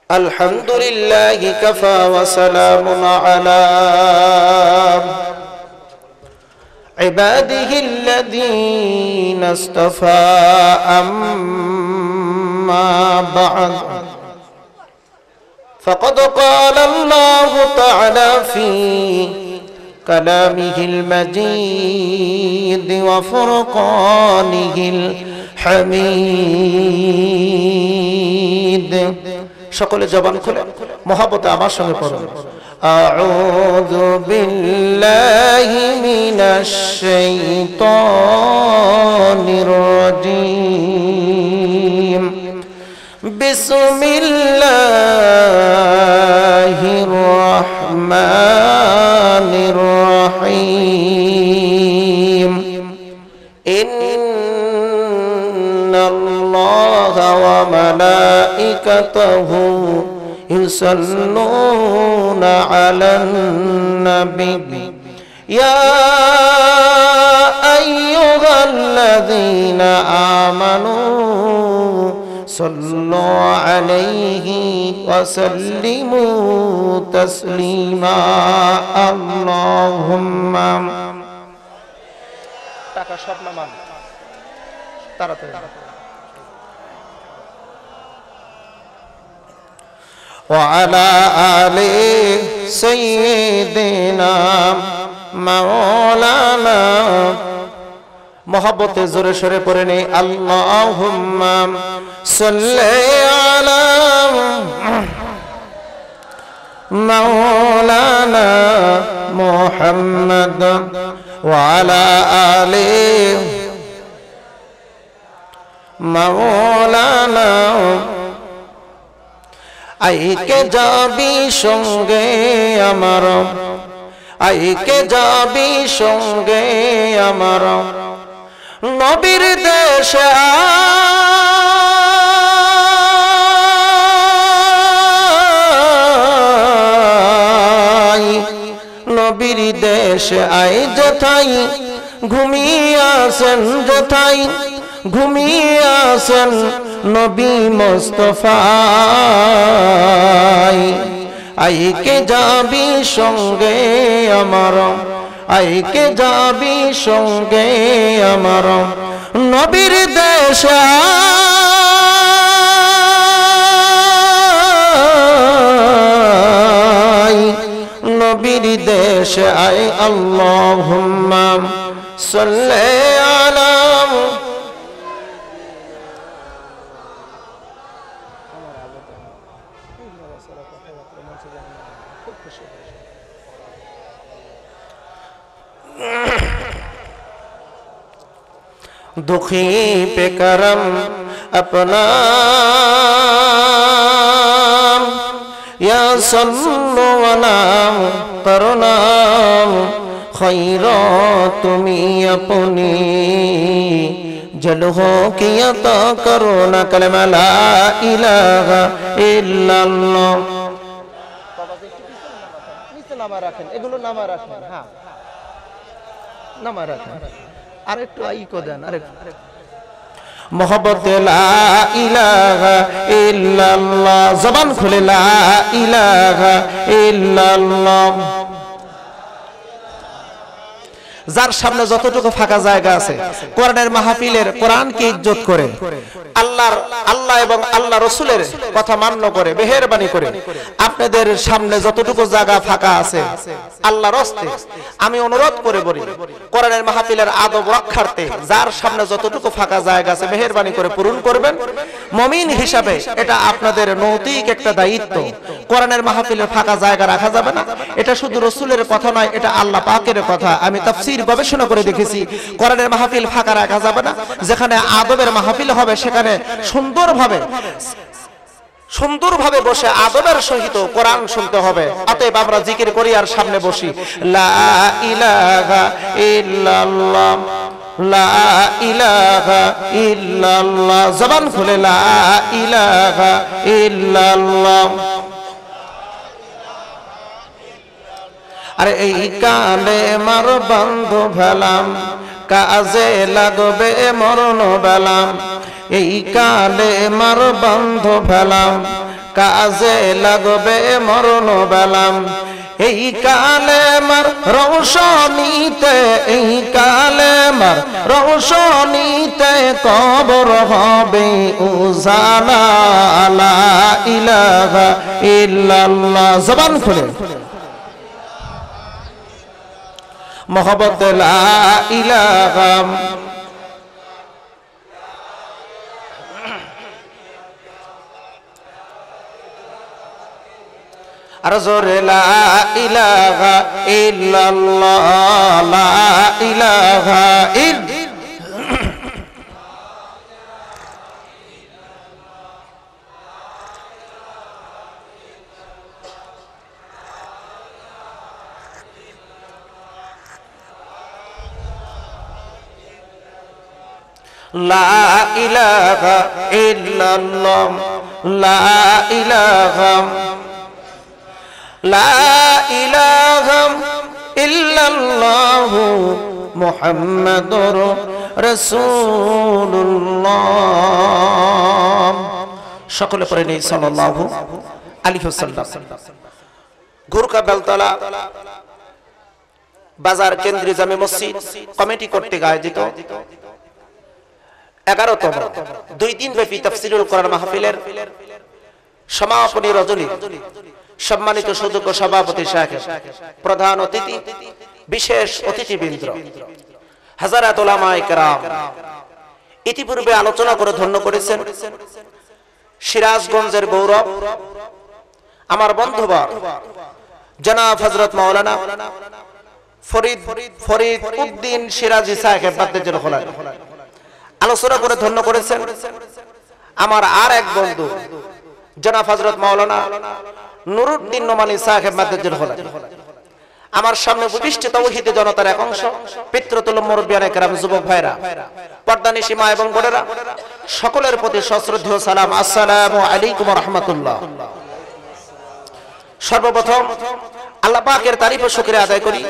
الحمد لله كفى وسلام على عباده الذين اصطفى أما بعد فقد قال الله تعالى في كلامه المجيد وفرقانه الحميد সকলে জবান খুলে মহব্বতে আমার সঙ্গে পড়ুন আউযু বিল্লাহি মিনাশ শাইতানির রাজীম বিসমিল্লাহির রহমানির রহিম ইন্নাল্লাহা ওয়া মালাইকাতাহু ইউসাল্লুনা আলান নবী ইয়া আইয়ুহাল্লাযীনা আমানু সাল্লু আলাইহি ওয়া সাল্লিমু তাসলিমা আল্লাহুম্মা টাকা সব নামান তাড়াতাড়ি وعلى آل سيدنا مولانا محبت زور شره پڑھے نے اللهم صل على مولانا محمد وعلى آل مولانا আইকে যাবি সঙ্গে আমার আইকে যাবি সঙ্গে আমার নবীর দেশে নবীর দেশে আই যথাই ঘুমিয়ে আসেন যথাই ঘুমিয়ে আসেন নবী মুস্তাফা আইকে যাবি সঙ্গে আমার আইকে যাবি সঙ্গে আমার নবীর দেশে নবীর দেশে আই আল্লাহুম্মা সাল্লি আলা दुखी पे करम अपना या सल्लु अला करुणा खैरा तुमी अपनी जलहो की अता करुणा कलमा ला इलाहा इल्लल्लाह নিচে নামা রাখেন এগুলো নামা রাখেন হ্যাঁ নামা রাখেন আরেকটু আইকো দেন আরেকটু মোহব্বত লা ইলাহা ইল্লাল্লাহ জবান খুলে লা ইলাহা ইল্লাল্লাহ যার সামনে যতটুকু ফাঁকা জায়গা আছে কোরআনের মাহফিলের কোরআনকে ইজ্জত করে আল্লাহ এবং আল্লাহ রাসূলের কথা মান্য করে মেহেরবানি করে আপনাদের সামনে যতটুকু জায়গা ফাঁকা আছে আল্লাহর রাস্তে আমি অনুরোধ করে বলি কোরআনের মাহফিলের আদব রক্ষার্থে যার সামনে যতটুকু ফাঁকা জায়গা আছে মেহেরবানি করে পূরণ করবেন মুমিন হিসাবে এটা আপনাদের নৈতিক একটা দায়িত্ব কোরআনের মাহফিলের ফাঁকা জায়গা রাখা যাবে না এটা শুধু রাসূলের কথা নয় এটা আল্লাহ পাকের কথা আমি তাফসীর গবেষণা করে দেখেছি কোরআনের মাহফিল ফাঁকা রাখা যাবে না যেখানে আদবের মাহফিল হবে সেখানে সুন্দরভাবে বসে আদবের সহিত কোরআন শুনতে হবে অতএব আমরা জিকির করি আর সামনে বসি লা ইলাহা ইল্লাল্লাহ লা ইলাহা ইল্লাল্লাহ জবান খুলে লা ইলাহা ইল্লাল্লাহ আরে এই কালে মার বন্ধু ভেলাম কাজে লাগবে মরণ বেলাম এই কালে মার বন্ধু ভেলাম কাজে লাগবে মরণ বেলাম এই কালেমার রৌশনীতে এই কালেমার রৌশনীতে কবর হবে উজালা লা ইলাহা ইল্লাল্লাহ জবান খুলে মোহব্বত লা ইলাহা আর জোরে লা ইলাহা ইল্লাল্লাহ লা ইলাহা লা ইলাহা ইল্লাল্লাহ লা ইলাহা লা ইলাহা ইল্লাল্লাহু মুহাম্মাদুর রাসূলুল্লাহ সকলে পড়ে নেই সাল্লাল্লাহু আলাইহি ওয়াসাল্লাম গুরকা বেলতলা বাজার কেন্দ্রীয় জামে মসজিদ কমিটি কর্তৃক আয়োজিত 11তম 2 দিন ব্যাপী তাফসীরুল কোরআন মাহফিলের সমাপনী রজনী সম্মানিত সুযোগ্য সভাপতি সাহেব প্রধান অতিথি বিশেষ অতিথিবৃন্দ হাজারাত উলামায়ে কেরাম ইতিপূর্বে আলোচনা করে ধন্য করেছেন সিরাজগঞ্জের গৌরব আমার বন্ধুবর জনাব হযরত মাওলানা ফরিদ উদ্দিন সিরাজি সাহেব বাদ্দাজুল খোলা আলোচনা করে ধন্য করেছেন আমার আর এক বন্ধু জনাব হযরত মাওলানা নুরুদ্দিন নোমানী সাহেব বাদ্দাজুল খোলা আমার সামনে উপবিষ্ট তাওহীদের জনতার এক অংশ পিতৃতুল্য মুরব্বিয়ানে কেরাম যুবক ভাইরা পর্দানিশী মা এবং বোনেরা সকলের প্রতি সশ্রদ্ধেয় সালাম আসসালামু আলাইকুম ওয়া রাহমাতুল্লাহ। সর্বপ্রথম আল্লাহ পাকের তারিফ ও শুকরিয়া আদায় করি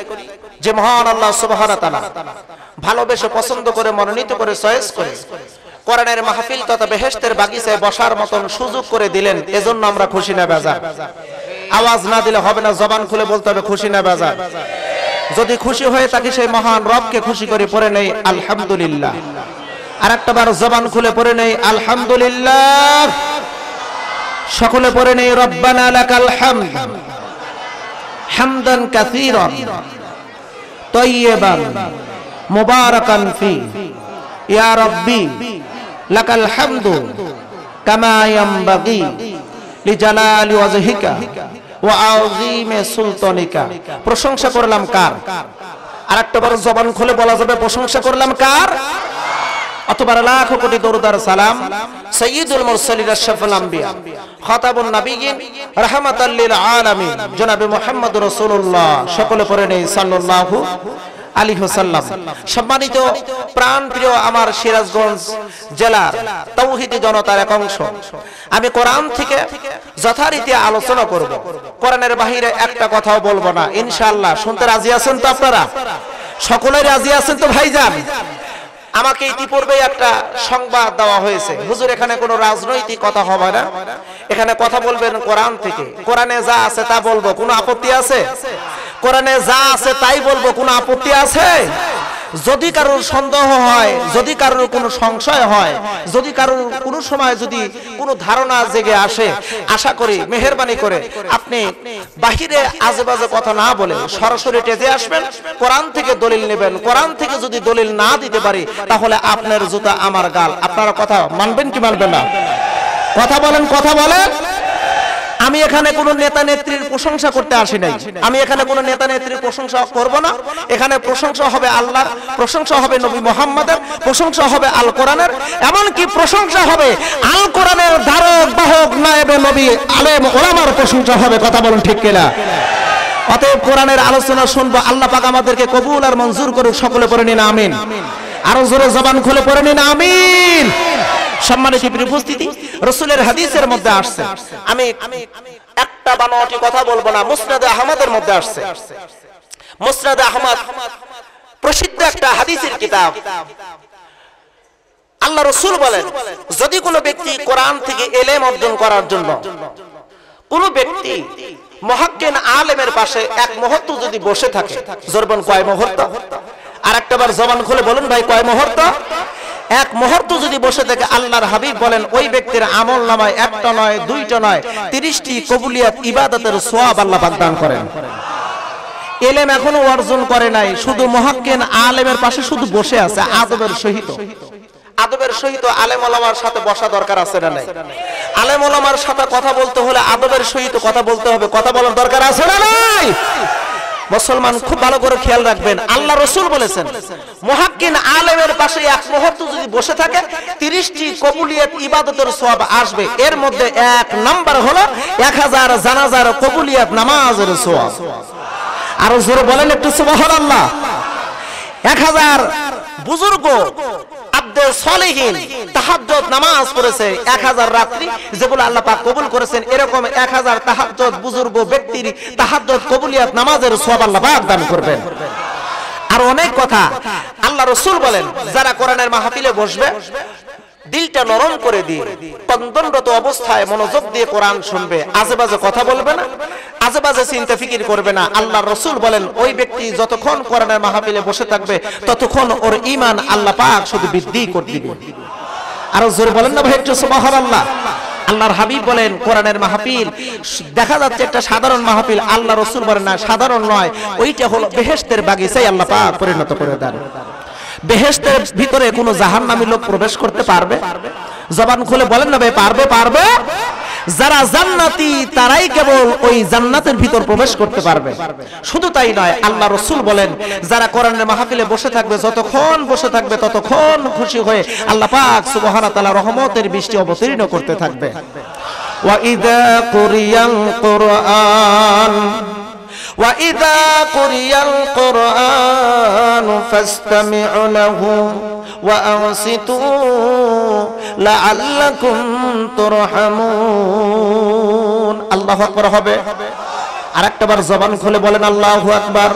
যে মহান আল্লাহ সুবহানাহু ওয়া তাআলা ভালোবেসে পছন্দ করে মনোনীত করে চয়েস করে কোরআনের মাহফিল তথা বেহেশতের বাগিচায় বসার মতন সুযোগ করে দিলেন এজন্য আমরা খুশি না বেজার। আওয়াজ না দিলে হবে না, জবান খুলে বলতে হবে খুশি না বেজার। যদি খুশি হয়ে থাকি সেই মহান রবকে খুশি করে পড়ে নেই আলহামদুলিল্লাহ। আর একটা বার জবান খুলে পড়ে নেই আলহামদুলিল্লাহ। সকলে পড়ে নেই রব্বানা লাকাল হামদ হামদান কাসীরান তাইয়্যিবান মুবারাকান ফি ইয়া রাব্বি লাকাল হামদু কামা ইয়ানবাগি লিজালালি ওয়াজহিকা ওয়া আযীমি সুলতানিকা। প্রশংসা করলাম কার? আরেকটা বার জবান খুলে বলা যাবে প্রশংসা করলাম কার? অথবা লাখ কোটি দরুদ আর সালাম সাইয়্যিদুল মুরসালিন আশরাফুল আম্বিয়া খাতাবুন নবিয়্যিন রাহমাতাল লিল আলামিন জনাবে মুহাম্মদুর রাসূলুল্লাহ। সকলে পড়ে নেই সাল্লাল্লাহু আলাইহি ওয়াসাল্লাম। সম্মানিত প্রাণপ্রিয় আমার সিরাজগঞ্জ জেলার তাওহীদি জনতার এক অংশ, আমি কোরআন থেকে যথারীতি আলোচনা করব। কোরআনের বাহিরে একটা কথাও বলবো না ইনশাআল্লাহ। শুনতে রাজি আছেন তো আপনারা? সকলে রাজি আছেন তো ভাইজান? আমাকে ইতিপূর্বে একটা সংবাদ দেওয়া হয়েছে, হুজুর এখানে কোনো রাজনৈতিক কথা হবে না, এখানে কথা বলবেন কোরআন থেকে। কোরআনে যা আছে তা বলবো, কোনো আপত্তি আছে? কোরআনে যা আছে তাই বলবো, কোনো আপত্তি আছে? যদি কারোর সন্দেহ হয়, যদি কারোর কোনো সংশয় হয়, যদি কারোর কোনো সময় যদি কোনো ধারণা জেগে আসে, আশা করি মেহেরবানি করে আপনি বাহিরে আজেবাজে কথা না বলে সরাসরি টেজে আসবেন, কোরআন থেকে দলিল নেবেন। কোরআন থেকে যদি দলিল না দিতে পারি তাহলে আপনার জুতা আমার গাল। আপনারা কথা মানবেন কি মানবেন না? কথা বলেন, কথা বলেন। আমি এখানে কোনো নেতা নেত্রীর প্রশংসা করতে আসি নাই, আমি এখানে কোনো নেতা নেত্রীর প্রশংসা করব না। এখানে প্রশংসা হবে আল্লাহর, প্রশংসা হবে নবী মুহাম্মাদের, প্রশংসা হবে আল কোরআনের, এমনকি প্রশংসা হবে আল কোরআনের ধারক বাহক নায়েবে নবী আলেম ওলামার প্রশংসা হবে। কথা বলুন ঠিক কিনা? অতএব কোরআনের আলোচনা শুনবো। আল্লাহ পাক আমাদেরকে কবুল আর মঞ্জুর করুক। সকলে পড়ে নিন আমিন। আরো জোরে জবান খুলে পড়ে নিন আমিন। সম্মানিত উপস্থিতি, রাসূলের হাদিসের মধ্যে আসছে, আমি একটা বা নয়টি কথা বলবো না, মুসনাদে আহমদের মধ্যে আসছে। মুসনাদে আহমদ প্রসিদ্ধ একটা হাদিসের কিতাব। আল্লাহ রাসূল বলেন, যদি কোনো ব্যক্তি কোরআন থেকে ইলম অর্জন করার জন্য কোন ব্যক্তি মুহাক্কিন আলেমের পাশে এক মুহূর্ত যদি বসে থাকে, জোরবন কয় মুহূর্ত? আরেকটাবার জবান খুলে বলুন ভাই, কয় মুহূর্ত? এক মুহূর্ত যদি বসে থাকে, আল্লাহর হাবিব বলেন ওই ব্যক্তির আমল নামায় একটা নয়, দুইটা নয়, 30টি কবুলিয়াত ইবাদতের সওয়াব আল্লাহ পাক দান করেন। ইলম এখনো অর্জন করে নাই, শুধু মুহাক্কিন আলেমের পাশে শুধু বসে আছে আদবের সহিত। আদবের সহিত আলেম ওলামার সাথে বসা দরকার আছে না নাই? আলেম ওলামার সাথে কথা বলতে হলে আদবের সহিত কথা বলতে হবে, কথা বলার দরকার আছে না নাই? মুসলমান খুব ভালো করে খেয়াল রাখবেন, আল্লাহ রাসূল বলেছেন মুহাক্কিন আলেমের পাশে এক মুহূর্ত যদি বসে থাকে 30টি কবুলিয়াত ইবাদতের সওয়াব আসবে। এর মধ্যে এক নাম্বার হলো 1000 জানাজার কবুলিয়াত নামাজের সওয়াব। আরো জোরে বলেন একটু সুবহানাল্লাহ। 1000 বুজুর্গ আব্দে সলিহিন তাহাজ্জুদ নামাজ পড়েছে 1000 রাত্রি, যেগুলো আল্লাহ পাক কবুল করেছেন। এরকম 1000 তাহাজ্জুদ বুজুর্গ ব্যক্তির তাহাজ্জুদ কবুলিয়াত নামাজের সওয়াব আল্লাহ পাক দান করবেন। আর অনেক কথা আল্লাহ রাসূল বলেন, যারা কোরআনের মাহফিলে বসবে দিলটা নরম করে দিয়ে তন্দনরত অবস্থায় মনোযোগ দিয়ে কোরআন শুনবে, আজেবাজে কথা বলবে না, আজেবাজে চিন্তা ফিকির করবে না। আল্লাহর রাসূল বলেন ওই ব্যক্তি যতক্ষণ কোরআনের মাহফিলে বসে থাকবে ততক্ষণ ওর ঈমান আল্লাহ পাক শুধু বৃদ্ধি করে দিবে। আর জোরে বলেন না ভাই একটু সুবহানাল্লাহ। আল্লাহর হাবিব বলেন কোরআনের মাহফিল দেখা যাচ্ছে একটা সাধারণ মাহফিল, আল্লাহ রাসূল বলেন না সাধারণ নয়, ওইটা হলো বেহেশতের বাগিচায় আল্লাহ পাক পরিণত করে দেন। বেহেশতের ভিতরে কোনো জাহান্নামী লোক প্রবেশ করতে পারবে? জবান খুলে বলেন না ভাই, পারবে? পারবে। যারা জান্নাতি তারাই কেবল ওই জান্নাতের ভিতর প্রবেশ করতে পারবে। শুধু তাই নয়, আল্লাহ রাসূল বলেন যারা কোরআনের মাহফিলে বসে থাকবে, যতক্ষণ বসে থাকবে ততক্ষণ খুশি হয়ে আল্লাহ পাক সুবহানাহু ওয়া তাআলা রহমতের বৃষ্টি অবতীর্ণ করতে থাকবে। ওয়া ইযা কুরিয়াল কুরআন وَإِذَا قُرِئَ الْقُرْآنُ فَاسْتَمِعُوا لَهُ وَأَنصِتُوا لَعَلَّكُمْ تُرْحَمُونَ। আল্লাহু আকবার হবে। আরেকটাবার জবান খুলে বলেন আল্লাহু আকবার।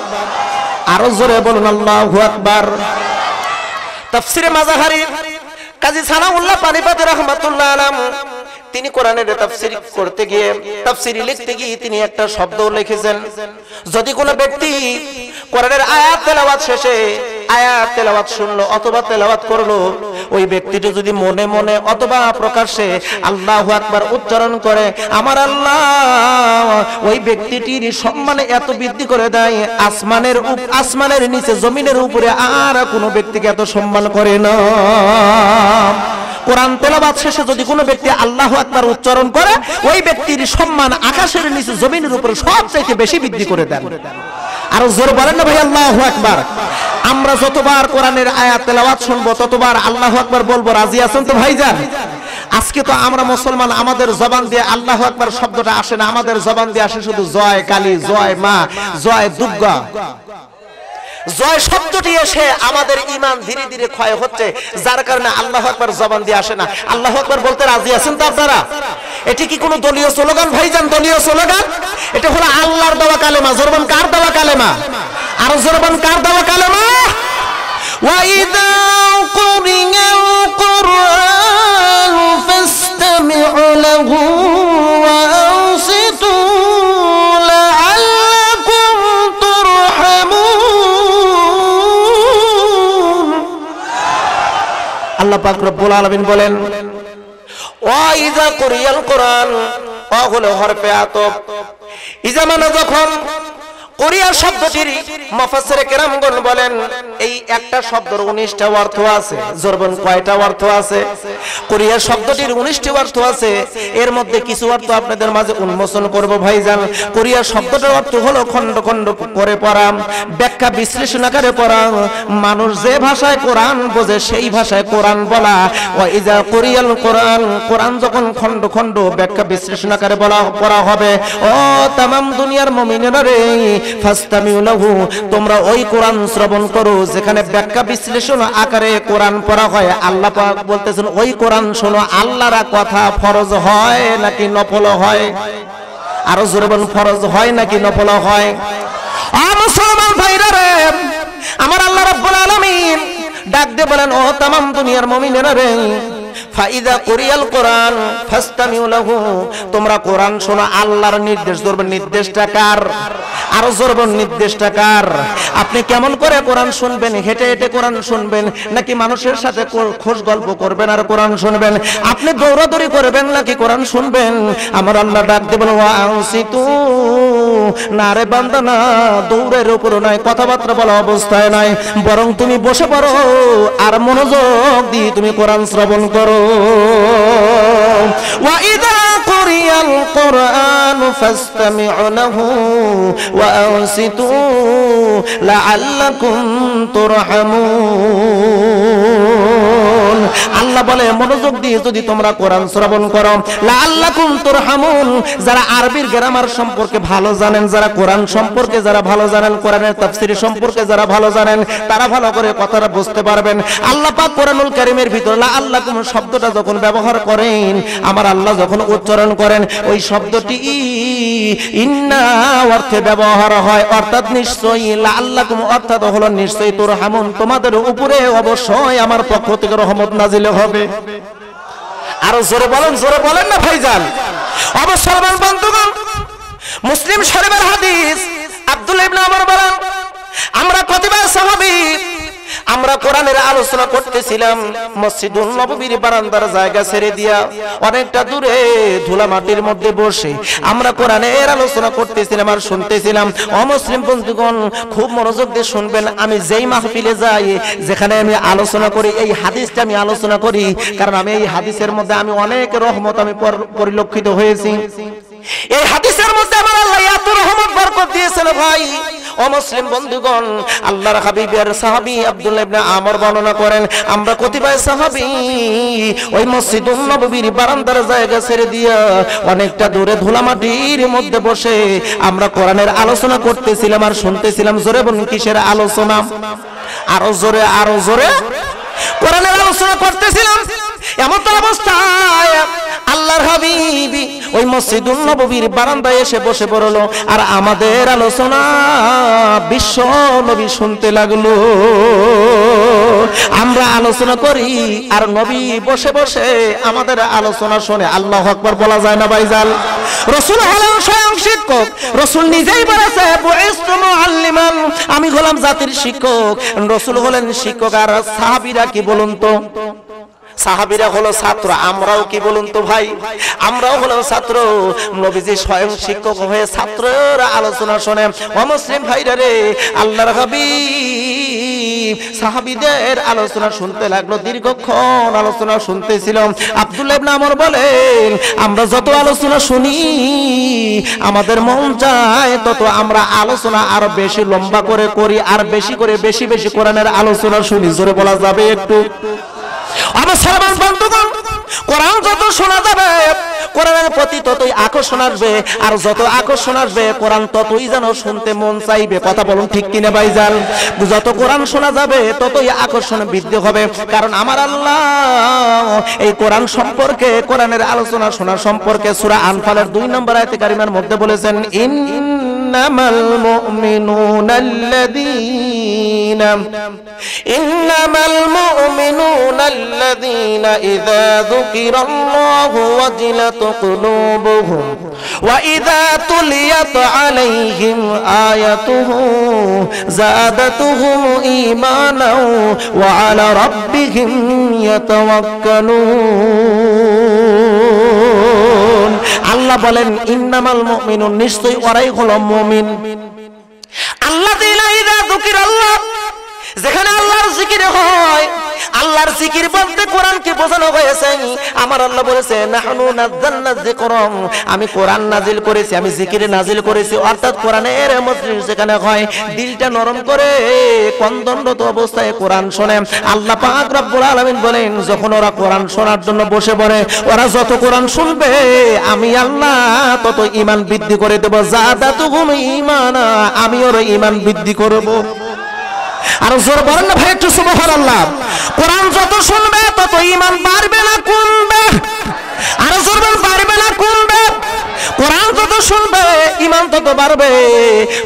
আরো জোরে বলুন আল্লাহু আকবার। তাফসিরে মাজাহারি কাজী সানাউল্লাহ পানিপতি রাহমাতুল্লাহ আলাইহি তিনি কোরআনের তাফসীর করতে গিয়ে তাফসীর লিখতে গিয়ে তিনি একটা শব্দ লিখেছেন, যদি কোনো ব্যক্তি কোরআনের আয়াত তেলাওয়াত শেষে আয়াত তেলাওয়াত শুনলো অথবা তেলাওয়াত করলো, ওই ব্যক্তিটি যদি মনে মনে অথবা প্রকাশ্যে আল্লাহু আকবার উচ্চারণ করে, আমার আল্লাহ ওই ব্যক্তিটির সম্মানে এত বৃদ্ধি করে দেয় আসমানের নিচে জমিনের উপরে আর কোনো ব্যক্তিকে এত সম্মান করে না। কোরআন তেলাওয়াত শেষে যদি কোনো ব্যক্তি আল্লাহু আকবার উচ্চারণ করে, ওই ব্যক্তির সম্মান আকাশের নিচে জমিনের উপরে সবচেয়ে বেশি বৃদ্ধি করে দেন। আর জোর বলেন না ভাই আল্লাহু আকবার। আমরা যতবার কোরআনের আয়াত তেলাওয়াত শুনবো ততবার আল্লাহু আকবার বলবো, রাজি আছেন তো ভাইজান? আজকে তো আমরা মুসলমান, আমাদের জবান দিয়ে আল্লাহু আকবার শব্দটা আসে না, আমাদের জবান দিয়ে আসে শুধু জয় কালী, জয় মা, জয় দুর্গা। জয় শব্দটি এসে আমাদের ঈমান ধীরে ধীরে ক্ষয় হচ্ছে, যার কারণে আল্লাহু আকবার জবান দিয়ে আসে না। আল্লাহু আকবার বলতে রাজি আছেন তো আপনারা? এটি কি কোনো দলীয় স্লোগান ভাইজান? দলীয় স্লোগান? এটা হলো আল্লাহর দেওয়া কালেমা। জোরবান কার দেওয়া কালেমা? আর জোরবান কার দেওয়া কালেমা? ওয়া ইযা কুরিয়াল কুরআন ফাসতামি'ু লাহু ওয়া আনসিতু লাআল্লাকুম তুরহামুন। আল্লাহ পাক রব্বুল আলামিন বলেন ওয়া ইযা কুরিয়াল কুরআন, ওয়া হলো হরফে আতফ। ইযা মানে যখন, কোরিয়া শব্দটির মুফাসসিরে কেরামগণ বলেন এই একটা শব্দের 19টা অর্থ আছে। জোরবন কয়টা অর্থ আছে? কোরিয়া শব্দটির 19টি অর্থ আছে। এর মধ্যে কিছু অর্থ আপনাদের মাঝে উন্মোচন করব ভাইজান। কোরিয়া শব্দটার অর্থ হলো খণ্ড খণ্ড করে পড়া, ব্যাখ্যা বিশ্লেষণ আকারে পড়া, মানুষ যে ভাষায় কোরআন বোঝে সেই ভাষায় কোরআন বলা। ওয়া ইযা কুরিয়াল কোরআন, কোরআন যখন খণ্ড খণ্ড ব্যাখ্যা বিশ্লেষণ আকারে পড়া হবে, ও তামাম দুনিয়ার মুমিনেরা রে, ফাসতামিউ লাহু, তোমরা ওই কোরআন শ্রবণ করো যেখানে ব্যাখ্যা বিশ্লেষণ আকারে কোরআন পড়া হয়। আল্লাহ পাক বলতেছেন ওই কোরআন শোনো। আল্লাহর কথা ফরজ হয় নাকি নফল হয়? আরো জোরে বলুন, ফরজ হয় নাকি নফল হয়? মুসলমান ভাইরা রে, আমার আল্লাহ রাব্বুল আলামিন ডাক দিয়ে বলেন ও তামাম দুনিয়ার মুমিনেরা রে, ফাইদা কুরিয়াল কোরআন ফাসতামিউ লাহু, তোমরা কোরআন শোনো। আল্লাহর নির্দেশ ধরবেন, নির্দেশটা কার? আরো জোরবেন, নির্দেশটা কার? আপনি কেমন করে কোরআন শুনবেন? হেঁটে হেঁটে কোরআন শুনবেন নাকি মানুষের সাথে খোশ গল্প করবেন আর কোরআন শুনবেন? আপনি দৌড়াদৌড়ি করবেন নাকি কোরআন শুনবেন? আমার আল্লাহ ডাক দেবেন ওয়াসিতু, না রে বান্দা না, দৌড়ের উপর নয়, কথাবার্তা বলা অবস্থায় নয়, বরং তুমি বসে পড়ো আর মনোযোগ দিয়ে তুমি কোরআন শ্রবণ করো। ওয়াইদা কুরিয়াল কোরআন ফাসতামিউ লাহু ওয়া আনসিতু লাআল্লাকুম তুরহামুন। আল্লাহ বলে মনোযোগ দিয়ে যদি তোমরা কোরআন শ্রবণ করো, লাআল্লাকুম তুরহামুন, যারা আরবির গ্রামার সম্পর্কে ভালো জানেন, যারা কোরআন সম্পর্কে যারা ভালো জানেন, কোরআনের তাফসীর সম্পর্কে যারা ভালো জানেন, তারা ভালো করে কথাটা বুঝতে পারবেন। আল্লাহ পাক কোরআনুল কারীমের ভিতর লাআল্লাকুম শব্দটা যখন ব্যবহার করেন, আমার আল্লাহ যখন উচ্চারণ করেন, ওই শব্দটি ইন্না অর্থে ব্যবহার হয়, অর্থাৎ নিশ্চয়ই, লাআল্লাকুম অর্থাৎ হলো নিশ্চয়ই, তুরহামুন তোমাদের উপরে অবশ্যই আমার পক্ষ থেকে রহমত নাজিল হবে। আরো জোরে বলেন, জোরে বলেন না ভাইজান। অবশ্যই বন্ধুগণ, মুসলিম শরীফের হাদিস, আব্দুল্লাহ ইবনে ওমর বলেন, আমরা কতিপয় সাহাবী আমরা কোরআনের আলোচনা করতেছিলাম, মসজিদুল নববীর বারান্দার জায়গা ছেড়ে দিয়া অনেকটা দূরে ধুলা মাটির মধ্যে বসে আমরা কোরআনের আলোচনা করতেছিলাম আর শুনতেছিলাম। অমুসলিম বন্ধুগণ খুব মনোযোগ দিয়ে শুনবেন, আমি যেই মাহফিলে যাই, যেখানে আমি আলোচনা করি, এই হাদিসটা আমি আলোচনা করি, কারণ আমি এই হাদিসের মধ্যে আমি অনেক রহমত আমি পরিলক্ষিত হয়েছি। এই হাদিসের মধ্যে আমার আল্লাহ এত রহমত বরকত দিয়েছেন ভাই। ও মুসলিম বন্ধুগণ, আল্লাহর হাবিবের সাহাবী আব্দুল্লাহ ইবনে আমর বর্ণনা করেন, আমরা কতিপয় সাহাবী ওই মসজিদুন নববীর বারান্দার জায়গা ছেড়ে দিয়া অনেকটা দূরে ধুলামাটির মধ্যে বসে আমরা কোরআনের আলোচনা করতেছিলাম আর শুনতেছিলাম। জোরে বলুন, কিসের আলোচনা? আরো জোরে, আরো জোরে। কোরআনের আলোচনা করতেছিলাম। এমন তো অবস্থায় আল্লাহর হাবিব ওই মসজিদুন নববীর বারান্দায় এসে বসে পড়লো, আর আমাদের আলোচনা বিশ্ব নবী শুনতে লাগলো। আমরা আলোচনা করি আর নবী বসে বসে আমাদের আলোচনা শুনে। আল্লাহু আকবার বলা যায় না ভাইজান? রাসূল হলেন স্বয়ং শিক্ষক, রাসূল নিজেই বলেছে বুইসতু মুআল্লিমান, আমি হলাম জাতির শিক্ষক। রাসূল হলেন শিক্ষক, আর সাহাবীরা কি বলুন তো? সাহাবীরা হলো ছাত্র। আমরাও কি বলুন তো ভাই? আমরাও হলো ছাত্র। নবীজি স্বয়ং শিক্ষক হয়ে ছাত্ররা আলোচনা শুনে। ও মুসলিম ভাইরা রে, আল্লাহর হাবিব সাহাবীদের আলোচনা শুনতে লাগলো, দীর্ঘক্ষণ আলোচনা শুনতেছিল। আব্দুল্লাহ ইবনে আমর বলেন, আমরা যত আলোচনা শুনি আমাদের মন চায় তত আমরা আলোচনা আরো বেশি লম্বা করে করি, আর বেশি করে বেশি বেশি কোরআনের আলোচনা শুনি। জোরে বলা যাবে একটু? আমার সালাম বন্ধুগণ, কোরআন যত শোনা যাবে কোরআনের প্রতি ততই আকর্ষণ আসবে, আর যত আকর্ষণ আসবে কোরআন ততই যেন শুনতে মন চাইবে। কথা বলুন ঠিক কিনা ভাইজান? যত কোরআন শোনা যাবে ততই আকর্ষণ বৃদ্ধি হবে, কারণ আমার আল্লাহ এই কোরআন সম্পর্কে, কোরআনের আলোচনা শোনা সম্পর্কে সূরা আনফালের 2 নম্বর আয়াতে কারিমার মধ্যে বলেছেন, ইন্নামাল মুমিনুনা আল্লাযীনা ইযা যুকিরাল্লাহু ওয়াজিলাত قلوبهم وإذا تليت عليهم آياته زادتهم إيمانا وعلى ربهم يتوكلون। আল্লাহ বলেন, ইন্নামাল মুমিনুন, নিশ্চয়ই ওরাই হলো মুমিন, আল্লাযীনা ইযা যুকিরাল্লাহ, যেখানে আল্লাহর জিকির হয়। আল্লাহর জিকির বলতে কোরআনকে বোঝানো হয়েছে। আমার আল্লাহ বলেছে, নাহনু নাযালনা যিকরা, আমি কোরআন নাজিল করেছি, আমি জিকির নাজিল করেছি। অর্থাৎ কোরআনের মজলিস যেখানে হয়, দিলটা নরম করে কন্দনরত অবস্থায় কোরআন শোনে। আল্লাহ পাক রব্বুল আলামিন বলেন, যখন ওরা কোরআন শোনার জন্য বসে পড়ে, ওরা যত কোরআন শুনবে আমি আল্লাহ তত ঈমান বৃদ্ধি করে দেব। যাদাতুহুম ঈমানা, আমি ওর ঈমান বৃদ্ধি করব। আর জোর বলেন না ভাই একটু সুবহানাল্লাহ। কোরআন যত শুনবে তত ঈমান বাড়বে না কমবে? আর জোর বলেন, বাড়বে না কমবে? কোরআন যত শুনবে ঈমান তত বাড়বে,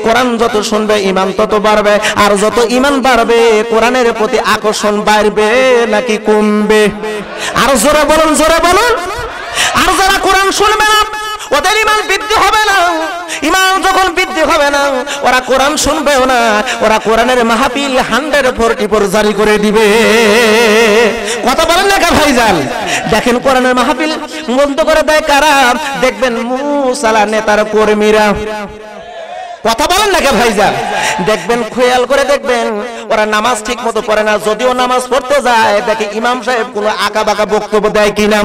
কোরআন যত শুনবে ঈমান তত বাড়বে। আর যত ঈমান বাড়বে কোরআনের প্রতি আকর্ষণ বাড়বে নাকি কমবে? আর জোরে বলুন, জোরে বলুন। আর যারা কোরআন শুনবে না ওদের ঈমান বৃদ্ধি হবে না। ঈমান যখন বৃদ্ধি হবে না ওরা কোরআন শুনবেও না, ওরা কোরআনের মাহফিল 144 জারি করে দিবে। কথা বলেন না ভাইজান? দেখেন কোরআনের মাহফিল বন্ধ করে দেয় কারা? দেখবেন মুসালা নেতার কর্মীরা। কথা বলেন না ভাইজান? দেখবেন, খেয়াল করে দেখবেন ওরা নামাজ ঠিক মতো পড়ে না। যদিও নামাজ পড়তে যায় দেখে ইমাম সাহেব কোনো আঁকা বাঁকা বক্তব্য দেয় কিনা।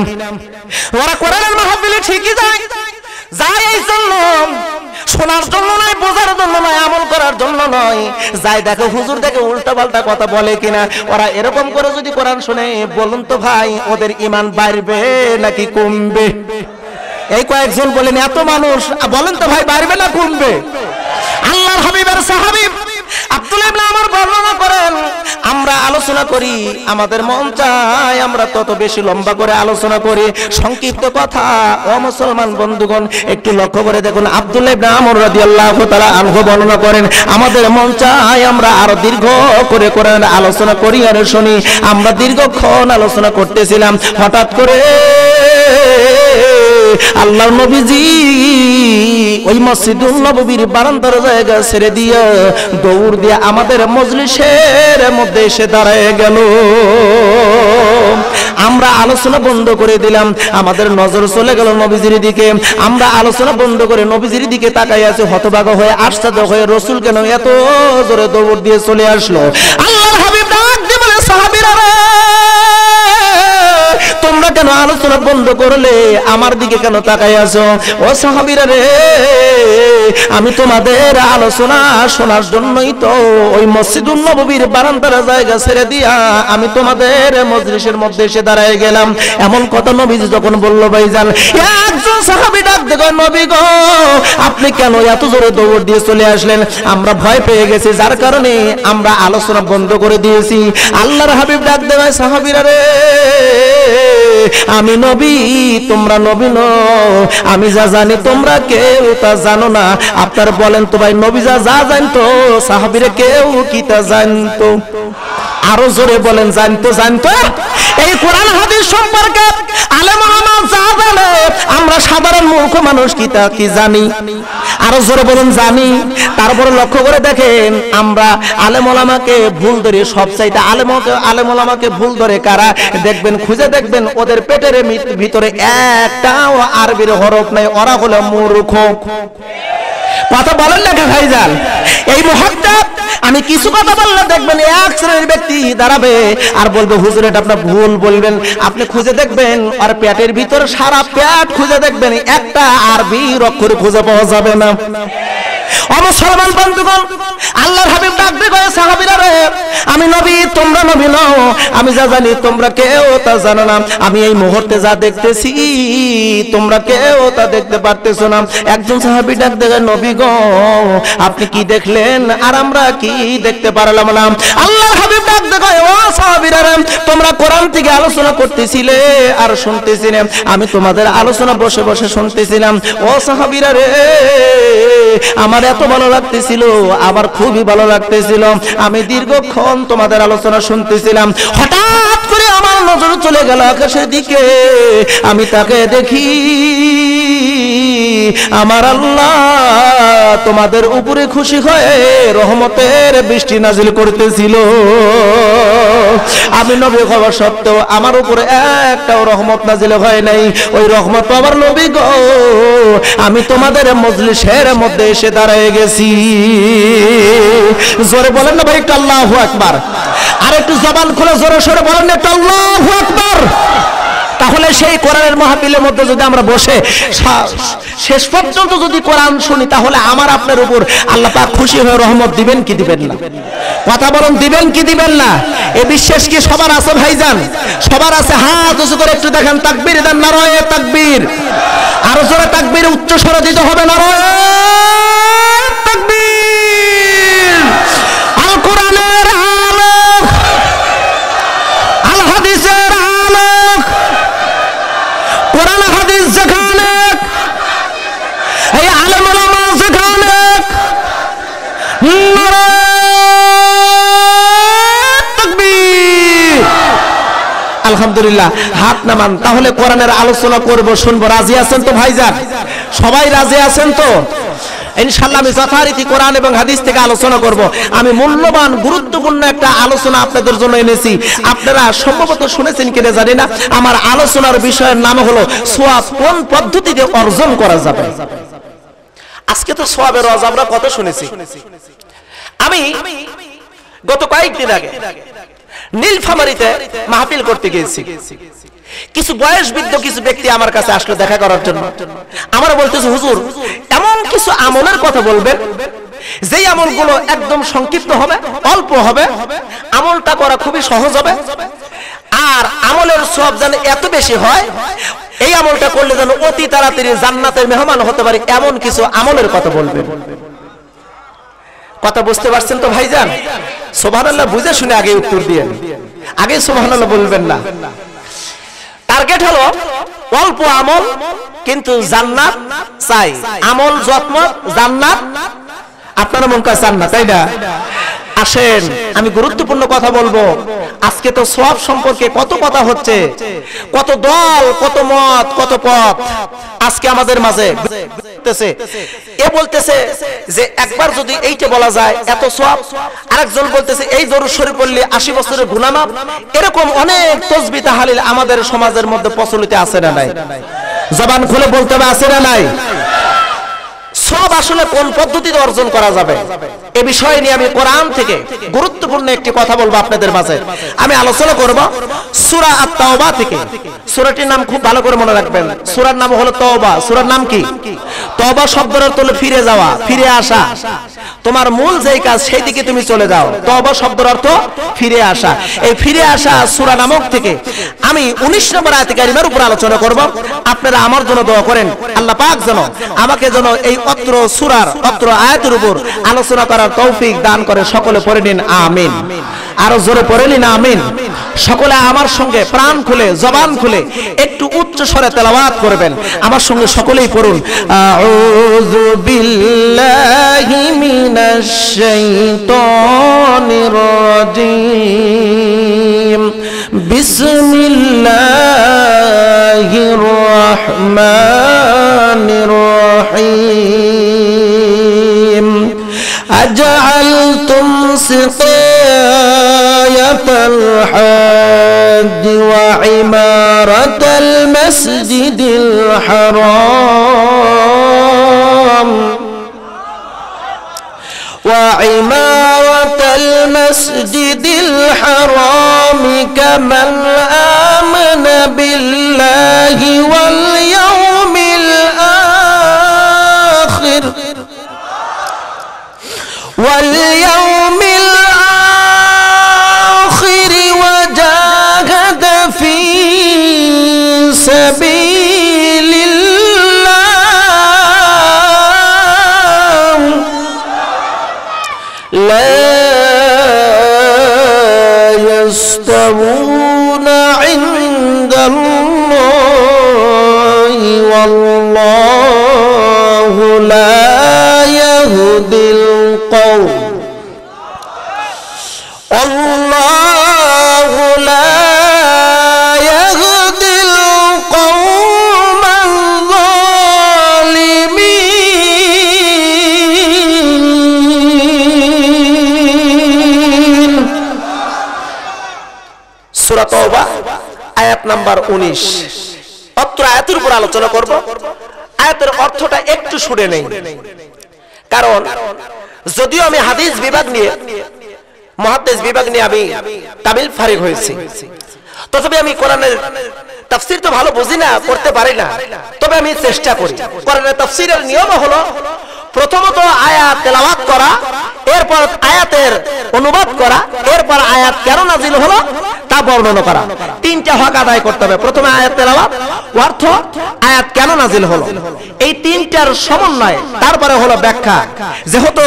ওরা কোরআনের মাহফিলে ঠিকই যায়, যায় এই জন্য শোনার জন্য নয়, বোঝার জন্য নয়, আমল করার জন্য নয়। যায় দেখে হুজুর দেখে উল্টা পাল্টা কথা বলে কিনা। ওরা এরকম করে যদি কোরআন শুনে, বলুন তো ভাই ওদের ঈমান বাড়বে নাকি কমবে? এই কয়েকজন বলেন, এত মানুষ, বলেন তো ভাই বাড়বে না কমবে? আল্লাহর হাবিবের সাহাবী আব্দুল্লাহ ইবনে আমর বর্ণনা করেন, আমরা আলোচনা করি, আমাদের মন চায় আমরা তত বেশি লম্বা করে আলোচনা করি। সংক্ষিপ্ত কথা ও মুসলমান বন্ধুগণ একটু লক্ষ্য করে দেখুন, আব্দুল্লাহ ইবনে আমর রাদিয়াল্লাহু তাআলা আনহু বর্ণনা করেন, আমাদের মন চায় আমরা আরো দীর্ঘ করে কোরআন আলোচনা করি আর শুনি। আমরা দীর্ঘক্ষণ আলোচনা করতেছিলাম, হঠাৎ করে আল্লাহর নবীজি ওই মসজিদুল নববীর বারান্দার জায়গা ছেড়ে দিয়ে দৌড় দিয়ে আমাদের মজলিসের মধ্যে এসে দাঁড়ায় গেল। আমরা আলোচনা বন্ধ করে দিলাম, আমাদের নজর চলে গেল নবীজির দিকে। আমরা আলোচনা বন্ধ করে নবীজির দিকে তাকাই আছি, হতবাক হয়ে আশ্চর্য হয়ে রসুল কেন এত জোরে দৌড় দিয়ে চলে আসলো? আল্লাহর হাবিব ডাক দিয়ে বলে, সাহাবীরা রে, তোমরা কেন আলোচনা বন্ধ করলে? আমার দিকে কেন তাকাই আছো? ও সাহাবীরা রে, আমি তোমাদের আলোচনা শোনার জন্যই তো ওই মসজিদুল নববীর বারান্দার জায়গা ছেড়ে দিয়া আমি তোমাদের মজলিসের মধ্যে এসে দাঁড়ায় গেলাম। এমন কথা নবীজি যখন বলল, ভাইজান একজন সাহাবী ডাক দেখো, নবী গো আপনি কেন এত জোরে দৌড় দিয়ে চলে আসলেন? আমরা ভয় পেয়ে গেছি, যার কারণে আমরা আলোচনা বন্ধ করে দিয়েছি। আল্লাহর হাবিব ডাক দেয়, সাহাবীরা রে, আমি নবী, তোমরা নবী নও। আমি যা জানি তোমরা কেউ তা জানো না। আপনারা বলেন তো ভাই, নবী যা জানতো সাহাবীরা কেউ কি তা জানতো? আরো জোরে বলেন, জানতো? জানতো। এই কোরআন হাদিস সম্পর্কে আলেম ওলামা যা জানে আমরা সাধারণ মূর্খ মানুষ কি তা কি জানি? আরো জোরে বলুন, জানি। তারপরে লক্ষ্য করে দেখেন, আমরা আলেম ওলামাকে ভুল ধরি। সবচাইতে আলেম ওলামাকে ভুল ধরে কারা? দেখবেন, খুঁজে দেখবেন ওদের পেটের ভিতরে একটাও আরবির হরফ নাই, ওরা হলো মূর্খ। কথা বলেন না ভাইজান? এই মুহূর্তে আমি কিছু কথা বললে দেখবেন এক শ্রেণীর ব্যক্তি দাঁড়াবে আর বলবে, হুজুর এটা আপনার ভুল বলবেন। আপনি খুঁজে দেখবেন আর পেটের ভিতর সারা পেট খুঁজে দেখবেন, একটা আরবি অক্ষর খুঁজে পাওয়া যাবে না। মুসলমান বন্ধুগণ, আল্লাহর হাবিব ডাক দিয়ে কয়, সাহাবীরা রে, আমি নবী, তোমরা নবী নও। আমি যা জানি তোমরা কেউ তা জানো না। আমি এই মুহূর্তে যা দেখতেছি তোমরা কেউ তা দেখতে পারতেছো না। একজন সাহাবী ডাক দিয়ে, নবী গো আপনি কি দেখলেন আর আমরা কি দেখতে পারলাম না? আল্লাহর হাবিব ডাক দিয়ে কয়, ও সাহাবীরা রে, তোমরা কোরআন থেকে আলোচনা করতেছিলে আর শুনতেছিলে, আমি তোমাদের আলোচনা বসে বসে শুনতেছিলাম। ও সাহাবীরা রে, আমার এত ভালো লাগতেছিল, আমার খুবই ভালো লাগতেছিল। আমি দীর্ঘক্ষণ তোমাদের আলোচনা শুনতেছিলাম। হঠাৎ করে আমার নজর চলে গেল আকাশের দিকে। আমি তাকে দেখি আমার আল্লাহ তোমাদের উপরে খুশি হয়ে রহমতের বৃষ্টি নাজিল করতেছিল। আমি নবী হওয়া সত্ত্বেও আমার উপরে একটাও রহমত নাজিল হয় নাই। ওই রহমত আমার নবী গো, আমি তোমাদের মজলিসের মধ্যে এসে দাঁড়ায় গেছি। জোরে বলেন না ভাই একটু আল্লাহু আকবার। আর একটু জবান খুলে জোরে সোরে বলেন না একটু আল্লাহু আকবার। তাহলে সেই কোরআনের মাহফিলের মধ্যে যদি আমরা বসে শেষ পর্যন্ত যদি কোরআন শুনি, তাহলে আমার আপনার উপর আল্লাহ পাক খুশি হয়ে রহমত দিবেন কি দিবেন না? কথা বলুন, দিবেন কি দিবেন না? এই বিশ্বাস কি সবার আছে ভাইজান? সবার আছে? হাত উঁচু করে একটু দেখেন, তাকবীর দেন, নারায়ে তাকবীর। আরো জোরে তাকবীর উচ্চ স্বরে দিতে হবে, নারায়ে তাকবীর। আল কোরআনের আলোক, আল হাদিসের আলোক, কোরআন হাদিস যেখানে, এই আলেম ওলামা যেখানে, নারায়ে তাকবীর। আলহামদুলিল্লাহ। আলহামদুলিল্লাহ, হাত নামান। তাহলে কোরআনের আলোচনা করব, শুনবো। রাজি আছেন তো ভাইজান? সবাই রাজি আছেন তো? ইনশাআল্লাহ আমি যথারীতি কোরআন এবং হাদিস থেকে আলোচনা করব। আমি মূল্যবান গুরুত্বপূর্ণ একটা আলোচনা আপনাদের জন্য এনেছি। আপনারা সম্ভবত শুনেছেন কিনা জানি না, আমার আলোচনার বিষয়ের নাম হলো সওয়াব কোন পদ্ধতিতে অর্জন করা যাবে। আজকে তো সওয়াবের ওয়াজ আমরা কত শুনেছি। আমি গত কয়েকদিন আগে নীলফামারীতে মাহফিল করতে গিয়েছি। কিছু বয়স বৃদ্ধ কিছু ব্যক্তি আমার কাছে আসলো দেখা করার জন্য। আমার বলতেছে, হুজুর এমন কিছু আমলের কথা বলবেন যেই আমলগুলো একদম সংক্ষিপ্ত হবে, অল্প হবে, আমলটা করা খুবই সহজ হবে, আর আমলের সওয়াব যেন এত বেশি হয়, এই আমলটা করলে যেন অতি তাড়াতাড়ি জান্নাতের মেহমান হতে পারে, এমন কিছু আমলের কথা বলবেন। কথা বুঝতে পারছেন তো ভাইজান? সুবহানাল্লাহ বুঝে শুনে আগে উত্তর দিয়েন, আগে সুবহানাল্লাহ বলবেন না। টার্গেট হলো অল্প আমল কিন্তু জান্নাত চাই। আমল যত্ন জান্নাত, আপনারা মন কাছে চান না তাই না? আসেন আমি গুরুত্বপূর্ণ কথা বলবো। আজকে তো সওয়াব সম্পর্কে কত কথা হচ্ছে, কত দল, কত মত, কত পথ আজকে আমাদের মাঝে এ বলতেছে যে একবার যদি এইটা বলা যায় এত সওয়াব, আরেকজন বলতেছে এই দরুদ শরীফ পড়লে 80 বছরের গুনাহ মাফ। এরকম অনেক তাসবিহ তাহলিল আমাদের সমাজের মধ্যে প্রচলিত আছে না নাই? জবান খুলে বলতে হবে, আছে না নাই? সওয়াব আসলে কোন পদ্ধতিতে অর্জন করা যাবে এ বিষয় নিয়ে আমি কোরআন থেকে গুরুত্বপূর্ণ একটি কথা বলবো আপনাদের মাঝে। আমি আলোচনা করব সূরা আত-তাওবা থেকে। সূরাটির নাম খুব ভালো করে মনে রাখবেন। সূরার নাম হলো তাওবা। সূরার নাম কি? তাওবা শব্দের অর্থ হলো ফিরে যাওয়া, ফিরে আসা। তোমার মূল যেই কাজ সেই দিকে তুমি চলে যাও। তাওবা শব্দের অর্থ ফিরে আসা। এই ফিরে আসা সূরা নামক থেকে আমি 19 নম্বর আয়াত কারিমার উপর আলোচনা করব। আপনারা আমার জন্য দোয়া করেন, আল্লাহ পাক যেন আমাকে যেন এই অত্র সূরার অত্র আয়াতের উপর আলোচনা করার তৌফিক দান করে। সকলে পড়ে নিন আমিন। আরো জোরে পড়ে নিন আমিন। সকলে আমার সঙ্গে প্রাণ খুলে জবান খুলে একটু উচ্চ স্বরে তেলাওয়াত করবেন। আমার সঙ্গে সকলেই পড়ুন, আউযু বিল্লাহি মিনাশ শাইতানির রাজিম, বিসমিল্লাহির রাহমানির রাহিম। أجعلتم سقاية الحاج وعمارة المسجد الحرام كمن آمن بالله واليوم الآخر وجاهد في سبيل الله لا يستوون عند الله والله لا يهدي القوم الله لا يهدي القوم الظالمين সূরা তাওবা আয়াত নাম্বার 19। অত্র আয়াতের উপর আলোচনা করব। আয়াতের অর্থটা একটু শুনে নেই, কারণ যদিও আমি হাদিস বিভাগ নিয়ে মুহাদ্দিস বিভাগ নিয়ে আমি কামিল ফারিগ হয়েছি, তথাপি আমি কোরআনের তাফসীর তো ভালো বুঝি না, করতে পারি না, তবে আমি চেষ্টা করি। কোরআনের তাফসীরের নিয়ম হলো প্রথমত আয়াত তেলাওয়াত করা, এরপর আয়াতের অনুবাদ করা, এরপর আয়াত কেন নাজিল হলো তা বর্ণনা করা। তিনটা হক আদায় করতে হবে। প্রথমে আয়াত তেলাওয়াত, অর্থ আয়াত কেন নাজিল হলো, এই তিনটার সমন্বয়, তারপরে হলো ব্যাখ্যা। যেহেতু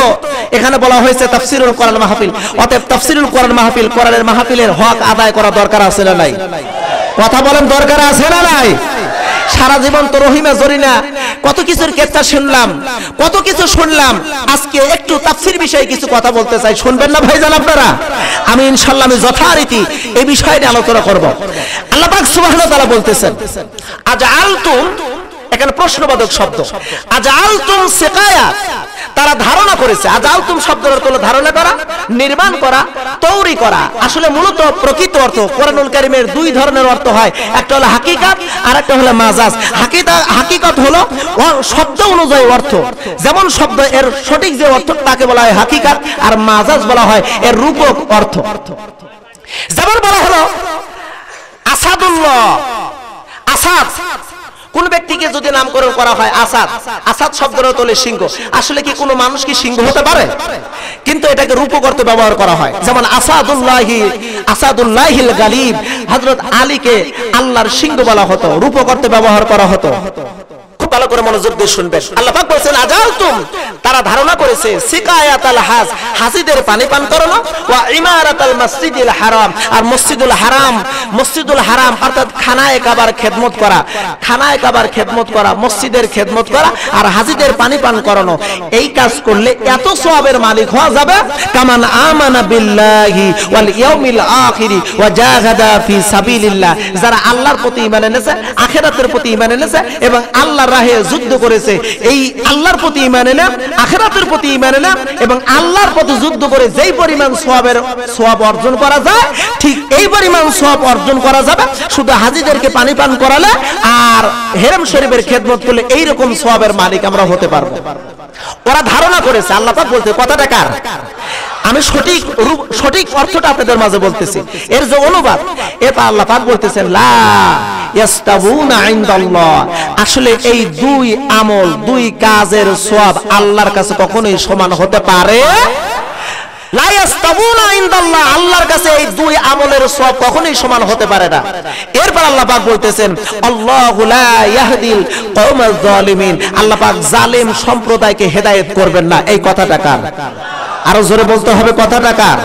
এখানে বলা হয়েছে তাফসীরুল কোরআন মাহফিল, অতএব তাফসীরুল কোরআন মাহফিল, কোরআনের মাহফিলের হক আদায় করা দরকার আছে না নাই? কথা বলেন, দরকার আছে না নাই? সারা জীবন তো রহিমা জরিনা কত কিছুর কেচ্ছা শুনলাম, কত কিছু শুনলাম। আজকে একটু তাফসীর বিষয়ে কিছু কথা বলতে চাই, শুনবেন না ভাইজান আপনারা? আমি ইনশাআল্লাহ আমি যথারীতি এই বিষয়ে নিয়ে আলোচনা করব। আল্লাহ পাক সুবহানাহু ওয়া তাআলা বলতেছেন আজআলতুম, এখানে প্রশ্নবোধক শব্দ, আজআলতুম সিকায়াত, তারা ধারণা করেছে। আজআলতুম শব্দের অর্থ হলো ধারণা করা, নির্মাণ করা, তৈরি করা। আসলে মূলত প্রকৃত অর্থ কোরআনুল কারীমের দুই ধরনের অর্থ হয়, একটা হলো হাকিকাত আর একটা হলো মাজাজ। হাকিকাত হলো শব্দ অনুযায়ী অর্থ, যেমন শব্দ এর সঠিক যে অর্থ তাকে বলা হয় হাকিকাত, আর মাজাজ বলা হয় এর রূপক অর্থ। যেমন বলা হলো আসাদুল্লাহ, আসাদ কোন ব্যক্তিকে যদি নামকরণ করা হয় আসাদ, আসাদ শব্দের অর্থ হলো সিংহ। আসলে কি কোনো মানুষ কি সিংহ হতে পারে? কিন্তু এটাকে রূপক অর্থে ব্যবহার করা হয়। যেমন আসাদুল্লাহিল গালিব, হযরত আলীকে আল্লাহর সিংহ বলা হতো, রূপক অর্থে ব্যবহার করা হতো। খুব ভালো করে মনোযোগ দিয়ে শুনবেন। আল্লাহ পাক বলেছেন আজআলতুম, তারা ধারণা করেছে সিকায়াতাল হাজ, হাজিদের পানি পান করানো, ওয়া ইমারাতাল মসজিদিল হারাম, আর মসজিদুল হারাম অর্থাৎ খানায়ে কাবার খেদমত করা, খানায়ে কাবার খেদমত করা, মসজিদের খেদমত করা আর হাজিদের পানি পান করানো। এই কাজ করলে এত সওয়াবের মালিক হওয়া যাবে কামান আমানা বিল্লাহি ওয়াল ইয়াউমিল আখিরি ওয়া জাহাদা ফি সাবিলিল্লাহ, যারা আল্লাহর প্রতি ঈমান এনেছে, আখিরাতের প্রতি ঈমান এনেছে এবং আল্লাহর রাহে যুদ্ধ করেছে। এই আল্লাহর প্রতি ঈমান এনে, আখিরাতের প্রতি ঈমান এনে এবং আল্লাহর পথে যুদ্ধ করে যেই পরিমাণ সওয়াব অর্জন করা যায়, ঠিক এই পরিমাণ সওয়াব অর্জন করা যাবে শুধু হাজীদেরকে পানি পান করালে আর হেরেম শরীফের খেদমত করলে এই রকম সওয়াবের মালিক আমরা হতে পারবো। ওরা ধারণা করেছে। আল্লাহ পাক বলতে কথাটা কার? আমি সঠিক অর্থটা আপনাদের মাঝে বলতেছি, এর যে অনুবাদ এটা আল্লাহ পাক বলতেছেন লা ইয়াস্তাবুনা ইনদাল্লাহ। আসলে এই দুই আমল, দুই কাজের সওয়াব আল্লাহর কাছে কখনোই সমান হতে পারে লা ইয়াস্তাবুনা ইনদাল্লাহ, আল্লাহর কাছে এই দুই আমলের সওয়াব কখনোই সমান হতে পারে না। এরপর আল্লাহ পাক বলতেছেন আল্লাহু লা ইয়াহদিল কওমাজ জালিমিন, আল্লাহ পাক জালিম সম্প্রদায়কে হেদায়েত করবেন না। এই কথাটা কার? আরো জোরে বলতে হবে কথাটা কার?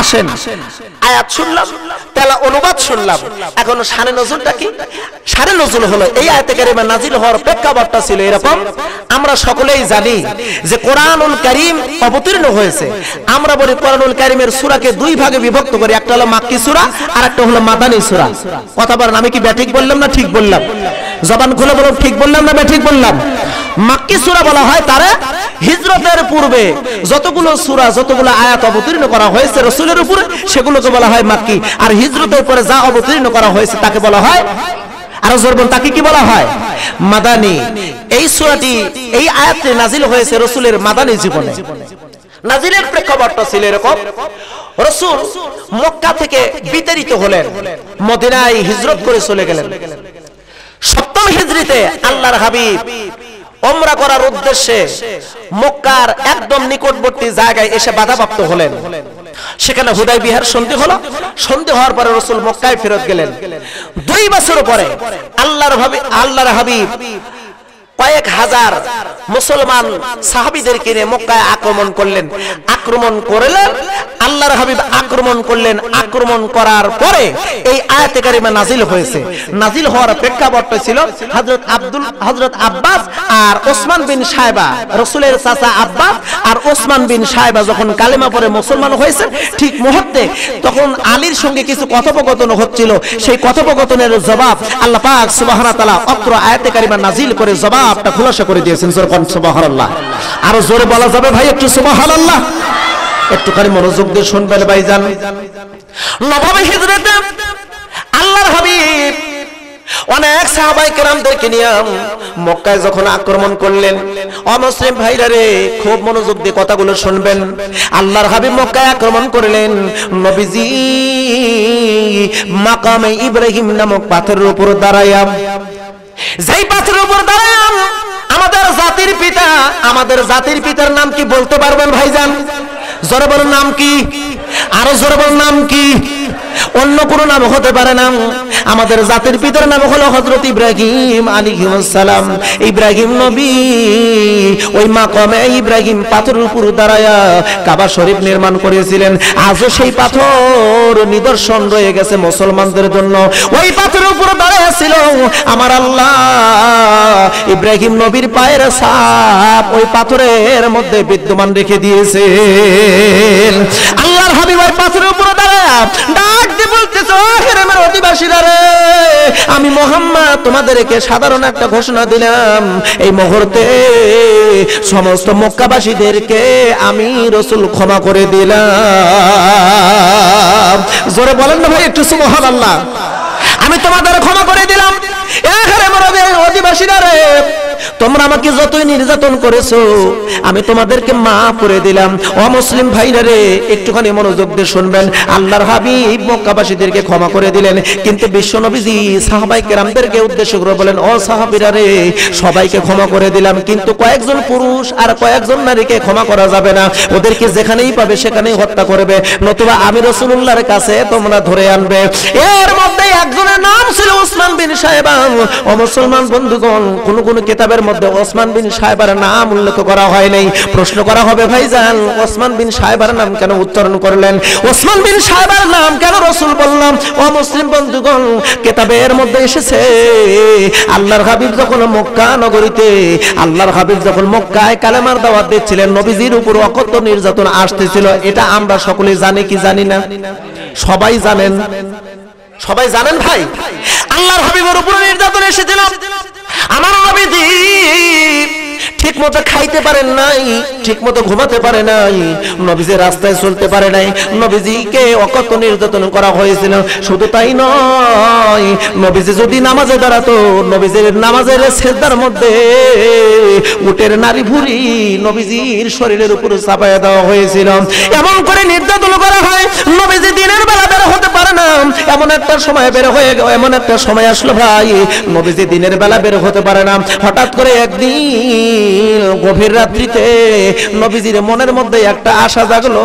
আসেন, আয়াত শুনলাম, তেলা অনুবাদ শুনলাম, এখন শানে নজুলটা কি? শানে নজুল হলো এই আয়াতে কারিমা নাজিল হওয়ার প্রেক্ষাপটটা ছিল এরকম। আমরা সকলেই জানি যে কোরআনুল কারীম অবতীর্ণ হয়েছে। আমরা বলি কোরআনুল কারীমের সূরাকে দুই ভাগে বিভক্ত করি, একটা হলো মাক্কি সূরা আর একটা হলো মাদানী সূরা। কথা বলেন, আমি কি ব্যাঠিক বললাম না ঠিক বললাম? জবান খুলে বলুন, ঠিক বললাম না ব্যাঠিক বললাম? মাক্কি সূরা বলা হয় তারে হিজরতের পূর্বে যতগুলো সূরা, যতগুলো আয়াত অবতীর্ণ করা হয়েছে রাসূলের উপরে সেগুলোকে বলা হয় মাক্কি, আর হিজরতের পরে যা অবতীর্ণ করা হয়েছে তাকে বলা হয়, আরো জোরে বলুন তাকে কি বলা হয়? মাদানী। এই সূরাটি, এই আয়াতটি নাজিল হয়েছে রাসূলের মাদানী জীবনে। নাজিলের প্রেক্ষাপটটা ছিল এরকম, রাসূল মক্কা থেকে বিতাড়িত হলেন, মদিনায় হিজরত করে চলে গেলেন। 7ম হিজরিতে আল্লাহর হাবিব উমরা করার উদ্দেশ্যে মক্কার একদম নিকটবর্তী জায়গায় এসে বাধাপ্রাপ্ত হলেন। সেখানে হুদায়বিয়ার সন্ধি হলো। সন্ধি হওয়ার পরে রাসূল মক্কায় ফেরত গেলেন। 2 বছর পরে আল্লাহর হাবিব কয়েক হাজার মুসলমান সাহাবীদেরকে নিয়ে মক্কায় আক্রমণ করলেন। আক্রমণ করলেন আল্লাহর হাবিব, আক্রমণ করলেন। আক্রমণ করার পরে এই আয়াতে কারিমা নাজিল হয়েছে। নাজিল হওয়ার প্রেক্ষাপটটা ছিল হযরত আব্বাস আর ওসমান বিন সায়বা, রাসূলের চাচা আব্বাস আর ওসমান বিন সায়বা যখন কালেমা পড়ে মুসলমান হয়েছে, ঠিক মুহূর্তে তখন আলীর সঙ্গে কিছু কথোপকথন হচ্ছিল। সেই কথোপকথনের জবাব আল্লাহ পাক সুবহানাহু ওয়া তাআলা অত্র আয়াতে কারিমা নাজিল করে জবাবটা খুলাসা করে দিয়েছেন। সুবহানাল্লাহ। আরো জোরে বলা যাবে ভাই একটু সুবহানাল্লাহ? একটুখানি মনোযোগ দিয়ে শুনবেন ভাইজান। নববী হিজরতে আল্লাহর হাবিব অনেক সাহাবায়ে কেরামদেরকে নিয়ে মক্কায় যখন আক্রমণ করলেন, অমুসলিম ভাইরা রে খুব মনোযোগ দিয়ে কথাগুলো শুনবেন। আল্লাহর হাবিব মক্কায় আক্রমণ করলেন, নবীজি মাকামে ইব্রাহিম নামক পাথরের উপর দাঁড়ায়া, যেই পাথরের উপর দাঁড়ায়া আমাদের জাতির পিতার নাম কি বলতে পারবেন ভাইজান? জোরে বলুন নাম কি? আরো জোরে বল, নাম কি? অন্য কোন নাম হতে পারে না। আমাদের জাতির পিতার নাম হলো হযরত ইব্রাহিম আলাইহিস সালাম। ইব্রাহিম নবী ওই মাকামে ইব্রাহিম পাথরের উপর দাঁড়ায়া কাবা শরীফ নির্মাণ করেছিলেন। আজও সেই পাথর নিদর্শন রয়ে গেছে মুসলমানদের জন্য। ওই পাথরের উপর দাঁড়ায়া ছিল আমার আল্লাহ ইব্রাহিম নবীর পায়ের ছাপ ওই পাথরের মধ্যে বিদ্যমান রেখে দিয়েছেন। আল্লাহর হাবিব ওই পাথরের উপর দাঁড়ায়া ডাক দিয়ে বলতেছে, ও হেরেমের অধিবাসীরা রে, আমি মুহাম্মদ তোমাদেরকে সাধারণ একটা ঘোষণা দিলাম, এই মুহূর্তে সমস্ত মক্কাবাসীদেরকে আমি রাসূল ক্ষমা করে দিলাম। জোরে বলেন না ভাই একটু সুবহানাল্লাহ। আমি তোমাদের ক্ষমা করে দিলাম। এ হেরেমের অধিবাসীরা রে, তোমরা আমাকে যতই নির্যাতন করেছো আমি তোমাদেরকে মাফ করে দিলাম। অমুসলিম ভাইরা রে, একটুখানি মনোযোগ দিয়ে শুনবেন। আল্লাহর হাবিব মক্কাবাসীদেরকে ক্ষমা করে দিলেন, কিন্তু বিশ্ব নবীজি সাহাবায়ে কেরামদেরকে উদ্দেশ্য করে বলেন, ও সাহাবীরা রে, সবাইকে ক্ষমা করে দিলাম, কিন্তু কয়েকজন পুরুষ আর কয়েকজন নারীকে ক্ষমা করা যাবে না। ওদেরকে যেখানেই পাবে সেখানেই হত্যা করবে, নতুবা আমি রাসূলুল্লাহর কাছে তোমরা ধরে আনবে। এর মধ্যে একজনের নাম ছিল ওসমান বিন সাইবা। ও মুসলমান বন্ধুগণ, কোন কোন কিতাবের মধ্যে ওসমান বিন সাইবার নাম উল্লেখ করা হয় নাই। প্রশ্ন করা হবে, ভাইজান ওসমান বিন সাইবার নাম কেন উচ্চারণ করলেন? ওসমান বিন সাইবার নাম কেন রাসূল বললাম? ও মুসলিম বন্ধুগণ, কিতাবের মধ্যে এসেছে আল্লাহর হাবিব যখন মক্কা নগরীতে, আল্লাহর হাবিব যখন মক্কায় কালেমার দাওয়াত দিচ্ছিলেন, নবীজির উপর অকথ্য নির্যাতন আসতেছিল। এটা আমরা সকলে জানি কি জানি না? সবাই জানেন, সবাই জানেন ভাই। আল্লাহর হাবিবের উপর নির্যাতন এসেছিল। আমার নবীজি ঠিক মতো খাইতে পারেন নাই, ঠিক মতো ঘুমাতে পারে নাই, নবীজি রাস্তায় চলতে পারে নাই, নবীজিকে অকথ্য নির্যাতন করা হয়েছিল। শুধু তাই নয়, নবীজি যদি নামাজে দাঁড়াতো, নবীজির নামাজের সিজদার মধ্যে উটের নারী ভুঁড়ি নবীজির শরীরের উপর চাপায়া দেওয়া হয়েছিল। এমন করে নির্যাতন করা হয়, নবীজি দিনের বেলা বের হতে পারে না। এমন একটা সময় বের হয়ে গেল, এমন একটা সময় আসলো ভাই, নবীজি দিনের বেলা বের হতে পারে না। হঠাৎ করে একদিন গভীর রাত্রিতে নবীজির মনের মধ্যে একটা আশা জাগলো,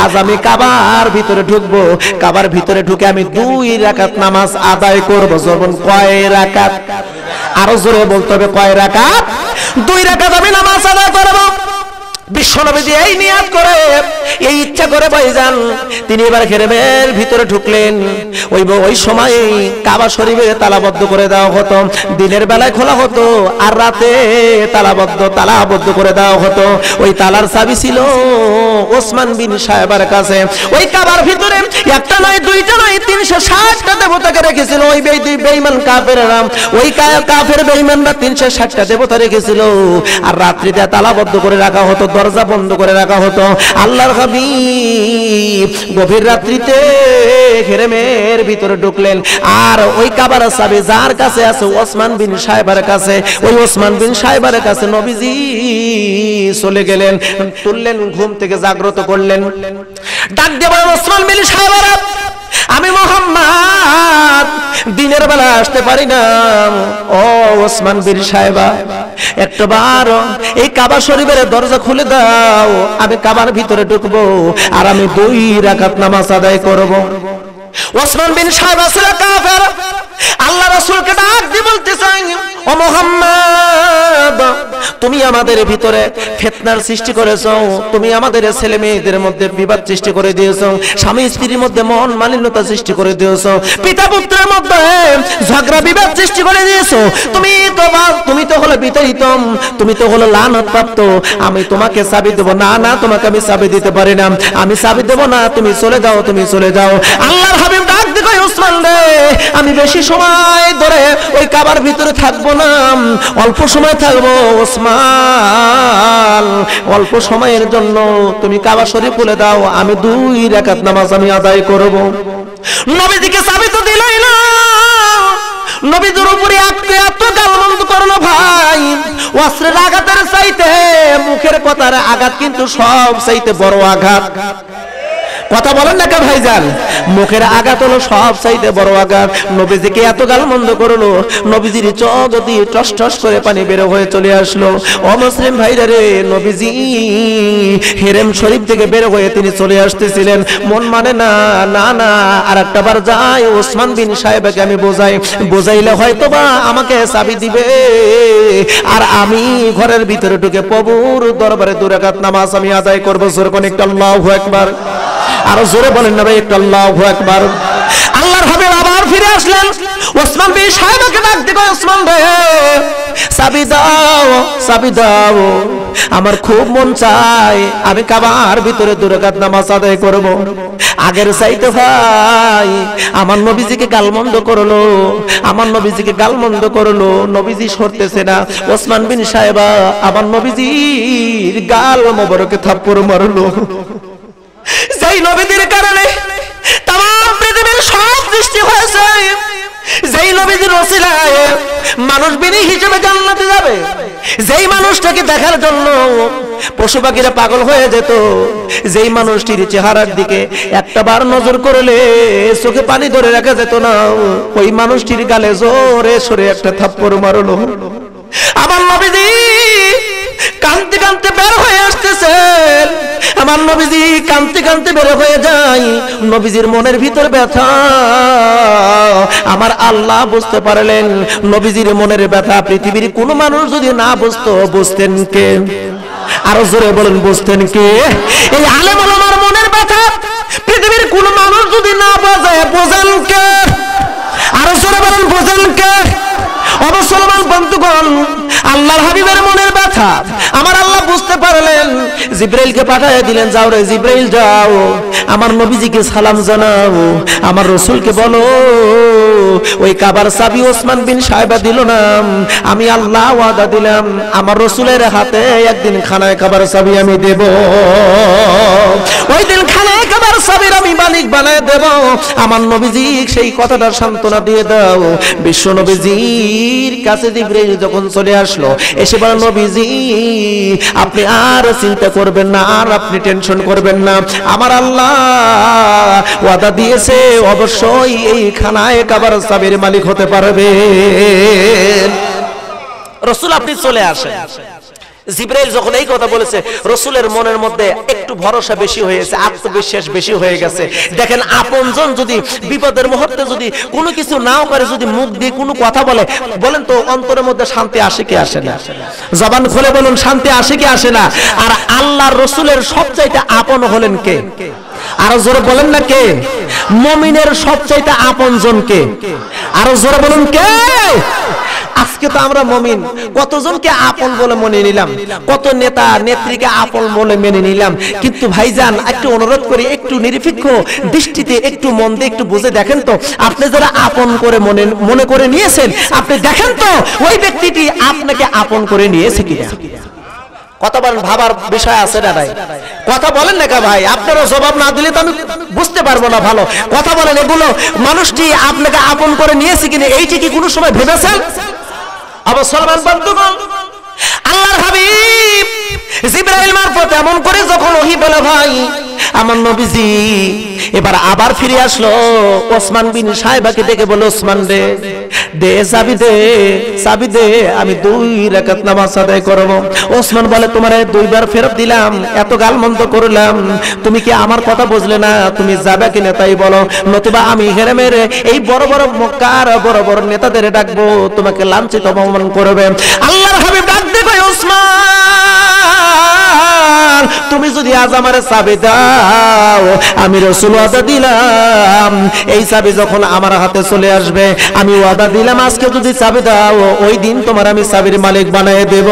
আজ আমি কাবার ভিতরে ঢুকবো, কাবার ভিতরে ঢুকে আমি 2 রাকাত নামাজ আদায় করব। যখন কয় রাকাত? আরো জোরে বলতে হবে, কয় রাকাত? 2 রাকাত আমি নামাজ আদায় করব। বিশ্বনবীজি এই নিয়াত করে, এই ইচ্ছা করে ভাইজান তিনি এবার হেরেমের ভিতরে ঢুকলেন। ওই সময় কাবা শরীফে তালাবদ্ধ করে দেওয়া হতো, দিনের বেলায় খোলা হতো আর রাতে তালাবদ্ধ করে দেওয়া হতো। ওই তালার চাবি ছিল ওসমান বিন সাইবার কাছে। ওই কাবার ভিতরে একটা নয়, দুইটা নয়, 360টা দেবতাকে রেখেছিল ওই বেঈমান কাফেররা। ওই কাফের বেঈমানরা 360টা দেবতা রেখেছিল, আর রাত্রিতে তালাবদ্ধ করে রাখা হতো, দরজা বন্ধ করে রাখা হতো। আল্লাহর হাবিব গভীর রাত্রিতে হেরেমের ভিতরে ঢুকলেন, আর ওই কাবার চাবি যার কাছে আছে? ওসমান বিন সাইবার কাছে। ওই ওসমান বিন সাইবার কাছে নবীজি চলে গেলেন, তুললেন, ঘুম থেকে জাগ্রত করলেন, ডাক দিয়ে বলেন, ওসমান বিন সাইবার, আমি মুহাম্মদ দিনের বেলা আসতে পারি না। ও ওসমান বিন সাইবা, একবার এই কাবা শরীফের দরজা খুলে দাও, আমি কাবার ভিতরে ঢুকবো আর আমি 2 রাকাত নামাজ আদায় করব। ওসমান বিন সাইবা ছিল কাফের। আল্লাহ রাসূলকে ডাক দিয়ে বলতেছেন, ও মুহাম্মদ, তুমি আমাদের ভিতরে ফিতনার সৃষ্টি করেছো, তুমি আমাদের ছেলে মেয়েদের মধ্যে বিবাদ সৃষ্টি করে দিয়েছো, স্বামী স্ত্রীর মধ্যে মন মালিন্যতা সৃষ্টি করে দিয়েছো, পিতা পুত্রের মধ্যে ঝগড়া বিবাদ সৃষ্টি করে দিয়েছো। তুমি তো হলো বিতাড়িত, তুমি তো হলো লানত প্রাপ্ত। আমি তোমাকে চাবি দেব না? না, তোমাকে আমি চাবি দিতে পারি না, আমি চাবি দেব না, তুমি চলে যাও, তুমি চলে যাও। আল্লাহর হাবিব ডাক দিয়ে কয়, ওসমান রে, আমি বেশি সময় ধরে ওই কাবার ভিতরে থাকবো না, অল্প সময় থাকবো। ওসমান, অল্প সময়ের জন্য তুমি কাবা শরীফ খুলে দাও, আমি 2 রাকাত নামাজ আমি আদায় করব। নবীজিকে চাবি তো দিলই না, নবীজির উপরে এত গালমন্দ করলো ভাই। অস্ত্রের আঘাতের চাইতে মুখের কথার আঘাত কিন্তু সব চাইতে বড় আঘাত। কথা বলেন না কে ভাইজান? মুখের আঘাত হলো সব চাইতে বড় আঘাত। নবীজিকে এত গালমন্দ করলো, নবীজির চোখ দিয়ে টস টস করে পানি বের হয়ে চলে আসলো। অমুসলিম ভাইরা রে, নবীজি হেরেম শরীফ থেকে বের হয়ে তিনি চলে আসতেছিলেন। মন মানে না, না না, আর একটা বার যাই ওসমান বিন সাহেবকে আমি বোঝাইলে হয়তো বা আমাকে চাবি দিবে, আর আমি ঘরের ভিতরে ঢুকে প্রভুর দরবারে 2 রাকাত নামাজ আমি আদায় করবো। জোরে কোন একটু আল্লাহু আকবার। আরো জোরে বলেন না ভাই একটু আল্লাহু আকবার। আল্লাহর হাবিব আবার ফিরে আসলেন। ওসমান বিন সাহেবকে ডাক দিল, ওসমান রে চাবি দাও, চাবি দাও, আমার খুব মন চায় আমি কাবার ভিতরে 2 রাকাত নামাজ আদায় করব। আগের চাইতে ভাই আমার নবীজিকে গালমন্দ করলো, আমার নবীজিকে গালমন্দ করলো, নবীজি সরতেছে না। ওসমান বিন সাহেবা আমার নবীজির গাল মোবারকে থাপ্পড় মারলো, যেই নবীদের কারণে তামাম পৃথিবীর সব সৃষ্টি হয়েছে, যেই নবীদের ওসিলায় মানুষ বিনি হিসেবে জান্নাতে যাবে, যেই মানুষটাকে দেখার জন্য পশু পাখিরা পাগল হয়ে যেত, যেই মানুষটির চেহারার দিকে একটাবার নজর করলে চোখে পানি ধরে রাখা যেত না, ওই মানুষটির গালে জোরে সরে একটা থাপ্পড় মারলো। আমার নবীজি কাঁদতে কাঁদতে বের হয়ে আসতেছেন, আমার নবীজি কাঁদতে কাঁদতে বের হয়ে যায়। নবীজির মনের ভিতর ব্যথা আমার আল্লাহ বুঝতে পারলেন। নবীজির মনের ব্যথা পৃথিবীর কোন মানুষ যদি না বুঝতো, বুঝতেন কে? আরো জোরে বলেন, বুঝতেন কে? এই আলেম ওলামার মনের ব্যথা পৃথিবীর কোন মানুষ যদি না বোঝে, বোঝেন কে? আরো জোরে বলেন, বোঝেন কে? মুসলমান বন্ধুগণ, আল্লাহর হাবিবের মনের ব্যথা আমার আল্লাহ বুঝতে পারলেন। জিব্রাইলকে পাঠিয়ে দিলেন, যাও রে জিব্রাইল যাও, আমার নবীজিকে সালাম জানাও, আমার রাসূলকে বলো ওই কাবার চাবি ওসমান বিন সাহেবা দিল না, আমি আল্লাহ ওয়াদা দিলাম আমার রাসূলের হাতে একদিন খানায় কাবার চাবি আমি দেব, ওই দিন খানায় কাবার চাবির আমি মালিক বানায় দেব। আমার নবীজি সেই কথাটা সান্ত্বনা দিয়ে দাও। বিশ্ব নবীজির কাছে জিব্রাইল যখন চলে আসলো, এসে বলল, নবীজি আপনি আর চিন্তা করবেন না, আর আপনি টেনশন করবেন না, আমার আল্লাহ ওয়াদা দিয়েছে অবশ্যই এই খানায় কাবার চাবির মালিক হতে পারবেন। রাসূল আপনি চলে আসেন। জিব্রাইল যখন এই কথা বলেছে, রাসূলের মনের মধ্যে একটু ভরসা বেশি হয়েছে, আত্মবিশ্বাস বেশি হয়ে গেছে। দেখেন, আপনজন যদি বিপদের মুহূর্তে যদি কোনো কিছু নাও করে, যদি মুখ দিয়ে কোনো কথা বলে, বলেন তো অন্তরের মধ্যে শান্তি আসে কি আসে না? জবান খুলে বলুন, শান্তি আসে কি আসে না? আর আল্লাহর রাসূলের সবচাইতে আপন হলেন কে? আরো জোরে বলেন না কে? মুমিনের সবচাইতে আপনজন কে? আরো জোরে বলুন কে? আজকে তো আমরা মুমিন কতজনকে আপন বলে মনে নিলাম, কত নেতা নেত্রীকে আপন বলে মেনে নিলাম, কিন্তু ভাইজান একটু অনুরোধ করি, একটু নিরপেক্ষ দৃষ্টিতে একটু মন দিয়ে একটু বুঝে দেখেন তো, আপনি যারা আপন করে মনে করে নিয়েছেন, আপনি দেখেন তো ওই ব্যক্তিটি আপনাকে আপন করে নিয়েছে কিনা। কথা বলেন, ভাবার বিষয় আছে না ভাই? কথা বলেন না কা ভাই? আপনারও জবাব না দিলে তো আমি বুঝতে পারবো না ভালো। কথা বলেন, এগুলো মানুষটি আপনাকে আপন করে নিয়েছে কিনা, এইটি কি কোনো সময় ভেবেছেন? মুসলমান বন্ধুগণ, আল্লাহর হাবিব জিবরাইল মারফত এমন করে যখন ওহী বলে, ভাই আমার নবীজি এবার আবার ফিরে আসলো। ওসমান বিন সাহেবাকে ডেকে বলে, ওসমান রে দে চাবি দে, চাবি দে, আমি 2 রাকাত নামাজ আদায় করব। ওসমান বলে, তোমারে 2 বার ফেরত দিলাম, এত গালমন্দ করলাম, তুমি কি আমার কথা বুঝলে না? তুমি যাবে কিনা তাই বলো, নতুবা আমি হেরেমের এই বড় বড় মক্কার বড় বড় নেতাদের ডাকবো, তোমাকে লাঞ্ছিত অপমান করবে। আল্লাহর হাবিব ডাক দে কই, ওসমান তুমি যদি আজ আমারে চাবি দাও, আমি রাসূল ওয়াদা দিলাম এই চাবি যখন আমার হাতে চলে আসবে, আমি ওয়াদা দিলাম আজকে যদি চাবি দাও, ওই দিন তোমার আমি চাবির মালিক বানিয়ে দেব।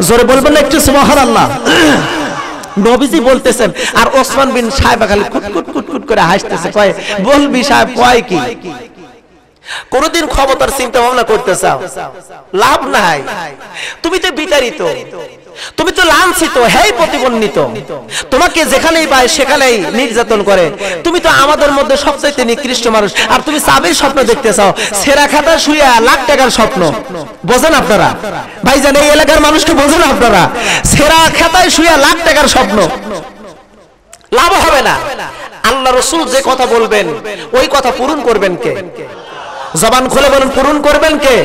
জোরে বলবেন না একটু সুবহানাল্লাহ? নবীজি বলতেছেন, আর ওসমান বিন সাহেবা খালি কুটকুট কুটকুট করে হাসতেছে, কয় বলবি সাহেব কয় কি? কোনদিন ক্ষমতার চিন্তা ভাবনা করতে চাও? লাভ নাই। তুমি তো বিতাড়িত, তুমি তো লাঞ্ছিত, হেই প্রতিবন্ধিত, তোমাকে যেখানেই পায় সেখানেই নির্যাতন করে। তুমি তো আমাদের মধ্যে সবচাইতে নিকৃষ্ট মানুষ, আর তুমি চাবির স্বপ্ন দেখতে চাও, সেরা খাতা শুয়ে লাখ টাকার স্বপ্ন। বোঝেন আপনারা ভাইজান? এই এলাকার মানুষকে বোঝেন আপনারা? সেরা খাতায় শুয়ে লাখ টাকার স্বপ্ন। লাভ হবে না। আল্লাহ রাসূল যে কথা বলবেন ওই কথা পূরণ করবেন কে? জবান খুলে বলুন, পূরণ করবেন কে?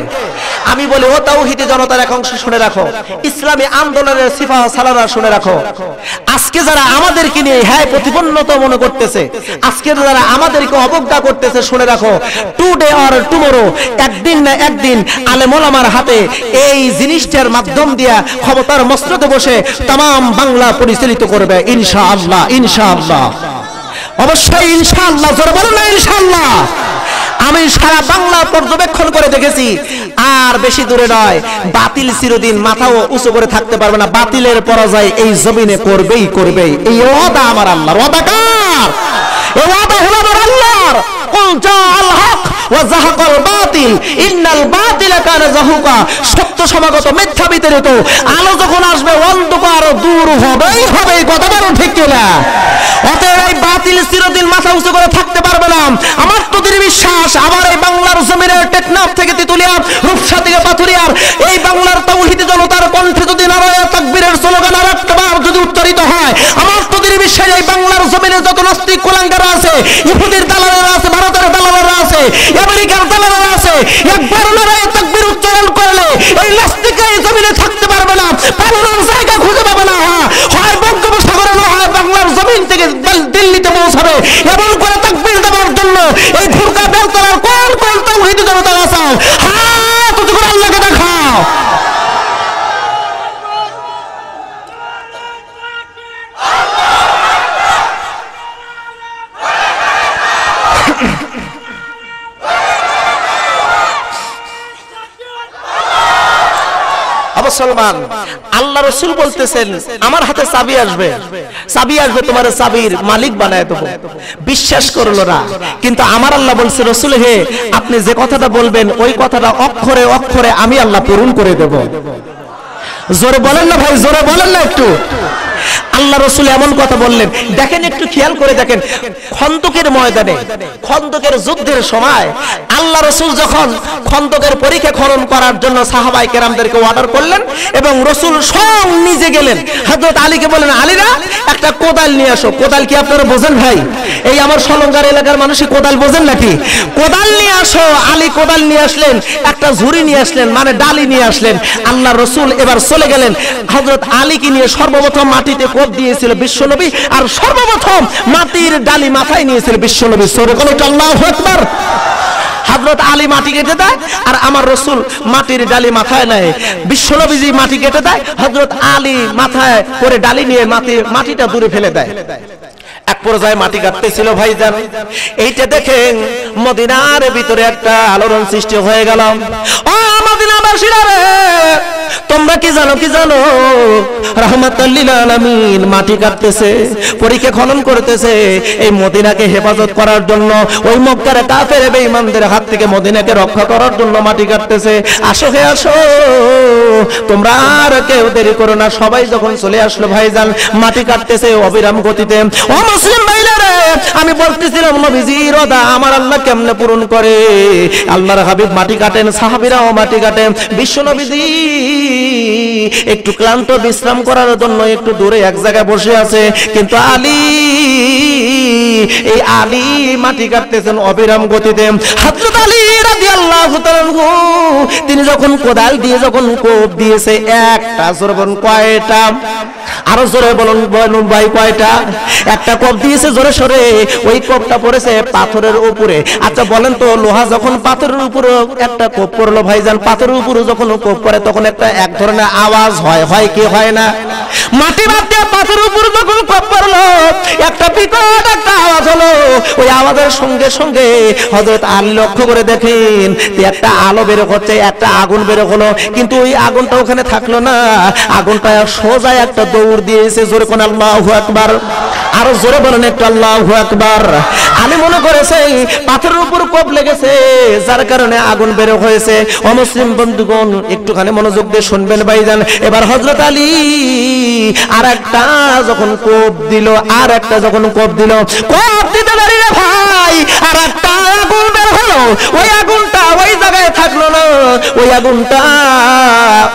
আমি বলি ও তাওহীদি জনতার এক অংশ শুনে রাখো, ইসলামী আন্দোলনের সিফা সালারা শুনে রাখো। আজকে যারা আমাদেরকে নিয়ে হ্যাঁ প্রতিপন্নতা মনে করতেছে, আজকে যারা আমাদেরকে অবজ্ঞা করতেছে, শুনে রাখো টুডে অর টুমরো, একদিন না একদিন আলেম ওলামার হাতে এই জিনিসটার মাধ্যম দিয়া ক্ষমতার মসনদে বসে तमाम বাংলা পরিচালিত করবে ইনশাআল্লাহ। ইনশাআল্লাহ, অবশ্যই ইনশাআল্লাহ। জোরে বলুন না ইনশাআল্লাহ। আমি সারা বাংলা পর্যবেক্ষণ করে দেখেছি, আর বেশি দূরে নয়, বাতিল চিরদিন মাথাও উঁচু করে থাকতে পারবে না। বাতিলের পরাজয় এই জমিনে করবেই করবে। এই ওয়াদা আমার আল্লাহর। ওয়াদা কার? এই ওয়াদা হলো আমার আল্লাহর। কুল জাআল হক ওয়া যাহাকাল বাতিল ইন্নাল বাতিলা কানা যাহুকা। সত্য সমাগত, মিথ্যা বিতাড়িত। আলো যখন আসবে অন্ধকার দূর হবেই হবে। কথা বলো ঠিক কিনা? অতএব এই বাতিল চিরদিন মাথা উঁচু করে থাকতে পারবে না। আমার তো দৃঢ় বিশ্বাস, আবার এই বাংলার জমিনের টেকনাফ থেকে তেতুলিয়া, রূপসা থেকে পাথুরিয়ার এই বাংলার তাওহীদি জনতার কণ্ঠে যদি নারায়ে তাকবীরের স্লোগান আর একবার যদি উচ্চারিত হয়, আমার তো দৃঢ় বিশ্বাস এই বাংলার জমিনে যত নাস্তিক কুলাঙ্গার আছে, ইহুদির দালালেরা আছে, ভারতের দালালেরা আছে, আমেরিকার দালালেরা আছে, একবার নারায়ে তাকবীর উচ্চারণ করলে এই নাস্তিকরা এই জমিনে থাকতে পারবে না, পালানোর জায়গা খুঁজে পাবে না। হয় বঙ্গোপসাগরে, না হয় বাংলার জমিন থেকে দিল্লিতে পৌঁছাবে। এমন করে তাকবীর দেওয়ার জন্য এই ফুরকা বেলতলার কোন কোন তাওহীদি জনতা আছে? হাত উঁচু করে আল্লাহকে দেখাও। মুসলমান, আল্লাহ রাসূল বলতেছেন আমার হাতে চাবি আসবে, চাবি আসবে, তোমার চাবির মালিক বানায় দেব। বিশ্বাস করলো না, কিন্তু আমার আল্লাহ বলছে রাসূল হে, আপনি যে কথাটা বলবেন ওই কথাটা অক্ষরে অক্ষরে আমি আল্লাহ পূরণ করে দেব। জোরে বলেন না ভাই, জোরে বলেন না একটু। আল্লাহ রাসূল এমন কথা বললেন, দেখেন একটু খেয়াল করে দেখেন। খন্দকের ময়দানে, খন্দকের যুদ্ধের সময় আল্লাহ রাসূল যখন খন্দকের পরীক্ষা খনন করার জন্য সাহাবায়ে কেরামদেরকে অর্ডার করলেন এবং রাসূল স্বয়ং নিজে গেলেন। হযরত আলীকে বললেন, আলীরা একটা কোদাল নিয়ে আসো। কোদাল কি আপনারা বোঝেন ভাই? এই আমার সলঙ্গার এলাকার মানুষই কোদাল বোঝেন নাকি? কোদাল নিয়ে আসো। আলী কোদাল নিয়ে আসলেন, একটা ঝুড়ি নিয়ে আসলেন, মানে ডালি নিয়ে আসলেন। আল্লাহ রাসূল এবার চলে গেলেন। হযরত আলীকে নিয়ে সর্বপ্রথম মাটিতে কোপ দিয়েছিল বিশ্বনবী, আর সর্বপ্রথম মাটির ডালি মাথায় নিয়েছিল বিশ্বনবী। সূরা বলো আল্লাহু আকবার। হযরত আলী মাটি কেটে দেয়, আর আমার রাসূল মাটির ডালি মাথায় নেয়। বিশ্বনবীজি মাটি কেটে দেয়, হযরত আলী মাথায় করে ডালি নিয়ে মাটিটা দূরে ফেলে দেয়। এক পর্যায়ে মাটি কাটতেছিল ভাইজান, এইটা দেখেন মদিনার ভিতরে একটা আলোড়ন সৃষ্টি হয়ে গেল। ও মদিনাবাসীরা রে, তোমরা কি জানো, কি জানো রাহমাতাল লিল আলামিন মাটি কাটতেছে, পরীক্ষা খনন করতেছে এই মদিনাকে হেফাজত করার জন্য, ওই মক্কার কাফের বেঈমানদের হাত থেকে মদিনাকে রক্ষা করার জন্য মাটি কাটতেছে। আসো হে আসো, তোমরা আর কেউ দেরি করো না। সবাই যখন চলে আসলো ভাইজান, মাটি কাটতেছে অবিরাম গতিতে। ও মুসলিম ভাইরা রে, আমি বলতেছিলাম নবীজির ওয়াদা আমার আল্লাহ কেমনে পূরণ করে। আল্লাহর হাবিব মাটি কাটেন, সাহাবীরাও মাটি কাটেন। বিশ্ব নবীজি একটু ক্লান্ত বিশ্রাম করার জন্য একটু দূরে এক জায়গায় বসে আছে, কিন্তু এই আলী মাটি কাটতেছেন অবিরাম গতিতে। হযরত আলী রাদিয়াল্লাহু তাআলা তিনি যখন কোদাল দিয়ে যখন কোপ দিয়েছে, একটা জোরে বলুন কয়টা? আরো জোরে বলুন ভাই কয়টা? একটা কোপ দিয়েছে জোরে সরে, ওই কোপটা পড়েছে পাথরের উপরে। আচ্ছা বলেন তো, লোহা যখন পাথরের উপরে একটা কোপ পড়লো ভাইজান, পাথরের উপরে যখন কোপ পড়ে তখন একটা এক ধরনের আওয়াজ হয়, হয় কি হয় না? মাটি বাদ দিয়ে পাথরের উপরে যখন কোপ পড়লো, একটা বিকট একটা আওয়াজ হলো। ওই আওয়াজের সঙ্গে সঙ্গে হযরত আলী লক্ষ্য করে দেখেন একটা আলো বের হচ্ছে, একটা আগুন বের হলো, কিন্তু ওই আগুনটা ওখানে থাকলো না, আগুনটা সোজা একটা দৌড় দিয়েছে। জোরে কোন আল্লাহু আকবার। আরো জোরে বলেন একটু আল্লাহু আকবার। আমি মনে করেছি পাথরের উপর কোপ লেগেছে, যার কারণে আগুন বের হয়েছে। অমুসলিম বন্ধুগণ একটুখানি মনোযোগ দিয়ে শুনবেন ভাইজান। এবার হযরত আলী আর একটা যখন কোপ দিল, আর একটা যখন কোপ দিল, কোপ দিতে দাঁড়িয়ে ভাই আর একটা আগুন বের হলো। ওই আগুনটা ওই জায়গায় থাকলো না, ওই আগুনটা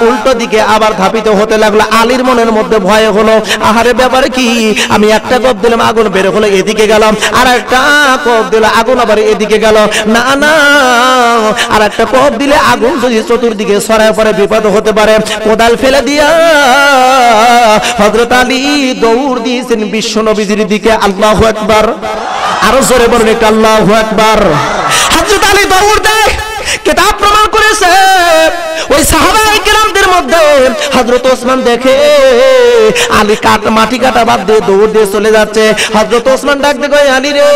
উল্টো দিকে আবার ধাপিত হতে লাগলো। আলীর মনের মধ্যে ভয় হলো, আহারে ব্যাপারে কি, আমি একটা কোপ দিলাম আগুন বের হলো এদিকে গেলাম, আর একটা কোপ দিলে আগুন আবার এদিকে গেল, না না আর একটা কোপ দিলে আগুন যদি চতুর্দিকে ছড়ায় পড়ে বিপদ হতে পারে। কোদাল ফেলে দিয়া হযরত আলী দৌড় দিয়েছেন বিশ্ব নবীজির দিকে। আল্লাহু আকবার, আরো জোরে বলুন একটু আল্লাহু আকবার। হযরত আলী দৌড় দেয়, কিতাব প্রমাণ করেছে ওই সাহাবায়ে কেরামদের মধ্যে হযরত ওসমান দেখে আলী মাটি কাটা বাদ দিয়ে দৌড় দিয়ে চলে যাচ্ছে। হযরত ওসমান ডাক দিয়ে কয়, আলী রে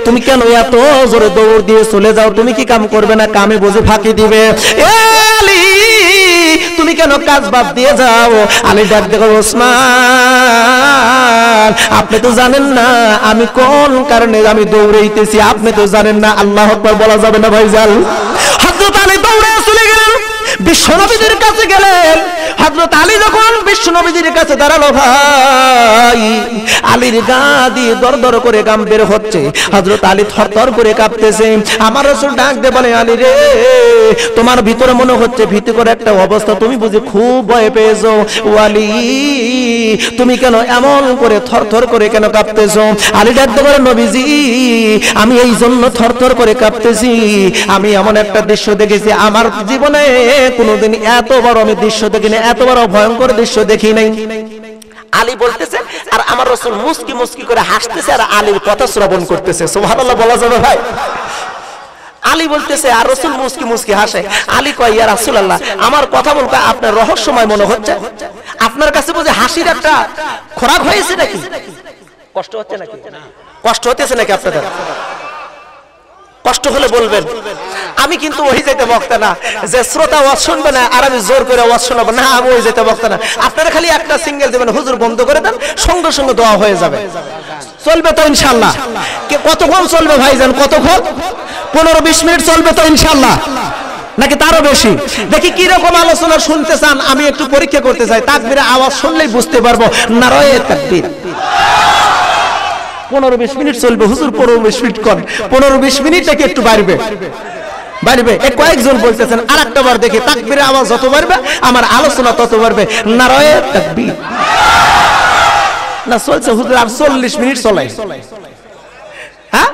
তুমি কেন এত জোরে দৌড় দিয়ে চলে যাও? তুমি কি কাম করবে না? কামে বুঝে ফাঁকি দিবে? এ আলী তুমি কেন কাজ বাদ দিয়ে যাও? আলী ডাক দিয়ে কয়, ওসমান আপনি তো জানেন না আমি কোন কারণে আমি দৌড়াইতেছি, আপনি তো জানেন না। আল্লাহু আকবার বলা যাবে না ভাইজান। হযরত আলী দৌড়ে চলে গেলেন, বিশ্ব নবীর কাছে গেলেন। হযরত আলী যখন বিশ্ব নবীর কাছে দাঁড়ালো, ভাই আলীর গা দিয়ে দরদর করে গাম বের হচ্ছে, হযরত আলী থরথর করে কাঁপতেছে। আমার রাসূল ডাক দিয়ে বলে, আলী রে তোমার ভিতরে মনে হচ্ছে ভীতিকর একটা অবস্থা, তুমি বুঝি খুব ভয় পেয়েছো? ও আলী তুমি কেন এমন করে থরথর করে কেন কাঁপতেছো? আলী ডাক দিয়ে বলে, নবীজি আমি এই জন্য থরথর করে কাঁপতেছি, আমি এমন একটা দৃশ্য দেখেছি আমার জীবনে কোনোদিন এত বড় আমি দৃশ্য দেখিনি, এত বড় ভয়ঙ্কর দৃশ্য দেখি নাই। আলী বলতেছে আর আমার রাসূল মুস্কি মুস্কি করে হাসতেছে আর আলীর কথা শ্রবণ করতেছে। সুবহানাল্লাহ বলা যাবে ভাই? আলী বলতেছে আর রাসূল মুস্কি মুস্কি হাসে। আলী কয়, ইয়া রাসূলুল্লাহ আমার কথা বলতে আপনার রহস্যময় মনে হচ্ছে, আপনার কাছে বুঝি হাসির একটা খোরাক হয়েছে নাকি? কষ্ট হচ্ছে নাকি? কষ্ট হতেছে নাকি আপনাদের? কষ্ট হলে বলবেন। আমি কিন্তু ওই যেতে বক্তা না যে শ্রোতা ওয়াজ শুনবে না আর আমি জোর করে ওয়াজ শোনাবো না, আমি ওই যেতে বক্তা না। আপনারা খালি একটা সিঙ্গেল দেবেন, হুজুর বন্ধ করে দেন, সঙ্গে সঙ্গে দোয়া হয়ে যাবে। চলবে তো ইনশাআল্লাহ? কতক্ষণ চলবে ভাইজান? কতক্ষণ? 15-20 মিনিট চলবে তো ইনশাআল্লাহ, নাকি তারও বেশি? দেখি কি রকম আলোচনা শুনতে চান, আমি একটু পরীক্ষা করতে চাই। তাকবীরের আওয়াজ শুনলেই বুঝতে পারবো। নারায়ে তাকবীর। 15-20 মিনিট চলবে হুজুর, 15-20 মিনিট কম, 15-20 মিনিট থেকে একটু বাড়বে বাড়বে। কয়েকজন বলতেছেন আর একটা বার দেখি, তাকবীরের আওয়াজ যত বাড়বে আমার আলোচনা তত বাড়বে। নারায়ে তাকবীর। না চলছে হুজুর, আর 40 মিনিট চলে, হ্যাঁ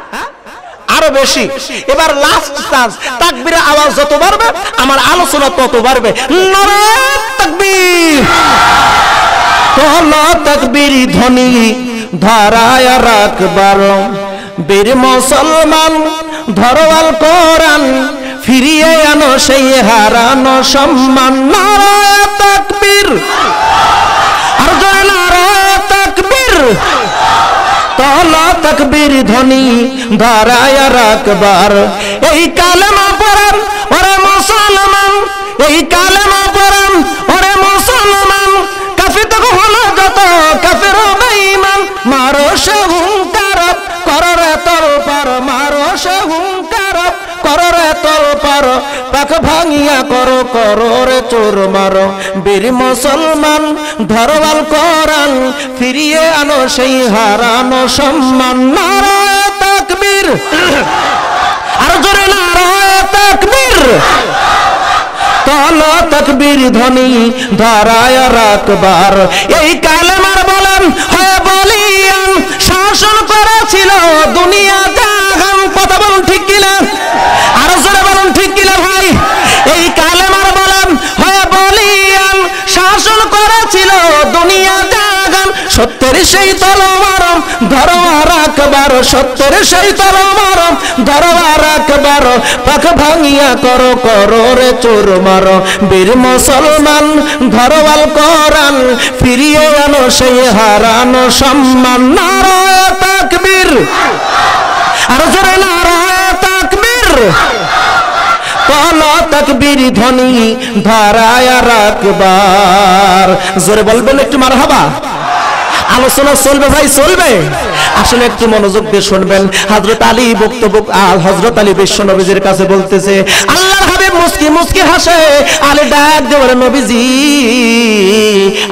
আরো বেশি। এবার লাস্ট চান্স, তাকবীরের আওয়াজ যত বাড়বে আমার আলোচনা তত বাড়বে। নারায়ে তাকবীর। তোলা তাকবীর ধ্বনি ধরায় রাখবার, বীর মুসলমান ধরওয়াল কোরআন, ফিরিয়ে আনো সেই হারানো সম্মান। নারায়ে তাকবীর। আর জোরে নারায়ে তাকবীর। তোলা তাকবীর ধ্বনি ধরায় রাখবার, এই কালেমা পড়ান ওরে মুসলমান, এই কালেমা পড়ান ওরে মুসলমান, কাফির তো হলো যত কাফির বেঈমান, মারো সে হুঙ্কার কররে তলপার, মারো সে হুঙ্কার কররে তলপার, পাখ ভাঙিয়া করো করো রে চোর মারো, বীর মুসলমান ধরওয়াল কোরআন, ফিরিয়ে আনো সেই হারানো সম্মান। নারায়ে তাকবীর। আর জোরে নারায়ে তাকবীর। তোলা তাকবীর ধ্বনি ধরায় রাখবার, এই কালেমার বলেন হয়ে বলিয়ান, শাসন করেছিল দুনিয়া জাহান। কথা বলুন ঠিক কিনা? আরো জোরে বলুন ঠিক কিনা ভাই? এই কালেমার বলেন হয়ে বলিয়ান, শাসন করেছিল দুনিয়া জাহান। সত্যের সেই তলোয়ার ধরোয়া রাখবার, সত্যের সেই তলোয়ার ধরোয়া রাখবার, পাখ ভাঙিয়া করো করো রে চোর মারো, বীর মুসলমান ধরওয়াল কোরআন, ফিরিয়ে আনো সেই হারানো সম্মান। নারায়ে তাকবীর। আর জোরে নারায়ে তাকবীর। তোলা তাকবীর ধ্বনি ধরায় রাখবার, জোরে বলবেন একটু মারহাবা। আলোচনা চলবে ভাই, চলবে। আসলে একটু মনোযোগ দিয়ে শুনবেন। হযরত আলী বক্তব্য, হযরত আলী বিশ্ব নবীজির কাছে বলতেছে, আল্লাহর হাবিব মুস্কি মুস্কি হাসে। আলী ডাক দিয়ে বলে, নবীজি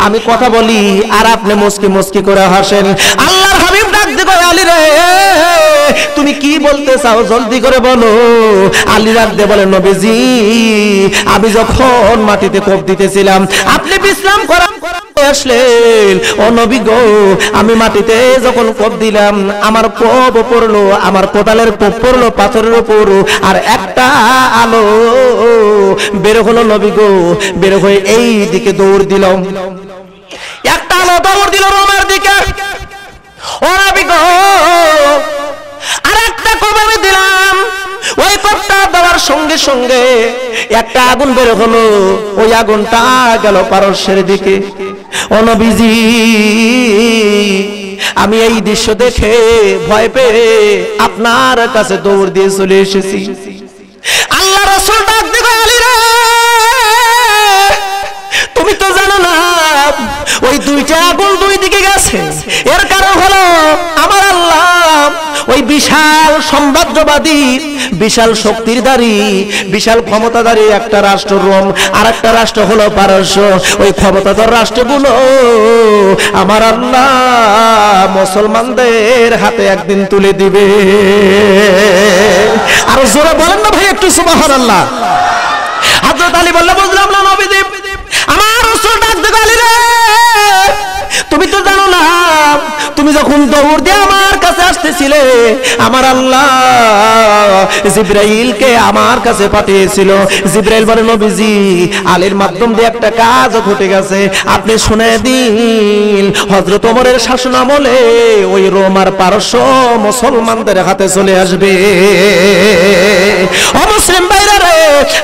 আমি কথা বলি আর আপনি মুস্কি মুস্কি করে হাসেন। আল্লাহর হাবিব ডাক দিয়ে বলে, আলী রে তুমি কি বলতে চাও জলদি করে বলো। আলী রাখতে বলে নবীজি আমি যখন মাটিতে কোপ দিতেছিলাম আপনি বিশ্রাম করা আসলেন, ও নবী গো আমি মাটিতে যখন কোপ দিলাম আমার কোপ পড়লো, আমার কোদালের কোপ পড়লো পাথরের উপর, আর একটা আলো বের হলো নবী গো, বের হয়ে এই দিকে দৌড় দিল, একটা আলো দৌড় দিল রোমের দিকে। ও নবী গো আর একটা কোপ আমি দিলাম, ওই কোপটা দেওয়ার সঙ্গে সঙ্গে একটা আগুন বের হলো, ওই আগুনটা গেল পারস্যের দিকে। ও নবীজি আমি এই দৃশ্য দেখে ভয় পেয়ে আপনার কাছে দৌড় দিয়ে চলে এসেছি। আল্লাহ রাসূল ডাক দিল আলী রে তুমি তো জানো না ওই দুইটা আগুন দুই দিকে গেছে, এর কারণ হলো আমার আল্লাহ ওই বিশাল সম্রাজ্যবাদী বিশাল শক্তিরধারী বিশাল ক্ষমতাধারী একটা রাষ্ট্র রোম আর একটা রাষ্ট্র হলো পারস্য, ওই ক্ষমতাধর রাষ্ট্রগুলো আমার আল্লাহ মুসলমানদের হাতে একদিন তুলে দিবে। আর জোরে বলেন না ভাই একটু সুবহানাল্লাহ। হযরত আলী বলল বুঝলাম না নবীজি, আমার রাসূল ডাক দিল আলী রে তুমি তো জানো না তুমি যখন দৌড় দিয়ে আমার কাছে আসতেছিলে আমার আল্লাহ জিবরাইলকে আমার কাছে পাঠিয়েছিল। জিবরাইল বলে নবীজি আলীর মাধ্যম দিয়ে একটা কাজ ঘটে গেছে, আপনি শুনে দিন হযরত ওমরের শাসন আমলে ওই রোম আর পারস্য মুসলমানদের হাতে চলে আসবে। ও মুসলিম ভাইরা রে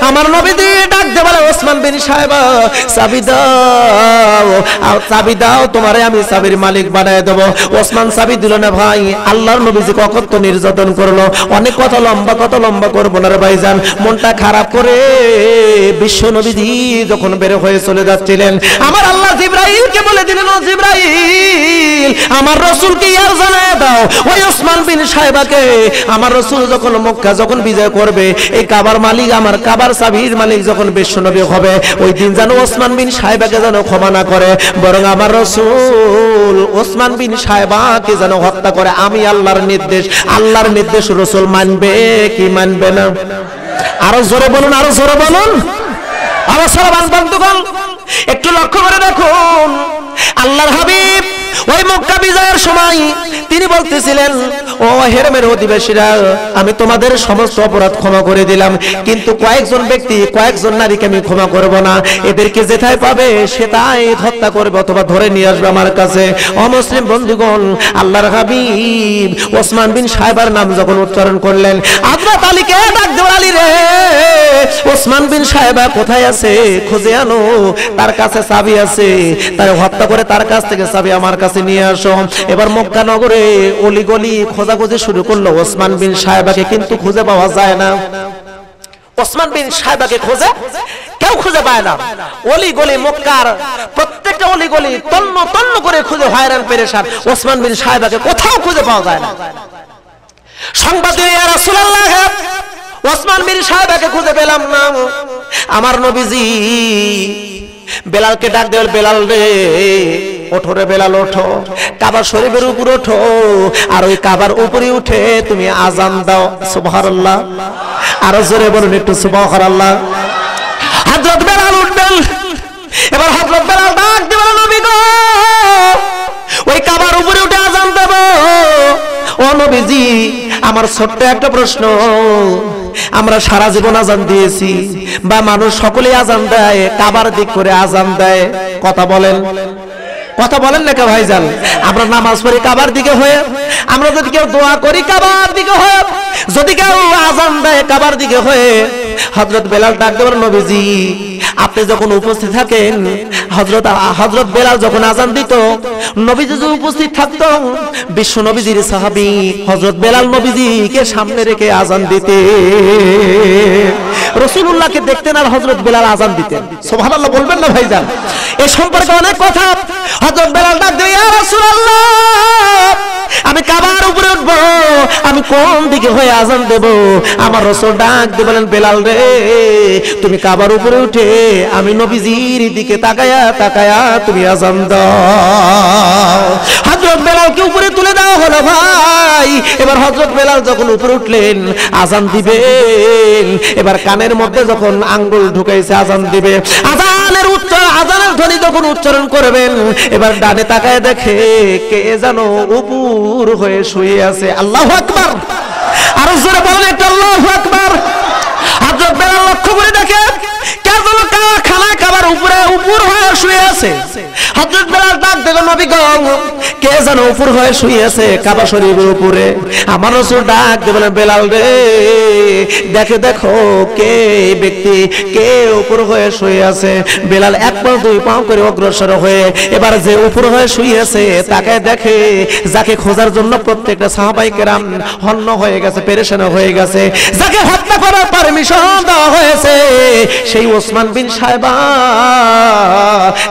আমার নবীজি ডাক দিয়ে বলে ওসমান বিন সাহেবা চাবি দাও, চাবি দাও তোমারে আমি চাবির মালিক বানায় দেব। ওসমান চাবি দিল না ভাই, আল্লাহর নবীজি কত নির্যাতন করলো, অনেক কথা লম্বা করবো না রে ভাইজান, মনটা খারাপ করে বিশ্ব নবীজি যখন বের হয়ে চলে যাচ্ছিলেন আমার আল্লাহ জিবরাইলকে বলে দিলেন ও জিবরাইল আমার রাসূলকে আর জানায় দাও ওই ওসমান বিন সাহেবাকে আমার রাসূল যখন মক্কা যখন বিজয় করবে এই কাবার মালিক আমার কাবার চাবির মালিক যখন বিশ্ব নবী হবে ওই দিন যেন ওসমান বিন সাহেবাকে যেন ক্ষমা না করে, বরং আমার রাসূল ওসমান বিন সাহেবাকে যেন হত্যা করে। আমি আল্লাহর নির্দেশ রাসূল মানবে কি মানবে না? আরো জোরে বলুন, আরো জোরে বলুন। আমার সরবান বন্ধুগণ একটু লক্ষ্য করে দেখুন আল্লাহর হাবিব ওই মক্কা বিজয়ের সময় তিনি বলতেছিলেন ও হেরেমের অধিবাসীরা আমি তোমাদের সমস্ত অপরাধ ক্ষমা করে দিলাম, কিন্তু কয়েকজন ব্যক্তি কয়েকজন নারীকে আমি ক্ষমা করব না, এদেরকে যেথায় পাবে সেটাই হত্যা করবে অথবা ধরে নিয়ে আসবে আমার কাছে। অমুসলিম বন্ধুগণ আল্লাহর হাবিব ওসমান বিন সাহেবার নাম যখন উচ্চারণ করলেন হযরত আলীকে ডাক দিল আলী রে ওসমান বিন সাহেবা কোথায় আছে খুঁজে আনো, তার কাছে চাবি আছে, তার হত্যা করে তার কাছ থেকে চাবি আমার কাছে নিয়ে আসো। এবার মক্কা নগরে অলিগলি খোঁজাখুঁজি শুরু করলো ওসমান বিন সাহেবাকে, কিন্তু খুঁজে পাওয়া যায় না। ওসমান বিন সাহেবাকে খোঁজে কেউ খুঁজে পায় না, অলিগলি মক্কার প্রত্যেকটা অলিগলি তন্ন তন্ন করে খুঁজে হয়রান পেরেশান, ওসমান বিন সাহেবাকে কোথাও খুঁজে পাওয়া যায় না। সংবাদ দিয়ে ইয়া রাসূলুল্লাহ ওসমান বিন সাহেবাকে খুঁজে পেলাম না। আমার নবীজি বেলালকে ডাক দেওয়াল, বেলাল রে ওঠো রে বেলাল ওঠো, কাবা শরীফের উপর ওঠো আর ওই কাবার উপরে উঠে তুমি আজান দাও। সুবহানাল্লাহ, আরো জোরে বলুন একটু সুবহানাল্লাহ। হযরত বেলাল উঠবেন, এবার হযরত বেলাল ডাক দিবেন নবী গো ওই কাবার উপরে উঠে আজান দেব। ও নবীজি আমার ছোট্ট একটা প্রশ্ন, আমরা সারা জীবন আজান দিয়েছি বা মানুষ সকলেই আজান দেয় কাবার দিক করে আজান দেয়, কথা বলেন না কে ভাইজান? আমরা নামাজ পড়ি কাবার দিকে হয়ে, আমরা যদি কেউ দোয়া করি কাবার দিকে হয়ে, যদি কেউ আজান দেয় কাবার দিকে হয়ে। হযরত বেলাল ডাক দেবেন নবীজি আপনি যখন উপস্থিত থাকেন, হযরত বেলাল যখন আজান দিত নবীজি যদি উপস্থিত থাকতো বিশ্ব নবীজির সাহাবী হযরত বেলাল নবীজিকে সামনে রেখে আজান দিতে, রাসূলুল্লাহকে দেখতেন আর হযরত বেলাল আজান দিতেন। সুবহানাল্লাহ বলবেন না ভাইজান? এই সম্পর্কে অনেক কথা। হযরত বেলাল ডাক দিয়ে ইয়া রাসূলুল্লাহ আমি কাবার উপরে উঠবো, আমি কোন দিকে হয়ে আজান দেব? আমার রাসূল ডাক দিয়ে বলেন, বেলাল রে তুমি কাবার উপরে উঠে আমি নবীজির দিকে তাকায়া তাকায়া তুমি আজান দাও। হযরত বেলালকে উপরে তুলে দেওয়া হলো ভাই। এবার হযরত বেলাল যখন উপরে উঠলেন আজান দিবেন, এবার কানের মধ্যে যখন আঙ্গুল ঢুকাইছে আজান দিবে, আজানের ধ্বনি যখন উচ্চারণ করবেন, এবার ডানে তাকায় দেখে কে যেন উপর হয়ে শুয়ে আছে। আল্লাহু আকবার, আরো জোরে বলেন একটা আল্লাহু আকবার। হযরত বেলাল লক্ষ্য করে দেখে কে যেন খানা খাবার উপরে উপর হয়ে শুয়ে আছে। হযরত বেলাল ডাক দেখো, নবী গো কে যেন উপর হয়ে শুয়ে আছে কাবা শরীফের উপরে। আমার রাসূল ডাক দিয়ে বলেন, বেলাল রে দেখে দেখো কে ব্যক্তি কে উপর হয়ে শুয়ে আছে। বেলাল এক পা দুই পা করে অগ্রসর হয়ে এবার যে উপর হয়ে শুয়ে আছে তাকে দেখে, যাকে খোঁজার জন্য প্রত্যেকটা সাহাবায়ে কেরাম হন্য হয়ে গেছে, পেরেশান হয়ে গেছে, যাকে হত্যা করার পারমিশন দেওয়া হয়েছে, সেই ওসমান বিন সাইবা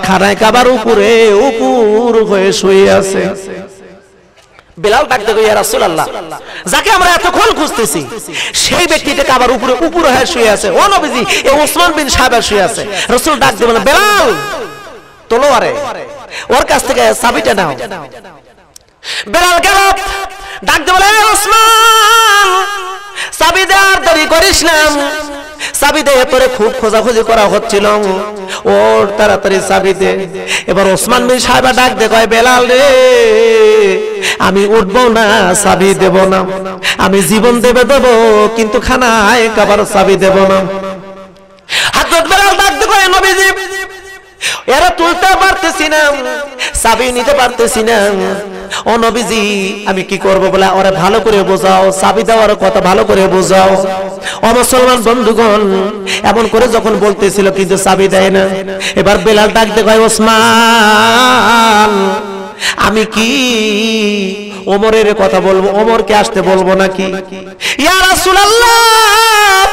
খানায় কাবার উপরে উপর হয়ে শুয়ে আছে। বেলাল ডাক দেখো, ইয়া রাসূলুল্লাহ যাকে আমরা এতক্ষণ খুঁজতেছি সেই ব্যক্তিটা কাবার উপরে উপর হয়ে শুয়ে আছে। ও নবীজি এই ওসমান বিন সাইবা শুয়ে আছে। রাসূল ডাক দিয়ে বলেন, বেলাল তোলো আরে ওর কাছ থেকে চাবিটা নাও। বেলাল গেল, ডাক দিয়ে বলে, ওসমান চাবি দে, আর দেরি করিস না, চাবি দে, তোরে খুব খোঁজাখুঁজি করা হচ্ছিল, ওর তাড়াতাড়ি চাবি দে। এবার ওসমান বিন সাইবা ডাক দে কয়, বেলাল রে আমি উঠবো না, চাবি দেব না, আমি জীবন দেবে দেব কিন্তু খানায় কাবার চাবি দেব না। হযরত বেলাল ডাক দে কয়, নবীজি এরা তুলতে পারতেছি না, চাবি নিতে পারতেছি না, ও নবীজি আমি কি করব? বলে ওরে ভালো করে বোঝাও, চাবি দেওয়ার কথা ভালো করে বোঝাও। ও মুসলমান বন্ধুগণ এমন করে যখন বলতেছিল কিন্তু চাবি দেয় না। এবার বেলাল ডাক দে কয়, ওসমান আমি কি ওমরের কথা বলবো? ওমরকে আসতে বলবো নাকি? ইয়া রাসূলুল্লাহ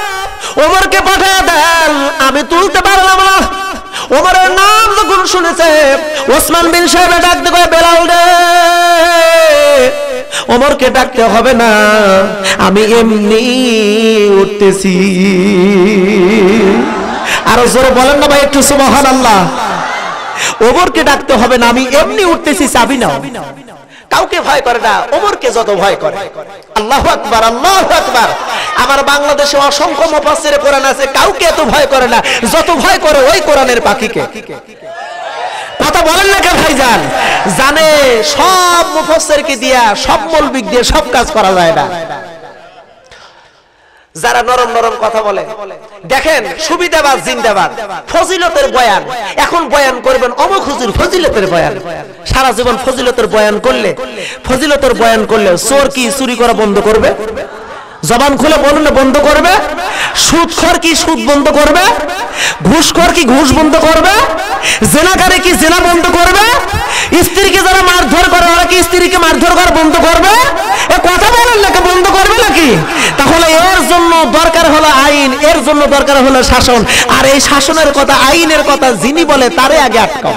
ওমরকে পাঠিয়ে দেন, আমি তুলতে পারলাম না। ওমরের নাম যখন শুনেছে ওসমান বিন সাইবা ডাক দিয়ে কয়, বেলাল রে ওমরকে ডাকতে হবে না, আমি এমনি উঠতেছি। আরো জোরে বলেন না ভাই একটু সুবহানাল্লাহ। ওমরকে ডাকতে হবে না, আমি এমনি উঠতেছি, চাবি নাও। কাউকে ভয় করে না, ওমরকে যত ভয় করে। আল্লাহু আকবার, আল্লাহু আকবার। আমার বাংলাদেশে অসংখ্য মুফাসসিরে কোরআন আছে, কাউকে এত ভয় করে না যত ভয় করে ওই কোরআনের পাখিকে। কথা বলেন না কে ভাইজান? জানে সব মুফাসসিরকে দিয়া সব মৌলবি দিয়ে সব কাজ করা যায় না। যারা নরম নরম কথা বলে, দেখেন সুবিধাবাদ জিন্দাবাদ, ফজিলতের বয়ান, এখন বয়ান করবেন অমুক হুজুর ফজিলতের বয়ান, সারা জীবন ফজিলতের বয়ান করলে, ফজিলতের বয়ান করলে চোর কি চুরি করা বন্ধ করবে? জবান খুলে বলুন না বন্ধ করবে? সুদখোর কি সুদ বন্ধ করবে? ঘুষখোর কি ঘুষ বন্ধ করবে? জেনাকারী কি জেনা বন্ধ করবে? স্ত্রীকে যারা মারধর করে ওরা কি স্ত্রীকে মারধর করা বন্ধ করবে? এ কথা বলেন নাকি বন্ধ করবে নাকি? তাহলে এর জন্য দরকার হলো আইন, এর জন্য দরকার হলো শাসন। আর এই শাসনের কথা, আইনের কথা যিনি বলে তারে আগে আটকাও।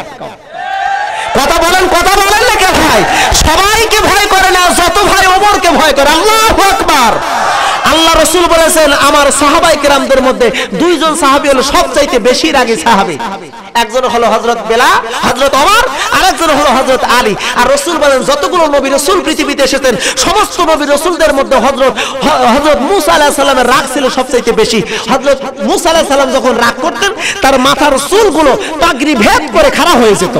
কথা বলেন নাকি ভাই? সবাইকে ভয় করে না, যত ভয় ওমরকে ভয় করে। আল্লাহু আকবার। আল্লাহ রাসূল বলেছেন আমার সাহাবায়ে কেরামদের মধ্যে দুইজন সাহাবী হলো সবচাইতে বেশি রাগী সাহাবী। একজন হলো হযরত বেলাল, হযরত ওমর, আরেকজন হলো হযরত আলী। আর রাসূল বলেন যতগুলো নবী রাসূল পৃথিবীতে এসেছেন সমস্ত নবী রাসূলদের মধ্যে হযরত মূসা আলাইহিস সালামের রাগ ছিল সবচাইতে বেশি। হযরত মূসা আলাইহিস সালাম যখন রাগ করতেন তার মাথার চুলগুলো পাগড়ি ভেদ করে খাড়া হয়ে যেত।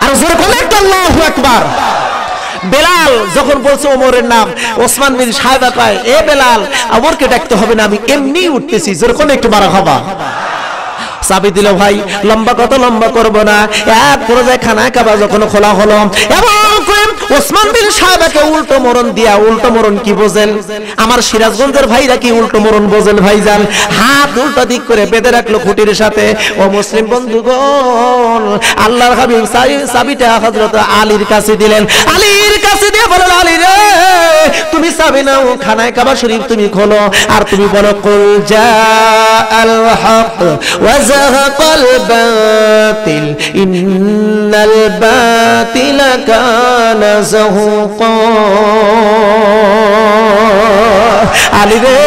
আর জোরে বলেন একটা আল্লাহু আকবার। বেলাল যখন বলছে ওমরের নাম, ওসমান বিন সাইবা কয়, এ বেলাল ওমরকে ডাকতে হবে না, আমি এমনি উঠতেছি। জোরে কোন একটু মারহাবা। চাবি দিল ভাই, লম্বা কত লম্বা করব না, এক পর্যায়ে খানা কাবা যখন খোলা হলো এবং ওসমান বিন সাইবাকে উল্টো মরণ দিয়া, উল্টো মরণ কি বোঝেন? আমার সিরাজগঞ্জের ভাইরা কি উল্টো মরণ বোঝেন ভাইজান? হাত উল্টো দিক করে বেঁধে রাখলো খুঁটির সাথে। ও মুসলিম বন্ধুগণ, আল্লাহর হাবিব চাবিটা হযরত আলীর কাছে দিলেন। আলীর কাছে দিয়ে বলেন, আলী রে তুমি চাবি নাও, খানায় কাবা শরীফ তুমি খোলো আর তুমি বলো কুল জাআল হক ওয়া যাহাকাল বাতিল ইন্নাল বাতিলা কানা যাহুকা। আলী রে,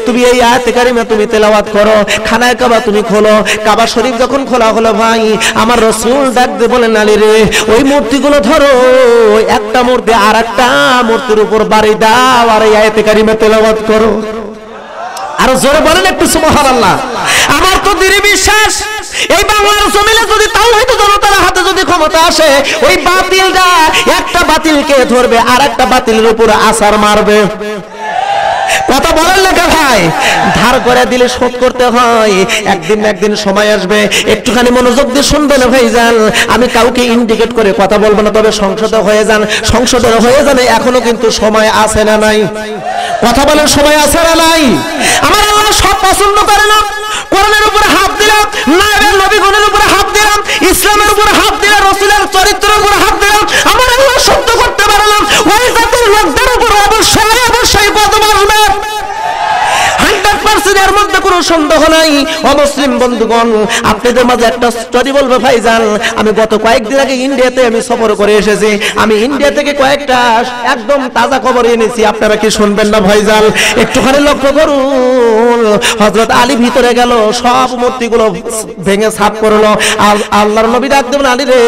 তুমি এই আয়াতে কারিমা তুমি তেলাওয়াত করো, খানায় কাবা তুমি খোলো। কাবা শরীফ যখন খোলা হলো ভাই, আমার রাসূল ডাক দিয়ে বলেন, আলী রে ওই মূর্তিগুলো ধরো, একটা মূর্তি আর একটা মূর্তির উপর বাড়ি দাও আর এই আয়াতে কারিমা তেলাওয়াত করো। আর জোরে বলেন একটু সুবহানাল্লাহ। আমার তো দৃঢ় বিশ্বাস, এই বাংলার জমিনে যদি তাওহীদ জনতার হাতে যদি ক্ষমতা আসে, ওই বাতিলটা একটা বাতিলকে ধরবে আর একটা বাতিলের উপর আছাড় মারবে। কথা বলেন না ভাই, ধার করে দিলে শোধ করতে হয়, একদিন না একদিন সময় আসবে। একটুখানি মনোযোগ দিয়ে শুনবেন ভাইজান, আমি কাউকে ইন্ডিকেট করে কথা বলবো না, তবে সংসদে হয়ে যান, সংসদের হয়ে যান, এখনো কিন্তু সময় আছে না নাই? কথা বলেন সময় আছে না নাই? আমার আল্লাহ সব পছন্দ করে না। কোরআনের উপরে হাত দিলাম, নায়েবের নবীগণের উপরে হাত দিলাম, ইসলামের উপরে হাত দিলাম, রাসূলের চরিত্রের উপরে হাত দিলাম, আমার আল্লাহ সহ্য করতে পারলাম। ওই জাতির লোকদের উপর অবশ্যই অবশ্যই কথা বলবে, 100% এর মধ্যে কোনো সন্দেহ নাই। অমুসলিম বন্ধুগণ, আপনাদের মাঝে একটা স্টোরি বলবো ভাইজান। আমি গত কয়েকদিন আগে ইন্ডিয়াতে আমি সফর করে এসেছি। আমি ইন্ডিয়া থেকে কয়েকটা একদম তাজা খবর এনেছি, আপনারা কি শুনবেন না ভাইজান? একটুখানি লক্ষ্য করুন। হযরত আলী ভিতরে গেল, সব মূর্তিগুলো ভেঙে সাফ করলো। আল্লাহর নবী ডাক দেবেন, আলী রে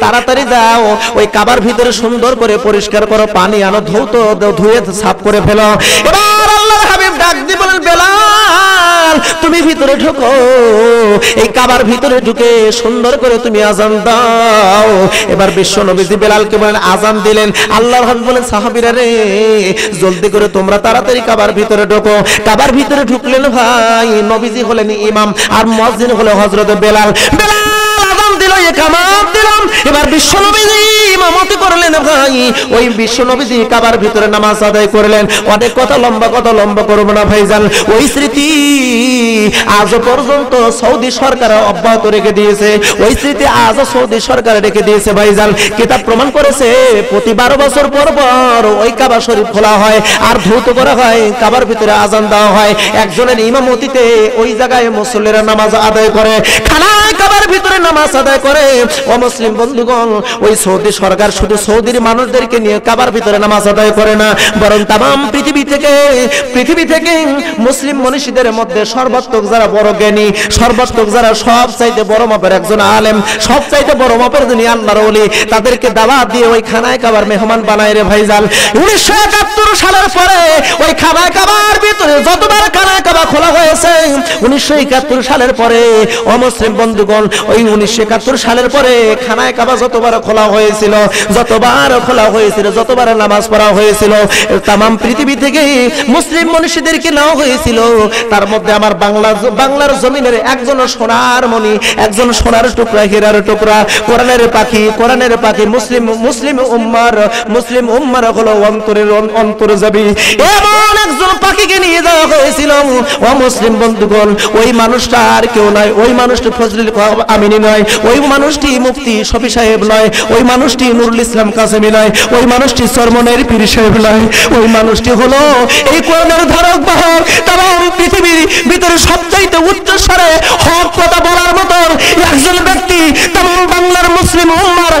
তাড়াতাড়ি যাও, ওই কাবার ভিতরে সুন্দর করে পরিষ্কার করো, পানি আনো, ধুয়ে সাফ করে ফেলো। এবার আল্লাহর হাবিব ডাক দিয়ে বলেন, বেলাল তুমি ভিতরে ঢোকো, এই কাবার ভিতরে ঢুকে সুন্দর করে তুমি আজান দাও। এবার বিশ্ব নবীজি বেলালকে বলেন, আজান দিলেন। আল্লাহর হাবিব বলেন, সাহাবীরা রে জলদি করে তোমরা তাড়াতাড়ি কাবার ভিতরে ঢোকো। কাবার ভিতরে ঢুকলেন ভাই, নবীজি হলেন ইমাম আর মুয়াজ্জিন হলো হযরত বেলাল। বেলাল আজান দিল, ইকামত দিলাম। এবার বিশ্ব নবীজি ইমামতি করলেন ভাই, ওই বিশ্ব নবীজি কাবার ভিতরে নামাজ আদায় করলেন। অনেক কথা লম্বা করব না ভাইজান। ওই স্মৃতি আজ পর্যন্ত সৌদি সরকার অব্যাহত রেখে দিয়েছে, ওই স্মৃতি আজও সৌদি সরকার রেখে দিয়েছে ভাইজান। কিতাব প্রমাণ করেছে প্রতি 12 বছর পর পর ওই কাবা শরীফ খোলা হয় আর ধৌত করা হয়, কাবার ভিতরে আজান দেওয়া হয়। একজনের ইমামতিতে ওই জায়গায় মুসল্লিরা নামাজ আদায় করে, খানায় কাবার ভিতরে নামাজ আদায় করে। অমুসলিম বন্ধুগণ, ওই সৌদি সরকার শুধু সৌদির মানুষদেরকে নিয়ে কাবার ভিতরে নামাজ আদায় করে না, বরং তামাম পৃথিবী থেকে মুসলিম মনীষীদের মধ্যে সর্বাত্মক যারা বড় জ্ঞানী, সর্বাত্মক যারা সব চাইতে বড় মাপের একজন আলেম, সব চাইতে বড় মাপের যিনি আল্লাহর ওলি, তাদেরকে দাওয়াত দিয়ে ওই খানায় কাবার মেহমান বানায় রে ভাইজান। 1971 সালের পরে ওই খানায় কাবার ভিতরে যতবার খানায় কাবা খোলা হয়েছে, 1971 সালের পরে অমুসলিম বন্ধুগণ, ওই 1971 সালের পরে খানায় কাবা যতবার খোলা হয়েছিল, যতবার নামাজ পড়া হয়েছিল, তামাম পৃথিবী থেকে মুসলিম মনীষীদেরকে নেওয়া হয়েছিল। তার মধ্যে আমার বাংলার জমিনের একজন সোনার মণি, একজন সোনার টুকরা, হীরার টুকরা, কোরআনের পাখি, মুসলিম উম্মার হলো অন্তর্যামী, এমন একজন পাখিকে নিয়ে যাওয়া হয়েছিল। ও মুসলিম বন্ধুগণ, ওই মানুষটা আর কেউ নয়, ওই মানুষটি ফজলুল আমিনী নয়, ওই মানুষটি মুফতি শফি সাহেব নয়, ওই মানুষটি নুরুল ইসলাম কাসেমী নয়, ওই মানুষটি চরমনের পীর সাহেব নয়, ওই মানুষটি হলো এই কোরআনের ধারক বাহক। তামাম পৃথিবীর ভিতরে সবচাইতে উচ্চ স্বরে হক কথা বলার মতন একজন ব্যক্তি, তামাম বাংলার মুসলিম উম্মার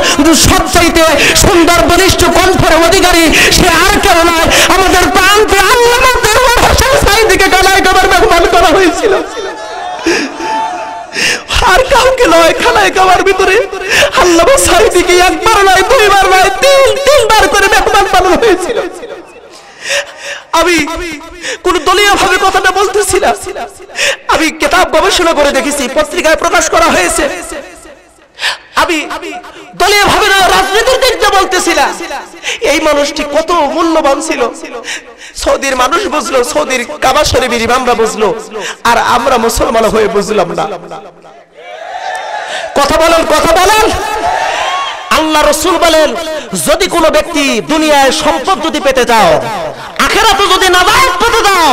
সবচাইতে সুন্দর বলিষ্ঠ কণ্ঠের অধিকারী, সে আর কেউ নয়, আমাদের প্রান্তে আল্লামা দেওয়ার হোসেন সাঈদীকে খানায় কাবার মেহমান করা হয়েছিল। আর কাউকে নয়, খানায় কাবার ভিতরে আল্লামা সাঈদীকে একবার নয়, দুইবার নয়, তিনবার করে মেহমান বানানো হয়েছিল। আমি কোন দলীয় ভাবে কথাটা বলতেছি না, আমি কিতাব গবেষণা করে দেখেছি, পত্রিকায় প্রকাশ করা হয়েছে। আমি দলীয় ভাবে না, রাজনীতির দিক দিয়ে বলতেছি না। এই মানুষটি কত মূল্যবান ছিল, সৌদির মানুষ বুঝলো, সৌদির কাবা শরীফের ইমামরা বুঝলো, আর আমরা মুসলমান হয়ে বুঝলাম না। কথা বলেন। আল্লাহ রাসূল বলেন, যদি কোনো ব্যক্তি দুনিয়ায় সম্পদ যদি পেতে চাও, আখিরাতে যদি নাজাত পেতে চাও,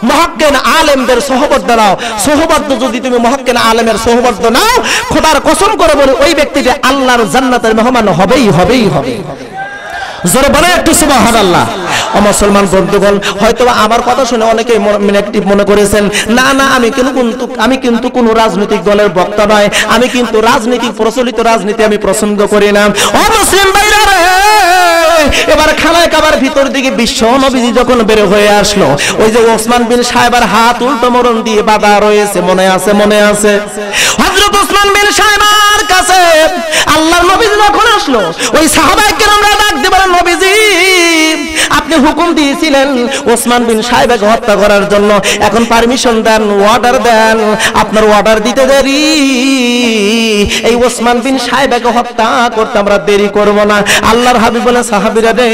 মুহাক্কিন আলেমদের সোহবত দাও। সোহবত যদি তুমি মুহাক্কিন আলেমের সোহবত নাও, খোদার কসম করে বলে ওই ব্যক্তিটি আল্লাহর জান্নাতের মেহমান হবেই হবে। জোরে বলে একটু সুবহানাল্লাহ। ও মুসলমান বন্ধুগণ, হয়তো আমার কথা শুনে অনেকে নেগেটিভ মনে করেছেন, না না আমি কিন্তু কোনো রাজনৈতিক দলের বক্তা নয়, আমি কিন্তু রাজনীতি প্রচলিত রাজনীতি আমি পছন্দ করি না। ও মুসলিম ভাইরা রে, এবার খানায় কাবার ভিতর দিকে বিশ্ব নবীজি যখন বের হয়ে আসলো, ওই যে ওসমান বিন সাহেবের হাত উল্টো মরণ দিয়ে বাঁধা রয়েছে, মনে আছে? মনে আছে? হযরত ওসমান বিন সাহেবের কাছে আল্লাহর নবীজি যখন আসলো, ওই সাহাবায়ে কেরামরা ডাক দিয়ে বলেন, নবীজি আপনি হুকুম দিয়েছিলেন ওসমান বিন সাহেবকে হত্যা করার জন্য, এখন পারমিশন দেন, অর্ডার দেন, আপনার অর্ডার দিতে দেরি, এই ওসমান বিন সাহেবকে হত্যা করতে আমরা দেরি করব না। আল্লাহর হাবিব বলে, সাহাবীরা রে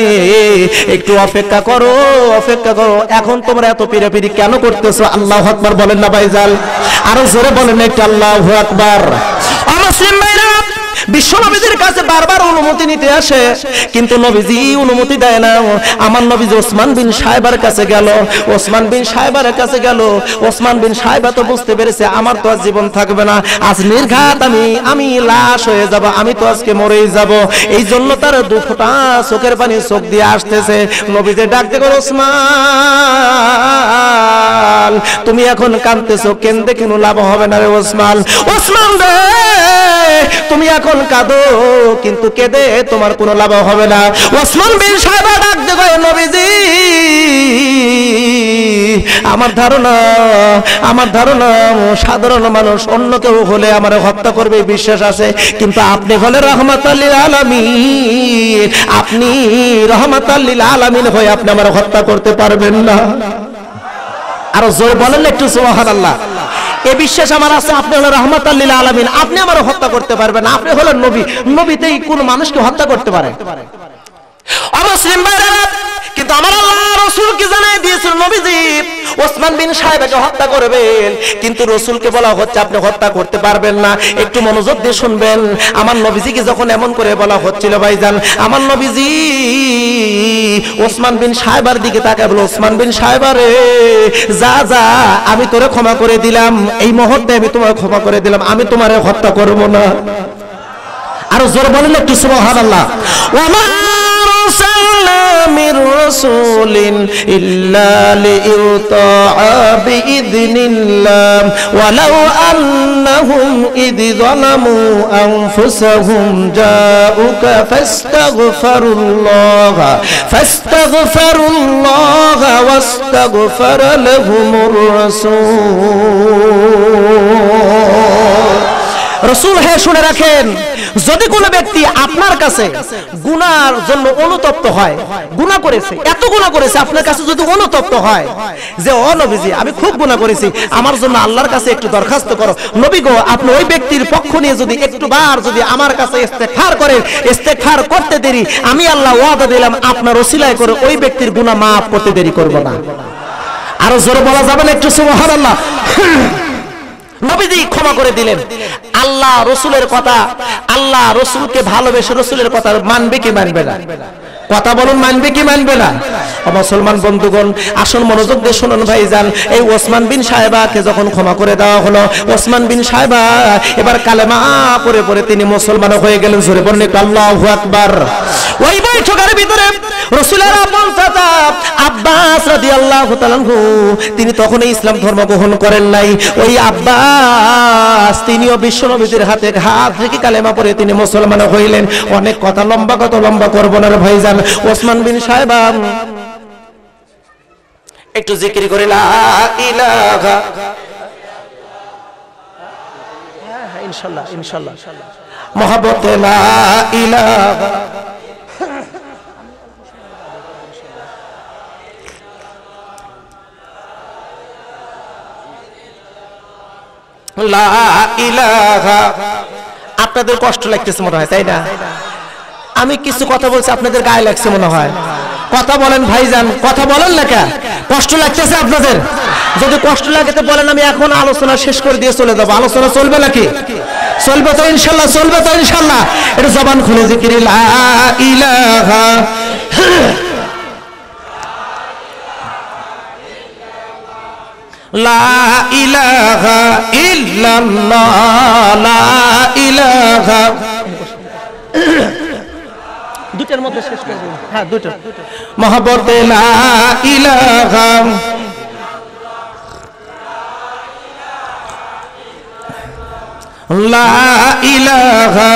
একটু অপেক্ষা করো, অপেক্ষা করো, এখন তোমরা এত পিরাপিরি কেন করতেছো? আল্লাহু আকবার বলেন না ভাইজান? আরো জোরে বলেন একটু আল্লাহু আকবার। মুসলিম ভাইরা, বিশ্ব নবীজির কাছে বারবার অনুমতি নিতে আসে, কিন্তু নবীজি অনুমতি দেয় না। আমার নবীজি ওসমান বিন সাহেবের কাছে গেল, ওসমান বিন সাহেবের কাছে গেল। ওসমান বিন সাহেব তো বুঝতে পেরেছে আমার তো আর জীবন থাকবে না, আজ নির্ঘাত আমি লাশ হয়ে যাব, আমি তো আজকে মরেই যাব। এই জন্য তার দু ফোঁটা চোখের পানি চোখ দিয়ে আসতেছে। নবীজি ডাক দিয়ে বলে, ওসমান তুমি এখন কাঁদতেছো, কেন্দে কোনো লাভ হবে না রে ওসমান। ওসমান রে তুমি এখন কাঁদো, কিন্তু কেঁদে তোমার কোনো লাভ হবে না। ওসমান বিন সাহেব ডাক দিয়ে কয়, নবীজি আমার ধারণা সাধারণ মানুষ অন্য কেউ হলে আমার হত্যা করবে বিশ্বাস আছে, কিন্তু আপনি হলে রাহমাতাল লিল আলামিন, আপনি রাহমাতাল লিল আলামিন হয়ে আপনি আমার হত্যা করতে পারবেন না। আরো জোরে বলেন একটু সুবহানাল্লাহ। এই বিশ্বাস আমার আছে, আপনি হলেন রাহমাতাল লিল আলামিন, আপনি আমার হত্যা করতে পারবেন, আপনি হলেন নবী, নবীতেই কোন মানুষকে হত্যা করতে পারে? অমুসলিম ভাইরা, কিন্তু আমার আল্লাহ রাসূলকে জানাই দিয়েছিল নবীজি ওসমান বিন সাহেবকে হত্যা করবেন, কিন্তু রাসূলকে বলা হচ্ছে আপনি হত্যা করতে পারবেন না। একটু মনোযোগ দিয়ে শুনবেন, আমার নবীজিকে যখন এমন করে বলা হচ্ছিল ভাইজান, আমার নবীজি ওসমান বিন সাহেবের দিকে তাকায় বলে, ওসমান বিন সাহেব রে যা যা, আমি তোরে ক্ষমা করে দিলাম, এই মুহূর্তে আমি তোমাকে ক্ষমা করে দিলাম, আমি তোমারে হত্যা করব না। আরো জোরে বলেন একটু সুবহানাল্লাহ। ওয়া من رسول إلا ليطاع بإذن الله ولو أنهم إذ ظلموا أنفسهم جاءوك فاستغفروا الله واستغفر لهم الرسول। রাসূল হে শুনে রাখেন, যদি কোনো ব্যক্তি আপনার কাছে গুনার জন্য অনুতপ্ত হয়, গুনাহ করেছে, এত গুনাহ করেছে, আপনার কাছে যদি অনুতপ্ত হয় যে ও নবীজি আমি খুব গুনাহ করেছি, আমার জন্য আল্লাহর কাছে একটু দরখাস্ত করো, নবী গো আপনি ওই ব্যক্তির পক্ষ নিয়ে যদি একটু বার যদি আমার কাছে ইস্তেগফার করেন, ইস্তেগফার করতে দেরি, আমি আল্লাহ ওয়াদা দিলাম আপনার ওসিলায় করে ওই ব্যক্তির গুনাহ maaf করতে দেরি করব না। আরো জোরে বলা যাবে না একটু সুবহানাল্লাহ? নবীজি ক্ষমা করে দিলেন। আল্লাহ রসুলের কথা, আল্লাহ রসুলকে ভালোবেসে রসুলের কথা মানবে কি মানবে না? কথা বলুন, মানবে কি মানবে না? মুসলমান বন্ধুগণ, আসল মনোযোগ দিয়ে শুনুন ভাইজান, এই ওসমান বিন সাহেবাকে যখন ক্ষমা করে দেওয়া হলো, ওসমান বিন সাহেবা এবার কালেমা পড়ে পড়ে তিনি মুসলমান হয়ে গেলেন। জোরে বলুন আল্লাহু আকবার। ওই বৈঠকের ভিতরে রাসূলের আপন চাচা আব্বাস রাদিয়াল্লাহু তাআলা আনহু তিনি তখন ইসলাম ধর্ম গ্রহণ করেন নাই। ওই আব্বাস তিনিও বিশ্বনবীর হাতে হাত রেখে কালেমা পড়ে তিনি মুসলমান হইলেন। অনেক কথা লম্বা করব না রে ভাইজান। ওসমান বিন সাহেবা একটু জিকির করে লা ইলাহা, ইনশাআল্লাহ ইনশাআল্লাহ মহব্বতে লা ইলাহা লা ইলাহা। আপনাদের কষ্ট লাগতেছে মনে হয়, তাই না? আমি কিছু কথা বলছি, আপনাদের গায়ে লাগছে মনে হয়। কথা বলেন ভাইজান, কথা বলেন না কেন? কষ্ট লাগতেছে আপনাদের? যদি কষ্ট লাগে তো বলেন, আমি এখন আলোচনা শেষ করে দিয়ে চলে যাবো। আলোচনা চলবে নাকি? চলবে তো ইনশাল্লাহ, চলবে তো ইনশাল্লাহ। এটা জবান খুলে জিকির লা ইলাহা লা ইলাহা ইল্লাল্লাহ লা ইলাহা। দুটার মধ্যে শেষ করে দিন। হ্যাঁ, দুটো মহব্বতে লা ইলাহা লা ইলাহা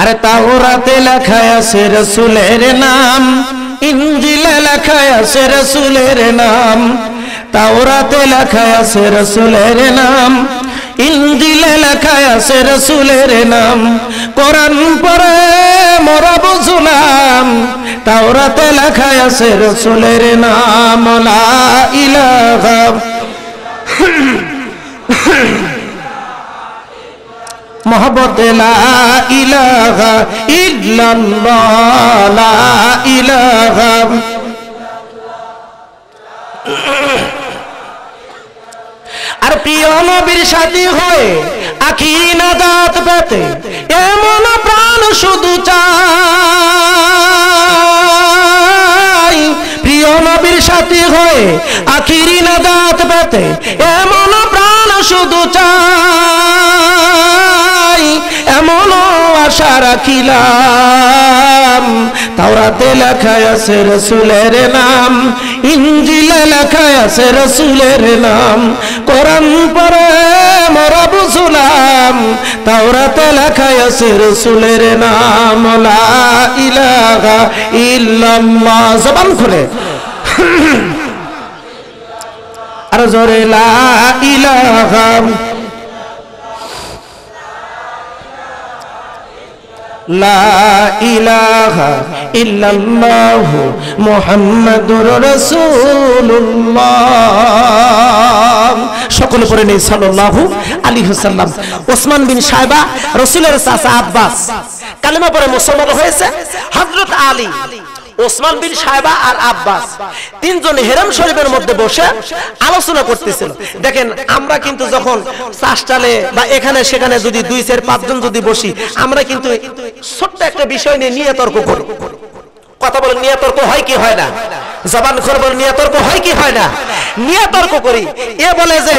আরে তাওরাতে লেখা আছে রাসূলের নাম, ইনজিলে লেখা আছে রাসূলের নাম। তাওরাতে লেখা আছে রাসূলের নাম, ইনজিলে লেখা আছে রাসূলের নাম। কোরআন পড়ে মোরা বুঝলাম, তাওরাতে লেখা আছে রাসূলের নাম। লা ইলাহা মোহাম্মদ লা ইলাহা ইল্লাল্লাহ, লা ইলাহা। আর প্রিয় নবীর সাথী হয়ে আখিরি নাজাত পেতে এমন প্রাণ শুধু চাই। প্রিয় নবীর সাথী হয়ে আখিরি নাজাত পেতে এমন প্রাণ শুধু চাই। এমন আশা রাখিলাম, তাওরাতে লেখা আছে রাসূলের নাম, ইনজিলে লেখা আছে রাসূলের নাম। কোরআন পড়ে মোরা বুঝলাম, তাওরাতে লেখা আছে রাসূলের নাম। লা ইলাহা ইল্লাল্লাহ, জবান খুলে আর জোরে লা ইলাহা লা ইলাহা ইল্লাল্লাহ মুহাম্মাদুর রাসূলুল্লাহ। সকলে পড়ে নেই সাল্লাল্লাহু আলাইহি ওয়াসাল্লাম। ওসমান বিন সাইবা রাসূলের চাচা আব্বাস কালেমা পড়ে মুসলমান হয়েছে। হযরত আলী, ওসমান বিন সাইবা আর আব্বাস তিনজন হেরাম শরীফের মধ্যে বসে আলোচনা করতেছিল। দেখেন, আমরা কিন্তু যখন চাষটালে বা এখানে সেখানে যদি 2-4-5 জন যদি বসি, আমরা কিন্তু ছোট্ট একটা বিষয় নিয়ে তর্ক করি। কথা বলেন, নিয়ে তর্ক হয় কি হয় না? জবান খোর বলেন, নিয়ে তর্ক হয় কি হয় না? নিয়ে তর্ক করি। এ বলে যে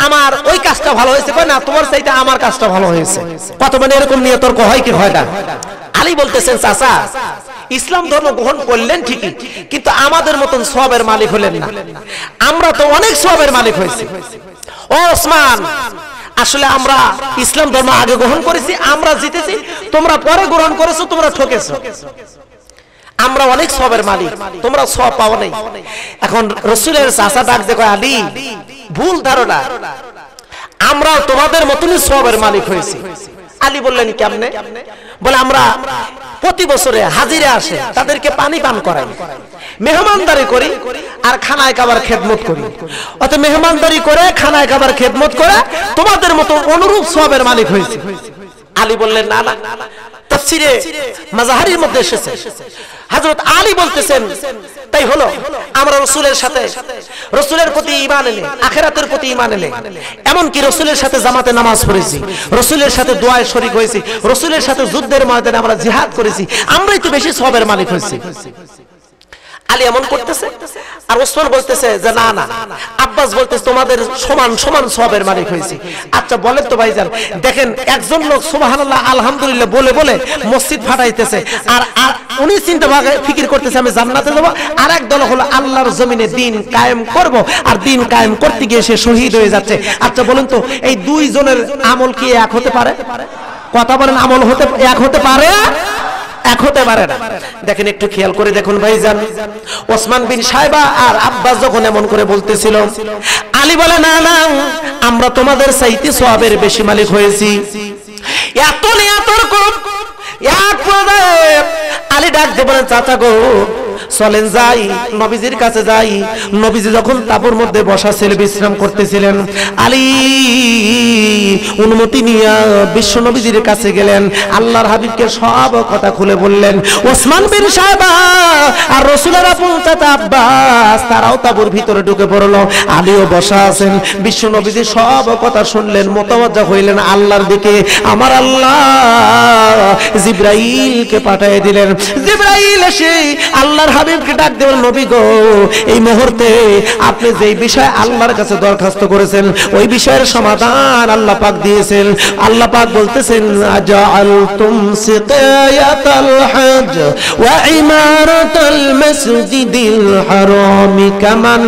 আমার ওই কাজটা ভালো হয়েছে, কই না তোমার চাইতে আমার কাজটা ভালো হয়েছে। কত মানে এরকম নিয়ে তর্ক হয় কি হয় না? আলী বলতেছেন, চাচা ইসলাম ধর্ম গ্রহণ করলেন ঠিকই, কিন্তু আমাদের মতন সওয়াবের মালিক হলেন না। আমরা তো অনেক সওয়াবের মালিক হয়েছি। ও ওসমান, আসলে আমরা ইসলাম ধর্ম আগে গ্রহণ করেছি, আমরা জিতেছি, তোমরা পরে গ্রহণ করেছো, তোমরা ঠকেছো। আমরা অনেক সওয়াবের মালিক, তোমরা সওয়াব পাও নাই। এখন রাসূলের চাচা ডাক দেখো, আলী ভুল ধারণা, আমরা তোমাদের মতনই সওয়াবের মালিক হয়েছি। আলী বললেন, কেমনে? বলে, আমরা প্রতি বছরে হাজিরা আসে, তাদেরকে পানি পান করাই, মেহমানদারি করি আর খানায় খাবার খেদমত করি। অত মেহমানদারি করে খানায় খাবার খেদমত করে তোমাদের মতো অনুরূপ সওয়াবের মালিক হয়েছে। আলী বললেন, না না, তাফসিরে মাজাহারির মধ্যে এসেছে। হযরত আলী বলতেছেন, তাই হলো, আমরা রাসূলের সাথে, রাসূলের প্রতি ঈমান এনে, আখিরাতের প্রতি ঈমান এনে, এমন কি রাসূলের সাথে জামাতে নামাজ পড়েছি, রাসূলের সাথে দোয়ায় শরীক হয়েছি, রাসূলের সাথে যুদ্ধের ময়দানে আমরা জিহাদ করেছি, আমরাই তো বেশি সওয়াবের মালিক হয়েছি। আলী এমন করতেছে, আর ওসমান বলতেছে যে না না, আব্বাস বলতেছে তোমাদের সমান সমান সওয়াবের মালিক হয়েছি। আচ্ছা বলেন তো ভাইজান, দেখেন একজন লোক সুবহানাল্লাহ আলহামদুলিল্লাহ বলে বলে মসজিদ ফাটাইতেছে, আর উনি চিন্তা ফিকির করতেছে আমি জান্নাতে যাব, আর এক দল হলো আল্লাহর জমিনে দ্বীন কায়েম করব, আর দ্বীন কায়েম করতে গিয়ে সে শহীদ হয়ে যাচ্ছে। আচ্ছা বলেন তো, এই দুই জনের আমল কি এক হতে পারে? কথা বলেন, আমল হতে এক হতে পারে? এক হতে পারে না। দেখেন, একটু খেয়াল করে দেখুন ভাইজান, ওসমান বিন সাইবা আর আব্বাস যখন এমন করে বলতেছিল, আলী বলে, না না, আমরা তোমাদের চাইতে সওয়াবের বেশি মালিক হয়েছি। এত নিয়ে তর্ক, এক পর্যায়ে আলী ডাক দিয়ে বলেন, চাচা গো চলেন যাই, নবীজির কাছে যাই। নবীজি যখন তাঁবুর মধ্যে বসা ছিলেন, বিশ্রাম করতেছিলেন, আলী অনুমতি নিয়ে বিশ্ব নবীজির কাছে গেলেন, আল্লাহর হাবিবকে সব কথা খুলে বললেন। ওসমান বিন সাইবা আর রাসূলের আপন চাচা আব্বাস তারাও তাঁবুর ভিতরে ঢুকে পড়লো। আলীও বসা আছেন, বিশ্ব নবীজি সব কথা শুনলেন, মুতাওয়াজ্জা হইলেন আল্লাহর দিকে। আমার আল্লাহ জিবরাইলকে পাঠিয়ে দিলেন। জিবরাইল এসে আল্লাহর হাবিবকে ডাক দেবেন, নবী গো এই মুহূর্তে আপনি যেই বিষয়ে আল্লাহর কাছে দরখাস্ত করেছেন ওই বিষয়ের সমাধান আল্লাহ পাক দিয়েছেন। আল্লাহ পাক বলতেছেন আজআলতুম সিকায়াতাল হজ ওয়া ইমারাতাল মাসজিদিল হারাম কামান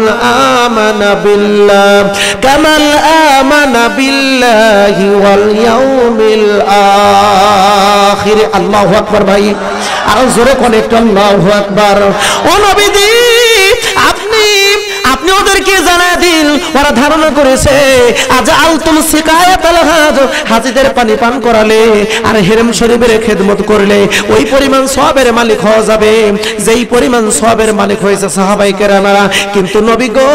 আমানা বিল্লাহি ওয়াল ইয়াউমিল আখির। আল্লাহু আকবার। ভাই আর জোরে কোন একটু আল্লাহু আকবার। ও নবীজি আপনি ওদেরকে জানায় দিন, ওরা ধারণা করেছে আজআলতুম সিকায়াতাল হজ, হাজীদের পানি পান করালে আর হেরেম শরীফের খেদমত করলে ওই পরিমাণ সওয়াবের মালিক হওয়া যাবে যেই পরিমাণ সওয়াবের মালিক হয়েছে সাহাবায়ে কেরামরা। কিন্তু নবী গো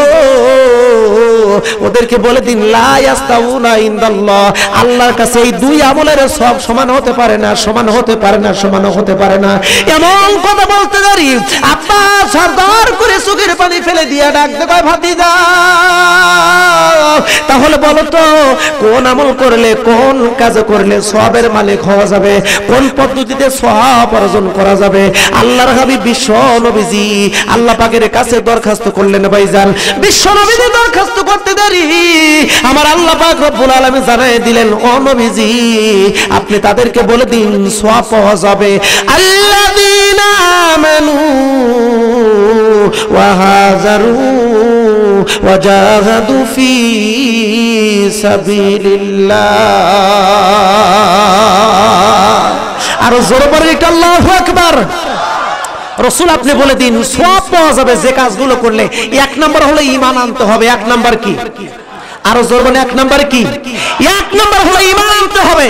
ওদেরকে বলে দিন লা ইয়াস্তাউনা ইনদাল্লাহ, আল্লাহর কাছে এই দুই আমলের সব সমান হতে পারে না, সমান হতে পারে না, সমান হতে পারে না। এমন কথা বলতে পারি আব্বা সরদার করে চোখের পানি ফেলে দিয়া ডাকতে কয় ভাতিজা তাহলে বলো তো কোন আমল করলে কোন কাজ করলে সওয়াবের মালিক হওয়া যাবে, কোন পদ্ধতিতে সওয়াব অর্জন করা যাবে। আল্লাহর হাবিব বিশ্ব নবীজি আল্লাহ পাকের কাছে দরখাস্ত করলেন ভাইজান। বিশ্ব নবীজি দরখাস্ত করতে দেরি আমার আল্লাহ পাক রব্বুল আলামিন জানায় দিলেন ও নবীজি আপনি তাদেরকে বলে দিন সওয়াব পাওয়া যাবে। আল্লাযীনা আমানু ওয়া হাজারু ওয়া জাহাদু ফি সাবিলিল্লাহ। আর জোরে বলে একটা আল্লাহু আকবার। রাসূল আপনি বলে দিন সওয়াব পাওয়া যাবে যে কাজগুলো করলে। এক নাম্বার হলো ঈমান আনতে হবে। এক নাম্বার কি? আরো জোর বলে এক নাম্বার কি? এক নাম্বার হলো ঈমান আনতে হবে।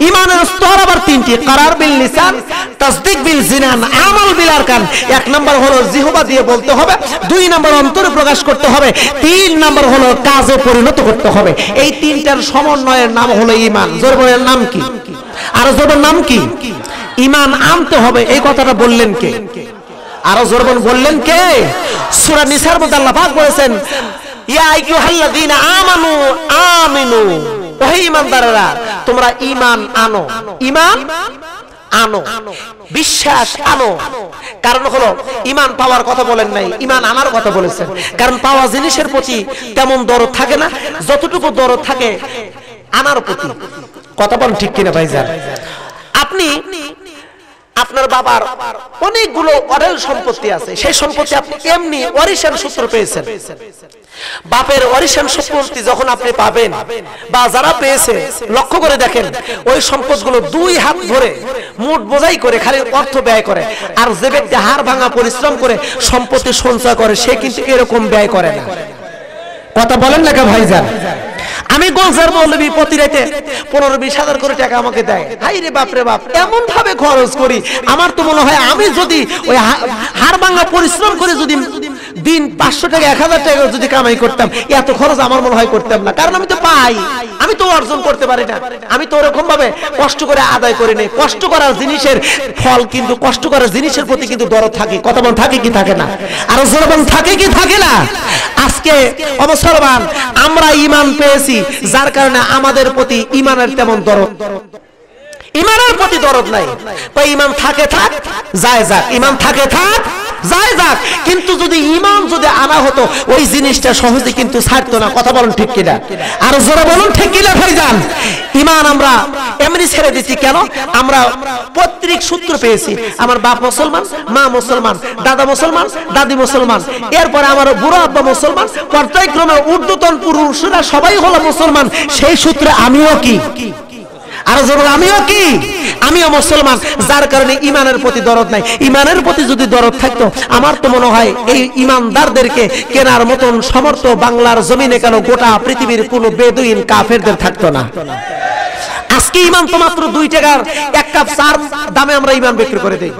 ঈমানের স্তর আবার তিনটি, করার বিল লিসান, তাসদীক বিল জিনান, আমল বিল আরকান। এক নাম্বার হলো জিহবা দিয়ে বলতে হবে, দুই নাম্বার অন্তরে প্রকাশ করতে হবে, তিন নাম্বার হলো কাজে পরিণত করতে হবে। এই তিনটার সমন্বয়ের নাম হলো ঈমান। জোর বলে নাম কি? আরো জোর নাম কি? ঈমান আনতে হবে। এই কথাটা বললেন কে? আরো জোর বললেন কে? সূরা নিসার মধ্যে আল্লাহ পাক বলেছেন ইয়া আইয়ুহাল্লাযীনা আমানু আমিনু, ওহে ঈমানদাররা তোমরা ঈমান আনো, ঈমান আনো, বিশ্বাস আনো। কারণ হলো ঈমান পাওয়ার কথা বলেন নাই, ঈমান আনার কথা বলেছেন। কারণ পাওয়া জিনিসের প্রতি তেমন দরদ থাকে না যতটুকু দরদ থাকে আনার প্রতি। কথা বলেন ঠিক কিনা ভাইজান? আপনি আপনার বাবার অনেকগুলো অরেল সম্পত্তি আছে, সেই সম্পত্তি আপনি এমনি ওয়ারিশান সূত্র পেয়েছেন। বাপের ওয়ারিশান সম্পত্তি যখন আপনি পাবেন বা যারা পেয়েছে লক্ষ্য করে দেখেন ওই সম্পদগুলো দুই হাত ভরে মুঠ বোঝাই করে খালি অর্থ ব্যয় করে। আর যে ব্যক্তি হাড় ভাঙা পরিশ্রম করে সম্পত্তি সঞ্চয় করে সে কিন্তু এরকম ব্যয় করে না। কথা বলেন না কে ভাইজান? আমি গোলজার মৌলবী প্রতি রাতে 15-20 হাজার করে টাকা আমাকে দেয়। হাই রে বাপ রে বাপ, এমন ভাবে খরচ করি আমার তো মনে হয় আমি যদি ওই হাড় ভাঙা পরিশ্রম করে যদি দিন 500 টাকা 1000 টাকা যদি কামাই করতাম এত খরচ আমার মনে হয় করতাম না। কারণ আমি তো পাই, আমি তো অর্জন করতে পারি না, আমি তো ওরকম ভাবে কষ্ট করে আদায় করে নেই। কষ্ট করার জিনিসের ফল কিন্তু কষ্ট করার জিনিসের প্রতি কিন্তু দরদ থাকে। কথা বল থাকে কি থাকে না? আর জোরবান থাকে কি থাকে না? আজকে অবসরবান আমরা ঈমান পেয়েছি যার কারণে আমাদের প্রতি ঈমানের তেমন দরদ, ঈমানের প্রতি দরদ নাই। তো ঈমান থাকে থাক যায় যাক, ঈমান থাকে থাক যায় যাক। কিন্তু যদি ঈমান যদি আনা হতো ওই জিনিসটা সহজে কিন্তু ছাড়তো না। কথা বলুন ঠিক কিনা? আর জোরে বলুন ঠিক কিনা ভাইজান? ঈমান আমরা এমনি ছেড়ে দিচ্ছি কেন? আমরা পৈতৃক সূত্র পেয়েছি। আমার বাপ মুসলমান, মা মুসলমান, দাদা মুসলমান, দাদি মুসলমান, এরপরে আমার বুড়ো আব্বা মুসলমান, পর্যায়ক্রমে ঊর্ধ্বতন পুরুষরা সবাই হলো মুসলমান। সেই সূত্রে আমিও কি? আর যখন আমিও কি? আমিও মুসলমান। যার কারণে ঈমানের প্রতি দরদ নাই। ঈমানের প্রতি যদি দরদ থাকতো আমার তো মনে হয় এই ঈমানদারদেরকে কেনার মতন সমর্থ বাংলার জমিনে কেন গোটা পৃথিবীর কোনো বেদুইন কাফেরদের থাকতো না। আজকে ঈমান তো মাত্র 2 টাকার 1 কাপ চার দামে আমরা ঈমান বিক্রি করে দেই।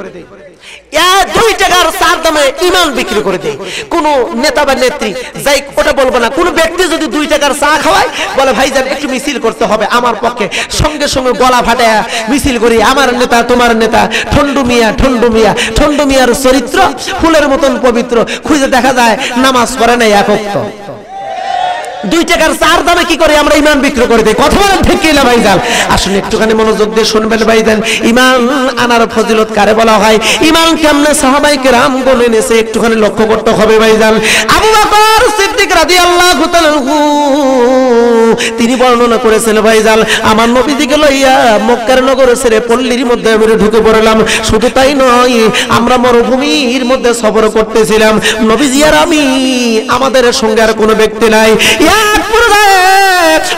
2 টাকার 4 দামে ঈমান বিক্রি করে দেয় কোন নেতা বা নেত্রী। যাই ওটা বলবো না, কোন ব্যক্তি যদি 2 টাকার চা খাওয়ায় বলে ভাইজান একটু মিছিল করতে হবে আমার পক্ষে, সঙ্গে সঙ্গে গলা ফাটায় মিছিল করি আমার নেতা তোমার নেতা ঠন্ডু মিয়া ঠন্ডু মিয়া। ঠন্ডু মিয়ার চরিত্র ফুলের মতন পবিত্র, খুঁজে দেখা যায় নামাজ পড়ে নাই এক ওয়াক্ত। 2 টাকার 4 দামে কি করে আমরা ঈমান বিক্রি করে দেই? কথা বলেন ঠিক কি না ভাইজান? আসুন একটুখানি মনোযোগ দিয়ে শুনবেন ভাইজান, ঈমান আনার ফজিলত কারে বলা হয়, ঈমান কেমনে সাহাবায়ে কেরাম বলে নেছে একটুখানি লক্ষ্য করতে হবে ভাইজান। আবু বকর সিদ্দিক রাদিয়াল্লাহু তাআলা তিনি বর্ণনা করেছেন ভাইজান, আমার নবীজিকে লইয়া মক্কার নগরে ছেড়ে পল্লীর মধ্যে আমি ঢুকে পড়লাম। শুধু তাই নয়, আমরা মরুভূমির মধ্যে সফর করতেছিলাম, নবীজি আর আমি, আমাদের সঙ্গে আর কোনো ব্যক্তি নাই। এক পর্যায়ে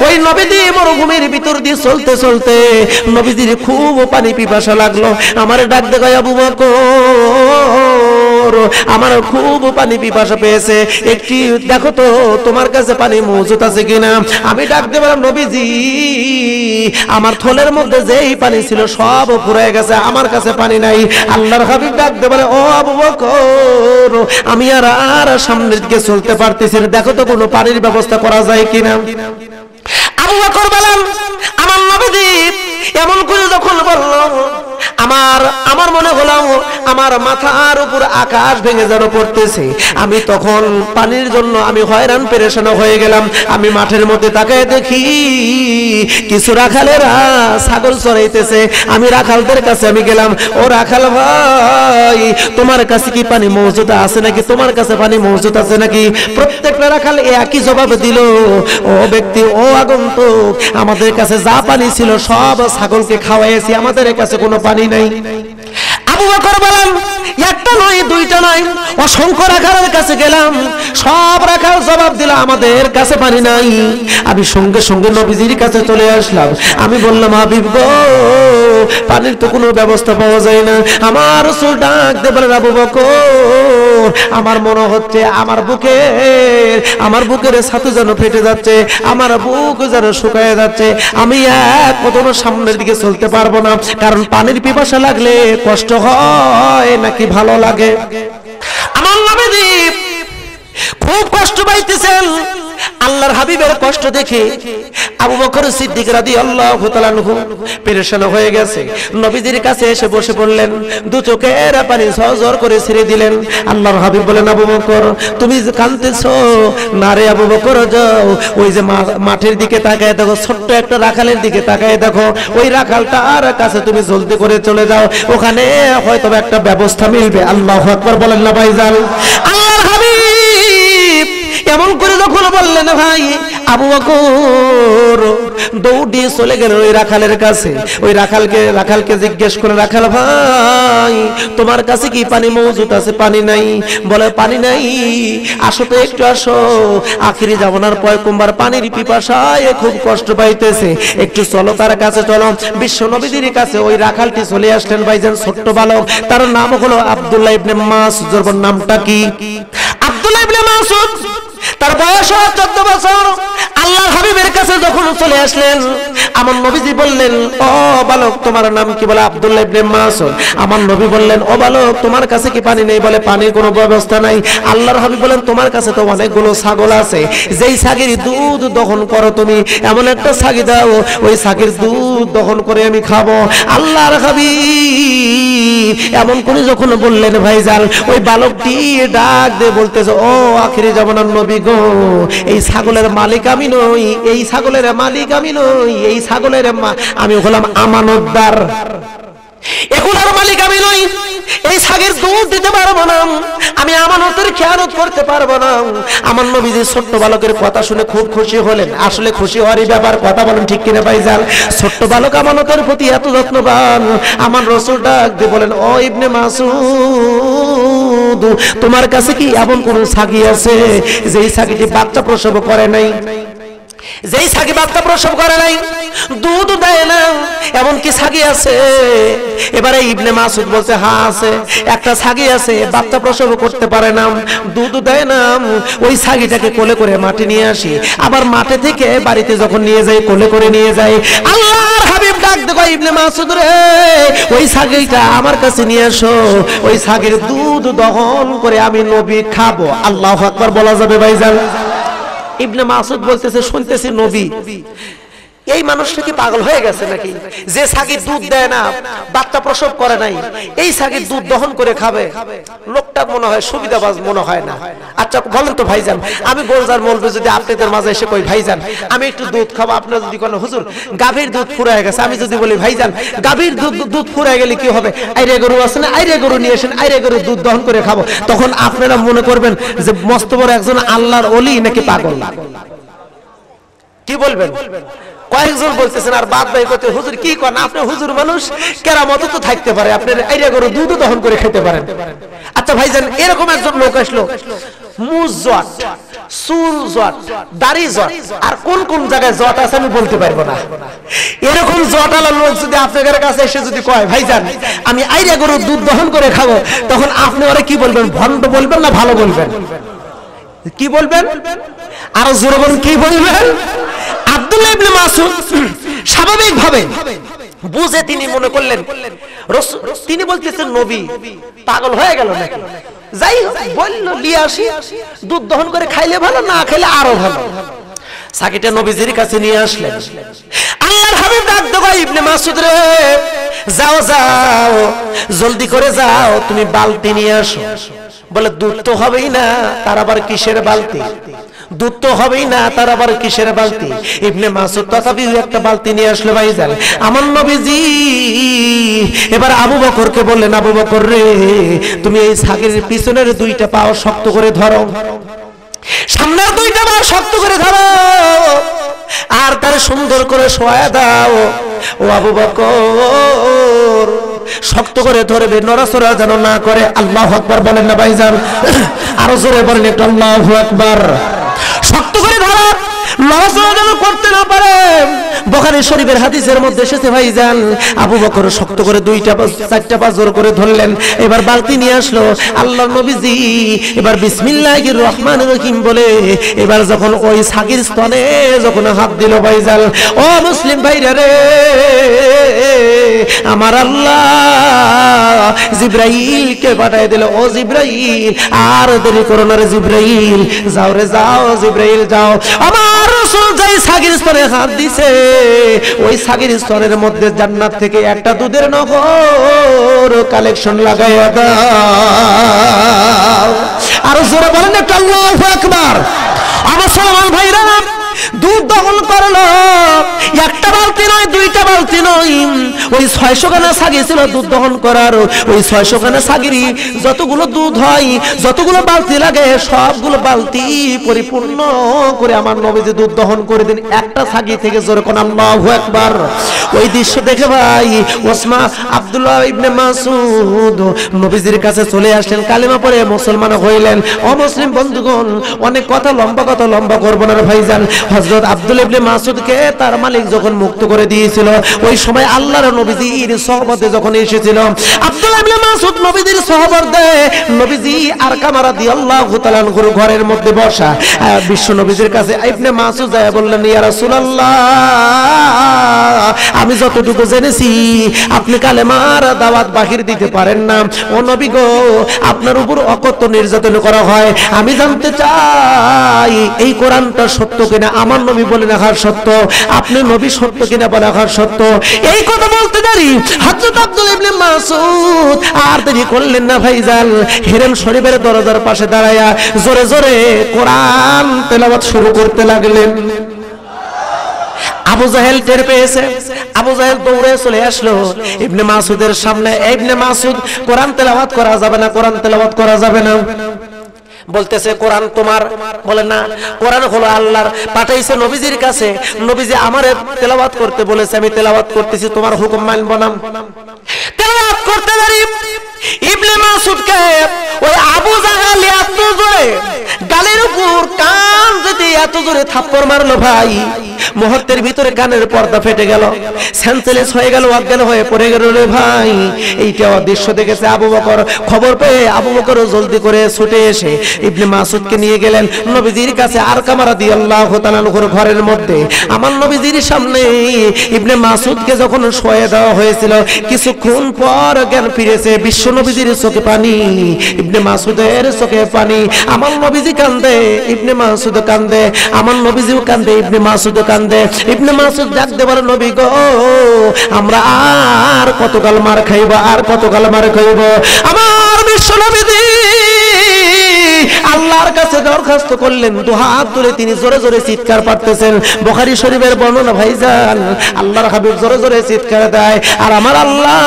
ওই নবীজি মরুভূমির ভিতর দিয়ে চলতে চলতে নবীজির খুব পানি পিপাসা লাগলো। আমার ডাক দেখায়, আবু বকর আমার খুব পানি পিপাসা পেয়েছে, একটু দেখো তো তোমার কাছে পানি মজুদ আছে কিনা। আমি ডাক দিয়ে বললাম, নবীজি আমার থলের মধ্যে যেই পানি ছিল সব ফুরিয়ে গেছে, আমার কাছে পানি নাই। আল্লাহর হাবিব ডাক দিয়ে বলে, ও আবু বকর আমি আর সামনের দিকে চলতে পারতেছি না, দেখো তো কোনো পানির ব্যবস্থা করা যায় কিনা। আবু বকর বলেন, আমার নবীজি এমন করে যখন বলল, আমার মনে হলো আমার মাথার উপর আকাশ ভেঙে যেন পড়তেছে। আমি তখন পানির জন্য আমি হয়রান পেরেশান হয়ে গেলাম। আমি মাঠের মধ্যে তাকায় দেখি কিছু রাখালেরা ছাগল চড়াইতেছে। আমি রাখালদের কাছে আমি গেলাম, ও রাখাল ভাই তোমার কাছে কি পানি মজুদ আছে নাকি, তোমার কাছে পানি মজুদ আছে নাকি? প্রত্যেকটা রাখাল একই জবাব দিল, ও ব্যক্তি, ও আগন্তুক, আমাদের কাছে যা পানি ছিল সব ছাগলকে খাওয়াইছি, আমাদের কাছে কোনো পানি নাই। আবু বকর বলেন, একটা নয় দুইটা নয়, অসংখ্য রাখালের কাছে গেলাম, সব রাখাল জবাব দিল আমাদের কাছে পানি নাই। আমি সঙ্গে সঙ্গে নবীজির কাছে চলে আসলাম। আমি বললাম, হাবিব গো পানির তো কোনো ব্যবস্থা পাওয়া যায় না। আমার রাসূল ডাক দিয়ে বলেন, আবু বকর আমার মনে হচ্ছে আমার বুকের ছাতু যেন ফেটে যাচ্ছে, আমার বুক যেন শুকায় যাচ্ছে, আমি এক কদম সামনের দিকে চলতে পারবো না। কারণ পানির পিপাসা লাগলে কষ্ট হয় নাকি ভালো লাগে? আমার নবীজি খুব কষ্ট পাইতেছেন। আল্লাহর হাবিবের কষ্ট দেখে আবু বকর সিদ্দিক রাদিয়াল্লাহু তাআলা আনহু পেরেশান হয়ে গেছে। নবীজির কাছে এসে বসে পড়লেন, দু চোখের পানি ঝরঝর করে ছেড়ে দিলেন। আল্লাহর হাবিব বলেন, আবু বকর তুমি কাঁদতেছো না রে আবু বকর, যাও ওই যে মাঠের দিকে তাকায় দেখো, ছোট্ট একটা রাখালের দিকে তাকায় দেখো, ওই রাখালটার কাছে তুমি জলদি করে চলে যাও, ওখানে হয়তো একটা ব্যবস্থা মিলবে। আল্লাহু আকবার বলেন না ভাইজান? আল্লাহর হাবিব এমন করে যখন বললেন ভাই, আবু বকর দৌড়ে চলে গেল ওই রাখালের কাছে। ওই রাখালকে জিজ্ঞেস করে, রাখাল ভাই তোমার কাছে কি পানি মজুদ আছে? পানি নাই। বলে, পানি নাই, আসো তো একটু আসো, আখিরি জামানার পয়গম্বর পানির পিপাসায় খুব কষ্ট পাইতেছে, একটু চলো তার কাছে চলো। বিশ্ব নবীর কাছে ওই রাখালটি চলে আসলেন ভাইজান, ছোট্ট বালক, তার নাম হলো আব্দুল্লাহ ইবনে মাসউদ। নামটা কি? আব্দুল্লাহ ইবনে মাসউদ। তার বয়স 14 বছর। আল্লাহর হাবিবের কাছে যখন চলে আসলেন, আমার নবীজি বললেন, ও বালক তোমার নাম কি? বলে, আব্দুল্লাহ ইবনে মাসউদ। আমার নবী বললেন, ও বালক তোমার কাছে কি পানি নেই? বলে, পানির কোনো ব্যবস্থা নাই। আল্লাহর হাবিব বলেন, তোমার কাছে তো অনেকগুলো ছাগল আছে, যেই ছাগের দুধ দহন করো তুমি, এমন একটা ছাগি দাও, ওই ছাগের দুধ দহন করে আমি খাবো। আল্লাহর হাবিব এমন করে যখন বললেন ভাইজান, ওই বালকটি ডাক দিয়ে বলতেছে, ও আখিরি জামানার নবী গো, এই ছাগলের মালিক আমি নই, এই ছাগলের মালিক আমি নই, এই ছাগলের আমি হলাম আমানতদার, এগুলোর মালিক আমি নই, এই ছাগের দুধ দিতে পারবো না, আমি আমানতের খেয়ানত করতে পারবো না। আমার নবীজি ছোট্ট বালকের কথা শুনে খুব খুশি হলেন। আসলে খুশি হওয়ারই ব্যাপার, কথা বলেন ঠিক কিনা ভাইজান? ছোট্ট বালক আমানতের প্রতি এত যত্নবান। আমার রাসূল ডাক দিয়ে বলেন, ও ইবনে মাসউদ তোমার কাছে কি এমন কোন ছাগি আছে যেই ছাগিটি বাচ্চা প্রসব করে নাই? যেই ছাগি বাচ্চা প্রসব করে নাই, দুধ দেয় না, এমন কি ছাগি আছে? এবারে ইবনে মাসউদ বলছে, হ্যাঁ আছে, একটা ছাগি আছে, বাচ্চা প্রসব করতে পারে না, দুধ দেয় না। ওই ছাগিটাকে কোলে করে মাঠে নিয়ে আসি, আবার মাঠে থেকে বাড়িতে যখন নিয়ে যাই কোলে করে নিয়ে যাই। আল্লাহর হাবিব ডাক দেখো, ইবনে মাসউদ রে, ওই ছাগিটা আমার কাছে নিয়ে আসো, ওই ছাগির দুধ দহন করে আমি নবী খাবো। আল্লাহু আকবার বলা যাবে ভাইজান? ইবনে মাসউদ বলতেছে, শুনতেছি নবী এই মানুষটা কি পাগল হয়ে গেছে নাকি? যে ছাগির দুধ দেয় না, বাচ্চা প্রসব করে নাই, এই ছাগির দুধ দহন করে খাবে? লোকটা মনে হয় সুবিধাবাজ মনে হয় না। আচ্ছা বলেন তো ভাইজান, আমি গোলজার মৌলবি যদি আপনাদের মাঝে এসে কই ভাইজান আমি একটু দুধ খাবো, আপনারা যদি কোনো হুজুর গাভীর দুধ ফুরায় গেছে, আমি যদি বলি ভাইজান গাভীর দুধ ফুরায় গেলে কি হবে, আইরে গরু আছে না, আইরে গরু নিয়ে আসেন, আইরে গরু দুধ দহন করে খাবো, তখন আপনারা মনে করবেন যে মস্ত বড় একজন আল্লাহর ওলি নাকি পাগল? কি বলবেন? কয়েকজন বলতেছেন আর বাদ বাকি করতে হুজুর কি করেন আপনি? হুজুর মানুষ, কেরামত তো থাকতে পারে, আপনি আইরা গরু দুধ দহন করে খেতে পারেন। আচ্ছা ভাইজান, এরকম একজন লোক আসলো, মুজ জট, চুল জট, দাড়ি জট, আর কোন কোন জায়গায় জট আছে আমি বলতে পারবো না। এরকম জটালা লোক যদি আপনাদের কাছে এসে যদি কয় ভাইজান আমি আইরা গরু দুধ দহন করে খাবো, তখন আপনি ওরা কি বলবেন? ভণ্ড বলবেন না ভালো বলবেন? কি বলবেন? আরো জোরে বলুন, কি বলবেন? আব্দুল্লাহ ইবনে মাসউদ স্বাভাবিকভাবে বুঝে তিনি মনে করলেন তিনি বলতেছেন নবী পাগল হয়ে গেল নাকি? যাই বলল নিয়ে আসি, দুধ দহন করে খাইলে ভালো, না খাইলে আরো ভালো। ছাগিটা নবীজির কাছে নিয়ে আসলেন। আল্লাহর হাবিব ডাক দেয় ইবনে মাসউদ রে, যাও যাও জলদি করে যাও, তুমি বালতি নিয়ে আসো। বলে দুধ তো হবেই না, তার আবার কিসের বালতি? দুধ তো হবেই না, তার আবার কিসের বালতি? ইবনে মাসউদ তথাপি একটা বালতি নিয়ে আসলো। ভাইজান আমার নবীজি এবার আবু বকরকে বললেন, আবু বকর রে তুমি এই ছাগের পিছনের দুইটা পাও শক্ত করে ধরো, সামনের দুইটা পা শক্ত করে ধরো, আর তার সুন্দর করে শোয়া দাও। ও আবু বকর শক্ত করে ধরবে, নড়াচড়া যেন না করে। আল্লাহু আকবার বলেন না ভাইজান? আরো জোরে বলেন একটু আল্লাহু আকবার। শক্ত করে ধরো, নড়াচড়া যেন করতে না পারে। বুখারী শরীফের হাদিসের মধ্যে এসেছে ভাইজান আবু বকর শক্ত করে দুইটা পা চারটা পা জোর করে ধরলেন। এবার বালতি নিয়ে আসলো। আল্লাহর নবীজি এবার বিসমিল্লাহির রহমানির রহিম বলে এবার যখন ওই ছাগির স্তনে যখন হাত দিল ভাইজান, ও মুসলিম ভাইরা রে, আমার আল্লাহ জিবরাইলকে পাঠিয়ে দিল। ও জিবরাইল আর দেরি করো না রে জিবরাইল, যাও রে যাও জিবরাইল যাও। আমার রাসূল যেই ছাগির স্তনে হাত দিছে ওই ছাগির স্তনের মধ্যে জান্নাত থেকে একটা দুধের নহর কালেকশন লাগাইয়া দাও। আর জোরে বলেন একটা আল্লাহু আকবার। আমার মুসলমান ভাইরা দুধ দহন করলো, একটা বালতি নয়, দুইটা বালতি নয়, ওই 600 খানা ছাগি ছিল দুধ দহন করার। ওই 600 খানা ছাগিরই যতগুলো দুধ হয়, যতগুলো বালতি লাগে, সবগুলো বালতি পরিপূর্ণ করে আমার নবীজি দুধ দহন করে দিন একটা ছাগি থেকে। জোরে কোন আল্লাহু আকবার। ওই দৃশ্য দেখে ভাই ওসমা আব্দুল্লাহ ইবনে মাসউদ নবীজির কাছে চলে আসলেন, কালেমা পড়ে মুসলমান হইলেন। অমুসলিম বন্ধুগণ অনেক কথা লম্বা করব না ভাইজান। হযরত আব্দুল্লাহ ইবনে মাসউদকে তার মালিক যখন মুক্ত করে দিয়েছিল, ওই সময় আল্লাহর নবীজির সহবতে যখন এসেছিল আব্দুল্লাহ ইবনে মাসউদ নবীজির সহবতে নবীজি আরকাম রাদিয়াল্লাহু তাআলা আনহুর ঘরের মধ্যে বসা। বিশ্ব নবীজির কাছে ইবনে মাসউদ যায় বললেন, ইয়া রাসূলুল্লাহ আমি যতটুকু জেনেছি আপনি কালেমার দাওয়াত বাহির দিতে পারেন না। ও নবী গো, আপনার উপর অকথ্য নির্যাতন করা হয়। আমি জানতে চাই এই কোরআনটা সত্য কিনা। আমার নবী বলে রাখার সত্য, আপনি নবী সত্য কিনা বলে রাখার সত্য। এই কথা বলতে দেরি হযরত আব্দুল্লাহ ইবনে মাসউদ আর দেরি করলেন না ভাইজান, হিরম শরীফের দরজার পাশে দাঁড়ায়া জোরে জোরে কোরআন তেলাওয়াত শুরু করতে লাগলেন। আবু জাহেল টের পেয়েছে, আবু জাহেল দৌড়ে চলে আসলো ইবনে মাসউদের সামনে। ইবনে মাসউদ কোরআন তেলাওয়াত করা যাবে না, কোরআন তেলাওয়াত করা যাবে না। বলতেছে কোরআন তোমার? বলে না, কোরআন হলো আল্লাহর, পাঠাইছে নবীজির কাছে, নবীজি আমারে তেলাওয়াত করতে বলেছে, আমি তেলাওয়াত করতেছি, তোমার হুকুম মানব না। তেলাওয়াত করতে পারি ইবনে মাসউদকে ওই আবু জাহেল এত জোরে গালের উপর কান যেতে এত জোরে থাপ্পড় মারলো ভাই, মুহূর্তের ভিতরে কানের পর্দা ফেটে গেল, সেন্সলেস হয়ে গেল, অজ্ঞান হয়ে পড়ে গেল রে ভাই। এইটা দৃশ্য দেখেছে আবু বকর। খবর পেয়ে আবু বকর জলদি করে ছুটে এসে ইবনে মাসউদকে নিয়ে গেলেন নবীজির কাছে। আরকাম রাদিয়াল্লাহু তাআলা আনহুর ঘরের মধ্যে আমার নবীজির সামনে ইবনে মাসউদকে যখন শোয়ে দেওয়া হয়েছিল, কিছুক্ষণ পর জ্ঞান ফিরেছে। বিশ্ব নবীজির চোখে পানি, ইবনে মাসউদের চোখে পানি। আমার নবীজি কান্দে, ইবনে মাসউদ কান্দে, আমার নবীজিও কান্দে, ইবনে মাসউদ কান্দে। ইবনে মাসউদ ডাকতে বলে, নবী গো, আমরা আর কতকাল মার খাইব, আর কতকাল মার খাইব। আমার বিশ্ব নবীজি আল্লাহর কাছে দরখাস্ত করলেন, দুহাত তুলে তিনি জোরে জোরে চিৎকার পাড়তেছেন। বুখারী শরীফের বর্ণনা ভাইজান, আল্লাহর হাবিব জোরে জোরে চিৎকার দেয়, আর আমার আল্লাহ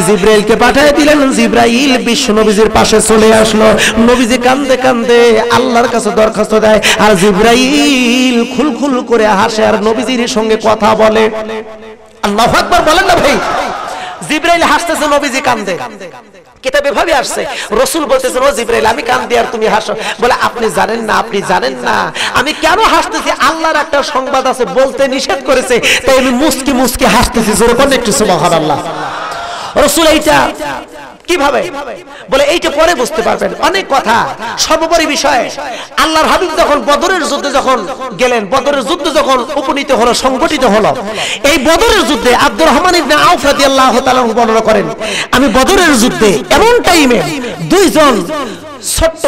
জিবরাইলকে পাঠিয়ে দিলেন। জিবরাইল বিশ্ব নবীজির পাশে চলে আসলো। নবীজি কান্দে কান্দে আল্লাহর কাছে দরখাস্ত দেয়, আর জিবরাইল খুলখুল করে হাসে আর নবীজির সঙ্গে কথা বলে। আল্লাহু আকবার বলেন না ভাই। জিবরাইল হাসতেছে, নবীজি কান্দে। কিতাবে ভাবে আসছে, রাসূল বলতেছেন, ও জিবরাইল আমি কান্দি আর তুমি হাসো। বলে, আপনি জানেন না, আপনি জানেন না আমি কেন হাসতেছি? আল্লাহর একটা সংবাদ আছে, বলতে নিষেধ করেছে, তাই আমি মুস্কি মুস্কি হাসতেছি। জোরে বলেন একটু সুবহানাল্লাহ। রাসূল এইটা কিভাবে বলে, এইটা পরে বুঝতে পারবেন। অনেক কথা, সর্বোপরি বিষয়, আল্লাহর হাবিব যখন বদরের যুদ্ধে যখন গেলেন, বদরের যুদ্ধ যখন উপনীত হলো, সংগঠিত হলো, এই বদরের যুদ্ধে আব্দুর রহমান ইবনে আউফ রাদিয়াল্লাহু তাআলা বর্ণনা করেন, আমি বদরের যুদ্ধে এমন টাইমে দুইজন ছোট্ট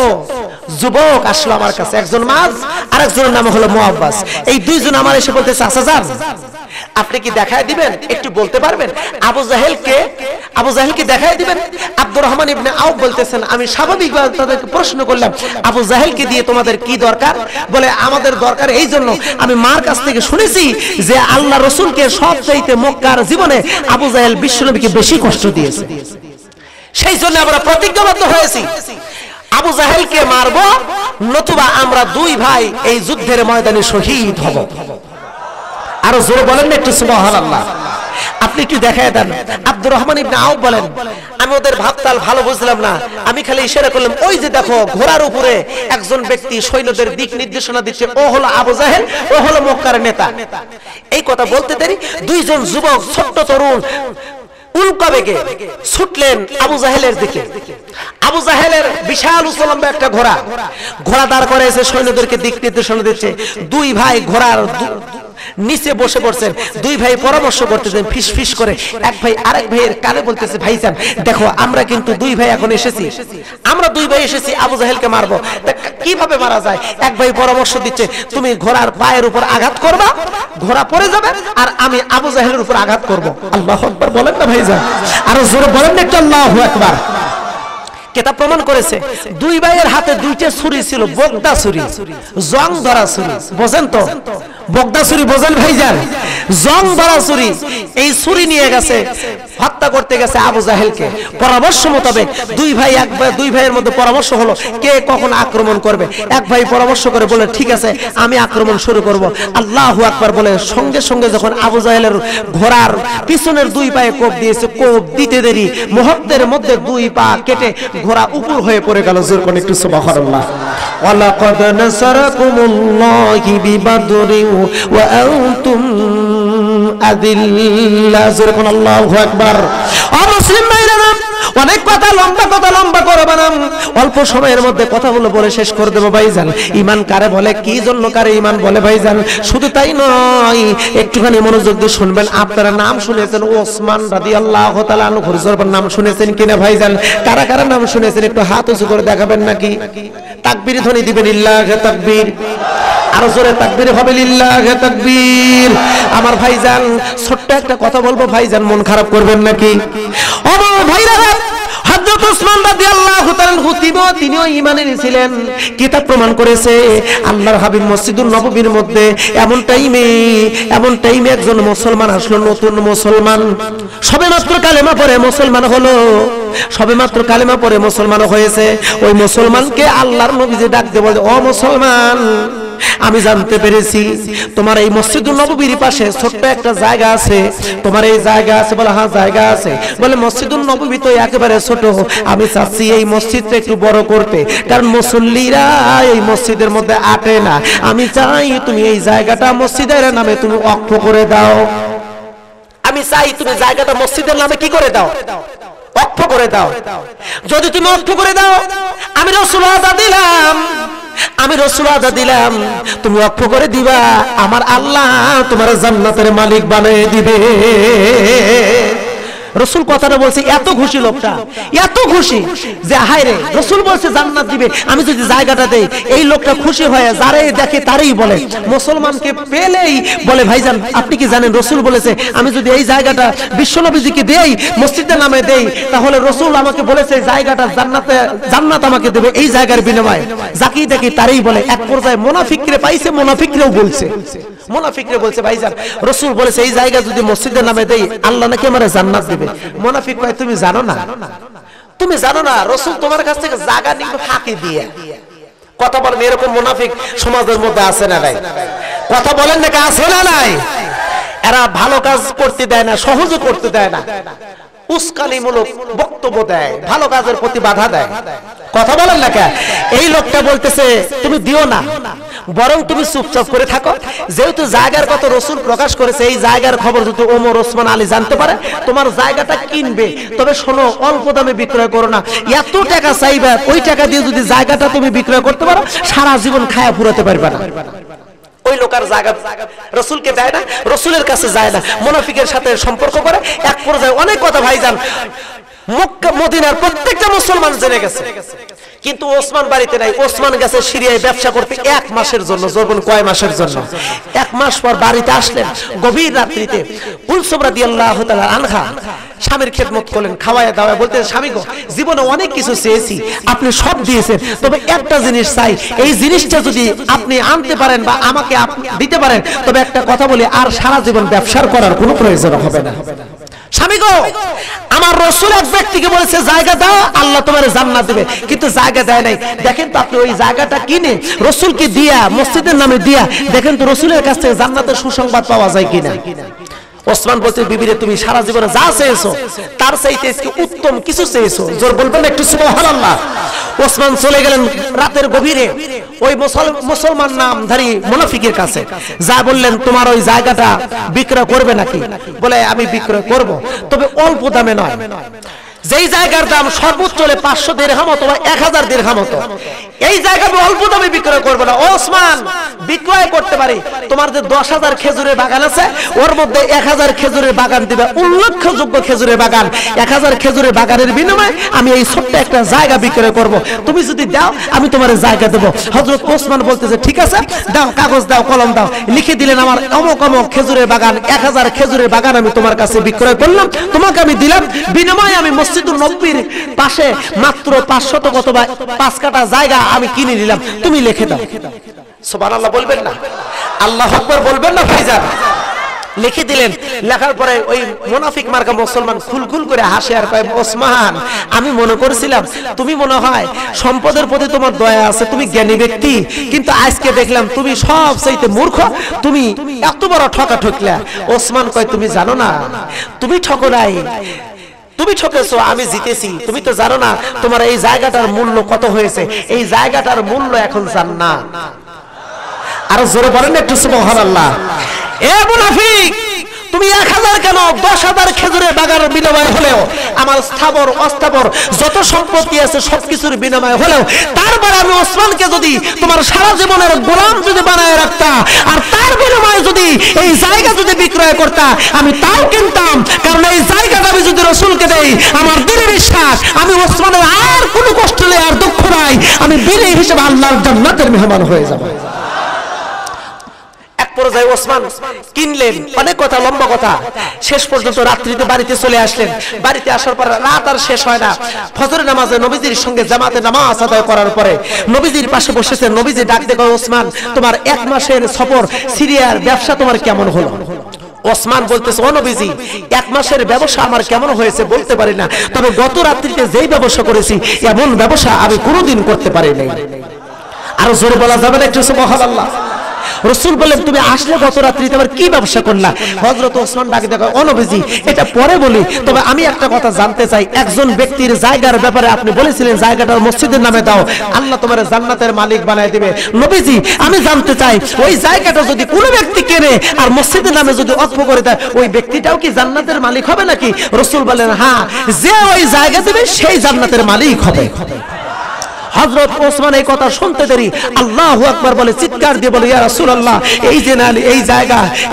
যুবক আসলো আমার কাছে, একজন মাজ আর একজনের নাম হলো মুআব্বাস। এই দুইজন আমার এসে বলতেছে, আচ্ছা যান, আপনি কি দেখায় দিবেন, একটু বলতে পারবেন আবু জাহেলকে দেখায় দিবেন? আব্দুর রহমান ইবনে আউফ বলতেছেন, আমি স্বাভাবিকভাবে তাদেরকে প্রশ্ন করলাম, আবু জাহেলকে দিয়ে তোমাদের কি দরকার? বলে, আমাদের দরকার এই জন্য, আমি মার কাছ থেকে শুনেছি যে আল্লাহ রাসূলকে সবচাইতে মক্কার জীবনে আবু জাহেল বিশ্বনবীকে বেশি কষ্ট দিয়েছে, সেই জন্য আমরা প্রতিজ্ঞাবদ্ধ হয়েছি আবু জাহেলকে মারবো, নতুবা আমরা দুই ভাই এই যুদ্ধের ময়দানে শহীদ হব। আরো জোরে বলেন না একটু সুবহানাল্লাহ। আপনি একটু দেখায় দেন। আব্দুর রহমান ইবনে আউফ বলেন, আমি ওদের ভাবতাল ভালো বুঝলাম না, আমি খালি ইশারা করলাম, ওই যে দেখো ঘোড়ার উপরে একজন ব্যক্তি সৈন্যদের দিক নির্দেশনা দিচ্ছে, ও হলো আবু জাহেল, ও হলো মক্কার নেতা। এই কথা বলতে দেরি দুইজন যুবক ছোট্ট তরুণ উল্কা বেগে ছুটলেন আবু জাহেলের দিকে। আবু জাহেলের বিশাল উচ্চলম্বা একটা ঘোড়া দাঁড় করেছে, সৈন্যদেরকে দিক নির্দেশনা দিচ্ছে। দুই ভাই ঘোড়ার নিচে বসে পড়ছেন, দুই ভাই পরামর্শ করতেছেন ফিস ফিস করে। এক ভাই আরেক ভাইয়ের কানে বলতেছে, ভাইজান দেখো, আমরা কিন্তু দুই ভাই এখন এসেছি, আমরা দুই ভাই এসেছি আবু জাহেলকে মারবো, কিভাবে মারা যায়? এক ভাই পরামর্শ দিচ্ছে, তুমি ঘোড়ার পায়ের উপর আঘাত করবা, ঘোড়া পড়ে যাবে, আর আমি আবু জাহেলের উপর আঘাত করব। আল্লাহু আকবার বলেন না ভাইজান, আরো জোরে বলেন না একটু আল্লাহু আকবার। কেতাব প্রমাণ করেছে দুই ভাইয়ের হাতে দুইটা ছুরি ছিল, বগদা ছুরি, জং ধরা ছুরি। বোঝেন তো বগদা ছুরি? বোঝেন ভাইজান? জং ধরা ছুরি। এই ছুরি নিয়ে গেছে, হত্যা করতে গেছে আবু জাহেলকে। পরামর্শ মোতাবেক দুই ভাইয়ের মধ্যে পরামর্শ হলো কে কখন আক্রমণ করবে। এক ভাই পরামর্শ করে বলে, ঠিক আছে আমি আক্রমণ শুরু করব। আল্লাহু আকবার বলে সঙ্গে সঙ্গে যখন আবু জাহেলের ঘোড়ার পিছনের দুই পায়ে কোপ দিয়েছে, কোপ দিতে দেরি মুহূর্তের মধ্যে দুই পা কেটে ঘোড়া উপর হয়ে পড়ে গেল। জোর করে একটু সুবহানাল্লাহ। ওয়ালাকাদ নাসারাকুমুল্লাহু বিবাদরিন ওয়া আনতুম আদিল্লা। জোর করে আল্লাহু আকবার। মুসলিম ভাইরা, অনেক কথা লম্বা করব না, অল্প সময়ের মধ্যে কথাগুলো বলে শেষ করে দেব ভাইজান। ঈমান কারে বলে, কি জন্য কারে ঈমান বলে ভাইজান? শুধু তাই নয়, একটুখানি মনোযোগ দিয়ে শুনবেন। আপনারা নাম শুনেছেন ওসমান রাদিয়াল্লাহু তাআলা আনহুর নাম শুনেছেন কিনা ভাইজান? কারা কারা নাম শুনেছেন একটু হাত উঁচু করে দেখাবেন নাকি? তাকবীর ধ্বনি দিবেন, লিল্লাহি তাকবীর। আরো জোরে তাকবীর হবে, লিল্লাহি তাকবীর। আমার ভাইজান ছোট্ট একটা কথা বলবো ভাইজান, মন খারাপ করবেন নাকি? ও ভাইরা, হযরত ওসমান রাদিয়াল্লাহু তাআলা তিনিও ঈমানের ছিলেন। কিতাব প্রমাণ করেছে আল্লাহর হাবিব মসজিদুন নববীর মধ্যে এমন টাইমে একজন মুসলমান আসলো, নতুন মুসলমান, সবেমাত্র কালেমা পড়ে মুসলমান হলো, সবেমাত্র কালেমা পড়ে মুসলমান হয়েছে। ওই মুসলমানকে আল্লাহর নবী যে ডাক দিয়ে বলে, ও মুসলমান, আমি জানতে পেরেছি তোমার এই মসজিদুন নববীর পাশে ছোট্ট একটা জায়গা আছে, তোমার এই জায়গা আছে? বলে, হ্যাঁ জায়গা আছে। বলে, মসজিদুন নববী তো একেবারে ছোট, আমি চাচ্ছি এই মসজিদটা একটু বড় করতে, কারণ মুসল্লিরা এই মসজিদের মধ্যে আটে না। আমি চাই তুমি এই জায়গাটা মসজিদের নামে তুমি ওয়াকফ করে দাও। আমি চাই তুমি জায়গাটা মসজিদের নামে কি করে দাও? ওয়াকফ করে দাও। যদি তুমি ওয়াকফ করে দাও, আমি রাসূল আদা দিলাম, তুমি ওয়াকফ করে দিবা, আমার আল্লাহ তোমার জান্নাতের মালিক বানিয়ে দিবে। রসুল কথাটা বলছে, এত খুশি লোকটা, এত খুশি যে হায় রে রসুল বলছে জান্নাত দিবে, আমি যদি জায়গাটা দেই। এই লোকটা খুশি হয়ে যারে দেখে তারই বলে, মুসলমানকে পেলেই বলে ভাইজান আপনি কি জানেন রসুল বলেছে আমি যদি এই জায়গাটা বিশ্বনবীজিকে দেই, মসজিদের নামে দেই, তাহলে রসুল আমাকে বলেছে জায়গাটা জান্নাত আমাকে দেবে এই জায়গার বিনিময়ে। যাকেই দেখি তারই বলে। এক পর্যায়ে মুনাফিকরে পাইছে, মুনাফিকরেও বলছে, মুনাফিকরে বলছে ভাইজান রসুল বলেছে এই জায়গা যদি মসজিদের নামে দেই আল্লাহ নাকি আমারে জান্নাত দেবে। মুনাফিক কয় তুমি জানো না, তুমি জানো না রসুল তোমার কাছ থেকে জায়গা নিবে ফাঁকি দিয়ে। কথা বলেন এরকম মুনাফিক সমাজের মধ্যে আছে না নাই? কথা বলেন নাকি আছে না নাই? এরা ভালো কাজ করতে দেয় না, সহজে করতে দেয় না, উস্কানিমূলক বক্তব্য দেয়, ভালো কাজের প্রতি বাধা দেয়। কথা বলেন না কেন? এই লোকটা বলতেছে তুমি দিও না, বরং তুমি চুপচাপ করে থাকো। যেহেতু জায়গার কথা রসুল প্রকাশ করেছে, এই জায়গার খবর যদি ওমর ওসমান আলী জানতে পারে তোমার জায়গাটা কিনবে, তবে শোনো অল্প দামে বিক্রয় করো না। এত টাকা চাইবে, ওই টাকা দিয়ে যদি জায়গাটা তুমি বিক্রয় করতে পারো সারা জীবন খায়া ফুরাতে পারবে না। ওই লোকের জায়গা রসুলকে দেয় না, রসুলের কাছে যায় না, মুনাফিকের সাথে সম্পর্ক করে। এক পর্যায়ে অনেক কথা ভাইজান মক্কা মদিনার প্রত্যেকটা মুসলমান জেনে গেছে, কিন্তু ওসমান বাড়িতে নাই। ওসমান গেছে সিরিয়ায় ব্যবসা করতে 1 মাসের জন্য। জোরবন কয় মাসের জন্য? 1 মাস পর বাড়িতে আসলেন গভীর রাত্রিতে। কুলসুম রাদিয়াল্লাহু তাআলা আনহা স্বামীর খেদমত করলেন, খাওয়ায় দাওয়ায়। বলতে স্বামী গো জীবনে অনেক কিছু চেয়েছি, আপনি সব দিয়েছেন, তবে একটা জিনিস চাই, এই জিনিসটা যদি আপনি আনতে পারেন বা আমাকে দিতে পারেন, তবে একটা কথা বলি, আর সারা জীবন ব্যবসা করার কোনো প্রয়োজন হবে না। স্বামী গো আমার রসুল এক ব্যক্তিকে বলেছে জায়গা দাও আল্লাহ তোমার জান্নাত দেবে, কিন্তু জায়গা দেয় নাই। দেখেন তো আপনি ওই জায়গাটা কিনে রসুলকে দিয়া, মসজিদের নামে দিয়া, দেখেন তো রসুলের কাছ থেকে জান্নাতের সুসংবাদ পাওয়া যায় কিনা। ওসমান বলতে বিবিরে তুমি সারা জীবনে যা চেয়েছো তার চাইতে উত্তম কিছু চেয়েছো। জোর বলবেন একটু সুবহানাল্লাহ। ওসমান চলে গেলেন রাতের গভীরে ওই মুসলমান নামধারী মুনাফিকের কাছে, যা বললেন তোমার ওই জায়গাটা বিক্রয় করবে নাকি? বলে আমি বিক্রয় করব, তবে অল্প দামে নয়। যেই জায়গার দাম সর্বোচ্চ হলে 500 দিরহাম অথবা 1000 দিরহাম হতো, এই জায়গা আমি অল্প দামে বিক্রয় করব না। ওসমান বিক্রয় করতে পারি, তোমার যে 10,000 খেজুরের বাগান আছে ওর মধ্যে 1000 খেজুরের বাগান দিবে, উল্লেখযোগ্য খেজুরের বাগান। 1000 খেজুরের বাগানের বিনিময়ে আমি এই ছোট্ট একটা জায়গা বিক্রয় করব, তুমি যদি দাও আমি তোমার জায়গা দেব। হযরত ওসমান বলতেছে ঠিক আছে দাও, কাগজ দাও, কলম দাও। লিখে দিলেন আমার অমুক অমুক খেজুরের বাগান, 1000 খেজুরের বাগান আমি তোমার কাছে বিক্রয় করলাম, তোমাকে আমি দিলাম, বিনিময়ে আমি মসজিদুল নববীর পাশে মাত্র 500 অথবা 5 কাঠা জায়গা আমি কিনে নিলাম, তুমি লিখে দাও। সুবহানাল্লাহ বলবেন না? আল্লাহু আকবার বলবেন না ভাইজান? লিখে দিলেন। লেখার পরে ওই মুনাফিক মার্কা মুসলমান খুলখুল করে হাসে আর কয় ওসমান আমি মনে করেছিলাম তুমি মনে হয় সম্পদের প্রতি তোমার দয়া আছে, তুমি জ্ঞানী ব্যক্তি, কিন্তু আজকে দেখলাম তুমি সব চাইতে মূর্খ, তুমি এত বড় ঠকা ঠকলা। ওসমান কয় তুমি জানো না তুমি ঠকো নাই, তুমি ঠকেছো, আমি জিতেছি। তুমি তো জানো না তোমার এই জায়গাটার মূল্য কত হয়েছে, এই জায়গাটার মূল্য এখন জান্নাত। আর জোরে বলেন একটু সুবহানাল্লাহ। এ মুনাফিক তুমি 1000 কেন 10,000 খেজুরের বাগানের বিনিময় হলেও, আমার স্থাবর অস্থাবর যত সম্পত্তি আছে সবকিছুর বিনিময় হলেও, তারপর আমি ওসমানকে যদি তোমার সারা জীবনের গোলাম যদি বানায় রাখতা আর তার বিনিময়ে যদি এই জায়গা যদি বিক্রয় করতা আমি তাও কিনতাম, কারণ এই জায়গাটা আমি যদি রসুলকে দেই আমার দৃঢ় বিশ্বাস আমি ওসমানের আর কোনো কষ্ট নেই আর দুঃখ নাই, আমি বিলি হিসেবে আল্লাহর জান্নাতের মেহমান হয়ে যাব। পর্যায়ে ওসমান কিনলেন, অনেক কথা লম্বা কথা। শেষ পর্যন্ত রাত্রিতে বাড়িতে চলে আসলেন। বাড়িতে আসার পর রাত আর শেষ হয় না, ফজরের নামাজে নবীজির সঙ্গে জামাতে নামাজ আদায় করার পরে নবীজির পাশে বসেছেন। নবীজি ডাক দেখো ওসমান তোমার 1 মাসের সফর সিরিয়ার ব্যবসা তোমার কেমন হলো? ওসমান বলতেছে ও নবীজি 1 মাসের ব্যবসা আমার কেমন হয়েছে বলতে পারি না, তবে গত রাত্রিতে যেই ব্যবসা করেছি এমন ব্যবসা আমি কোনোদিন করতে পারি নাই। আর জোরে বলা যাবে না একটু সুবহানাল্লাহ? রসুল বললেন তুমি আসলে গত রাত্রিতে আবার কি ব্যবসা করলা? হযরত ওসমান ডাকে দেখো ও নবীজি এটা পরে বলি, তবে আমি একটা কথা জানতে চাই, একজন ব্যক্তির জায়গার ব্যাপারে আপনি বলেছিলেন জায়গাটা মসজিদের নামে দাও আল্লাহ তোমার জান্নাতের মালিক বানায় দিবে। নবীজি আমি জানতে চাই ওই জায়গাটা যদি কোনো ব্যক্তি কেনে আর মসজিদের নামে যদি অক্ষ করে দেয় ওই ব্যক্তিটাও কি জান্নাতের মালিক হবে নাকি? রসুল বলেন হ্যাঁ, যে ওই জায়গা দেবে সেই জান্নাতের মালিক হবে। হযরত ওসমান এই কথা শুনতে দেরি আল্লাহু আকবার বলে চিৎকার দিয়ে বলে ইয়া রাসূলুল্লাহ এই যে না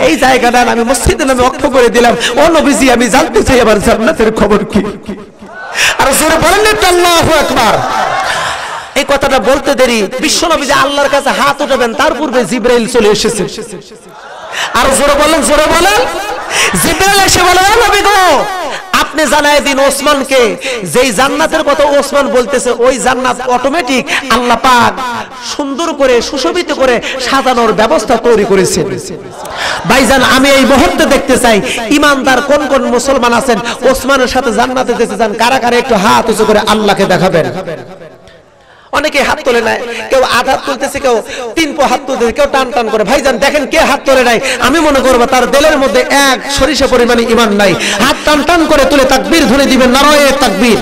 এই জায়গাটা আমি মসজিদের নামে ওয়াকফ করে দিলাম ও নবীজি আমি জানতে চাই আমার জান্নাতের খবর কি আর জোরে বলেন না আল্লাহু আকবার এই কথাটা বলতে দেরি বিশ্বনবী যে আল্লাহর কাছে হাত উঠাবেন তার পূর্বে জিবরাইল চলে এসেছে আর জোরে বলেন জিবরাইল এসে বলে ও নবী গো আপনি জানায় দিন ওসমানকে যেই জান্নাতের কথা ওসমান বলতেছে ওই জান্নাত অটোমেটিক আল্লাহ পাক সুন্দর করে সুশোভিত করে সাজানোর ব্যবস্থা তৈরি করেছেন ভাইজান আমি এই মুহূর্তে দেখতে চাই ইমানদার কোন কোন মুসলমান আছেন ওসমানের সাথে জান্নাতে যেতে চান কারা কারা একটু হাত উঁচু করে আল্লাহকে দেখাবেন অনেকে হাত তোলে নাই কেউ আধা হাত তুলতেছে কেউ তিন পা হাত তুলতেছে কেউ টান টান করে ভাইজান দেখেন কে হাত তোলে নাই আমি মনে করব তার দিলের মধ্যে এক সরিষা পরিমাণে ঈমান নাই হাত টান টান করে তুলে তাকবীর ধ্বনি দিবেন নারায়ে তাকবীর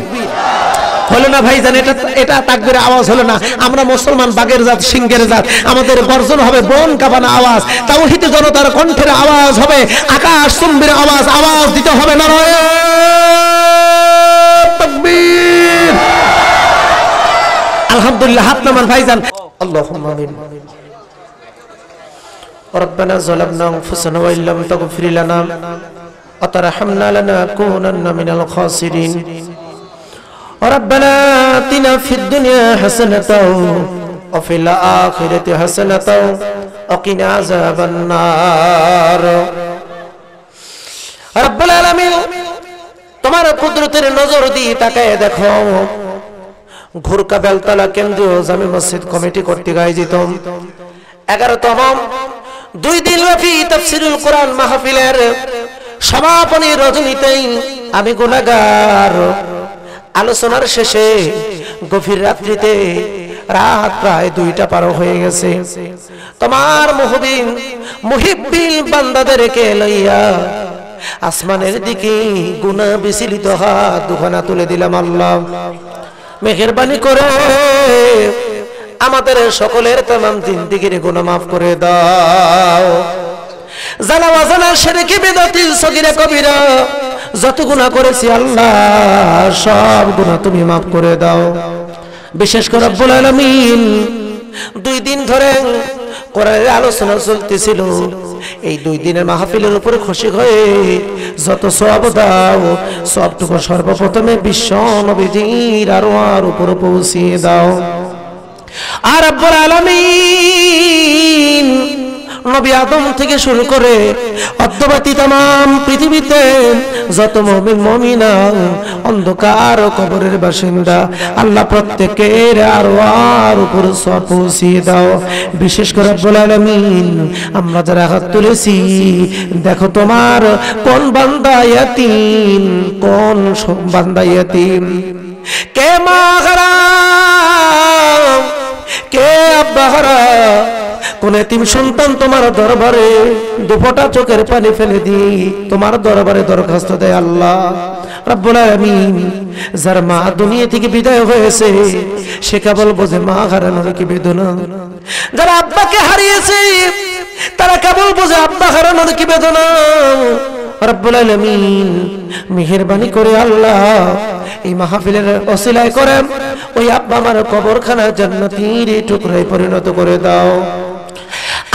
হলো না ভাইজান এটা তাকবীরের আওয়াজ হলো না আমরা মুসলমান বাগের জাত সিংহের জাত আমাদের গর্জন হবে বন কাঁপানো আওয়াজ তাওহীদ জনতার কণ্ঠের আওয়াজ হবে আকাশ চুম্বির আওয়াজ দিতে হবে নারায়ে তাকবীর আলহামদুলিল্লাহ হাত নামান ভাইজান আল্লাহুম্মা আমিন রব্বানা যালামনা আনফুসানা ওয়া ইল্লাম তাগফির লানা ওয়া তারহামনা লানাকুনান্না মিনাল খাসিরিন রব্বানা আতিনা ফিদ দুনিয়া হাসানাতাও ওয়া ফিল আখিরাতি হাসানাতাও ওয়া কিনা আযাবান নার রব্বুল আলামিন তোমার কুদরতের নজর দিয়ে তাকায় দেখো ঘুরকা বেলতলা কেন্দ্রীয় জামে মসজিদ কমিটি কর্তৃক আয়োজিত 11তম 2 দিনব্যাপী তাফসীরুল কোরআন মাহফিলের সমাপনী রজনীতেই আমি গুনাহগার আলোচনার শেষে গভীর রাত্রিতে রাত প্রায় 2টা পার হয়ে গেছে তোমার মুহিব্বিল বান্দাদেরকে লইয়া আসমানের দিকে গুনাহ বিচলিত হাত দুখানা তুলে দিলাম আল্লাহ মেহেরবানি করে আমাদের সকলের तमाम জিন্দেগীর গুনাহ maaf করে দাও জানা ওয়াজানা শিরকি বিদআতি সগীরা কবিরা যত গুনাহ করেছি আল্লাহ সব গুনাহ তুমি maaf করে দাও বিশেষ করে রব্বুল আলামিন 2 দিন ধরে কোরআনের আলোচনা চলতেছিল এই 2 দিনের মাহফিলের উপরে খুশি হয়ে যত সওয়াব দাও সবটুকু সর্বপ্রথমে বিশ্ব নবীজির আরওয়ার উপর পৌঁছিয়ে দাও আর রব্বুল আলামিন নবী আদম থেকে শুরু করে অদ্যবধি तमाम পৃথিবীতে যত মুমিন মুমিনা অন্ধকার কবরের বাসিন্দা আল্লাহ প্রত্যেকের আরওয়ার উপর সওয়াব পৌঁছিয়ে দাও বিশেষ করে রব্বুল আলামিন আমরা যারা হাত তুলেছি দেখো তোমার কোন বান্দা ইয়াতীম কোন বান্দা ইয়াতীম কে মা হারাম কে আব্বা হারাম কোন এতিম সন্তান তোমার দরবারে দুফোঁটা চোখের পানি ফেলে দি তোমার দরবারে দরখাস্ত দেয় আল্লাহ রব্বুল আলামিন যার মা দুনিয়া থেকে বিদায় হয়েছে সে কেবল বোঝে মা হারানোর কি বেদনা যারা আব্বাকে হারিয়েছে তারা কেবল বোঝে আব্বা হারানোর কি বেদনা রব্বুল আলামিন মেহেরবানি করে আল্লাহ এই মাহফিলের ওসিলায় করে ওই আব্বা আমার কবরখানা জান্নাতের টুকরায় পরিণত করে দাও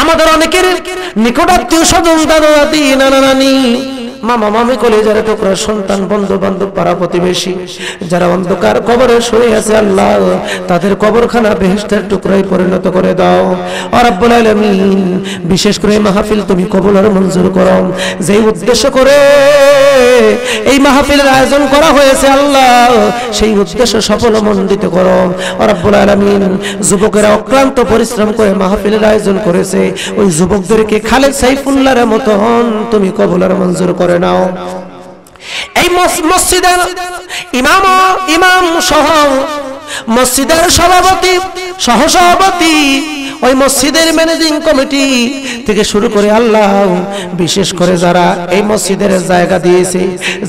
আমাদের অনেকের নিকট আত্মীয় স্বজন দাদা দাদি নানা নানি মামা মামি কলেজের টুকরা সন্তান বন্ধু বান্ধব পাড়া প্রতিবেশী যারা অন্ধকার কবরে শুয়ে আছে আল্লাহ তাদের কবরখানা বেহেশতের টুকরায় পরিণত করে দাও ও রব্বুল আলামিন বিশেষ করে মাহফিল তুমি কবুল আর মঞ্জুর করো যেই উদ্দেশ্য করে এই মাহফিলের আয়োজন করা হয়েছে আল্লাহ সেই উদ্দেশ্য সফলমণ্ডিত করো ও রব্বুল আলামিন যুবকেরা অক্লান্ত পরিশ্রম করে মাহফিলের আয়োজন করেছে ওই যুবকদেরকে খালেদ সাইফুল্লাহর মতন তুমি কবুল আর মঞ্জুর করে নাও এই মসজিদের ইমাম সহ মসজিদের সভাপতি সহসভাপতি ওই মসজিদের ম্যানেজিং কমিটি থেকে শুরু করে আল্লাহ বিশেষ করে যারা এই মসজিদের জায়গা দিয়েছে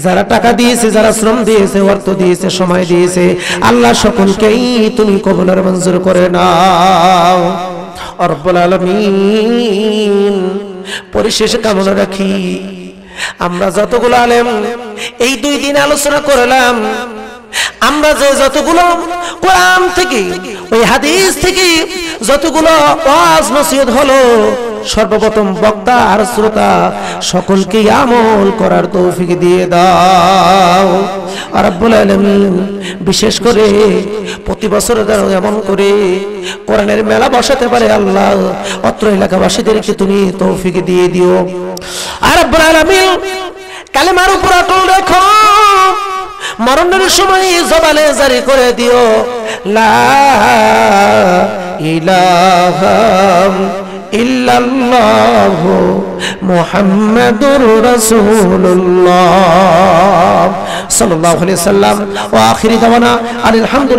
যারা টাকা দিয়েছে যারা শ্রম দিয়েছে অর্থ দিয়েছে সময় দিয়েছে আল্লাহ সকলকেই তুমি কবুল আর মঞ্জুর করে নাও রব্বুল আলামিন পরিশেষে কামনা রাখি আমরা যতগুলো আলেম এই 2 দিন আলোচনা করলাম আমরা যে যতগুলো কোরআন থেকে ওই হাদিস থেকে যতগুলো ওয়াজ নসিহত হলো, সর্বপ্রথম বক্তা আর শ্রোতা সকলকে আমল করার তৌফিক দিয়ে দাও রব্বুল আলামিন। বিশেষ করে প্রতি বছর এমন করে কোরআনের মেলা বসাতে পারে আল্লাহ, অত্র এলাকাবাসীদেরকে তুমি তৌফিক দিয়ে দিও রব্বুল আলামিন। কালেমার উপর অটল রেখো, মরণের সময় জবানে জারি করে দিও লা ইলাহা ইল্লাল্লাহু মুহাম্মাদুর রাসূলুল্লাহ সাল্লাল্লাহু আলাইহি ওয়াসাল্লাম। ওয়া আখিরি দাওয়ানা আলহামদুলিল্লাহ।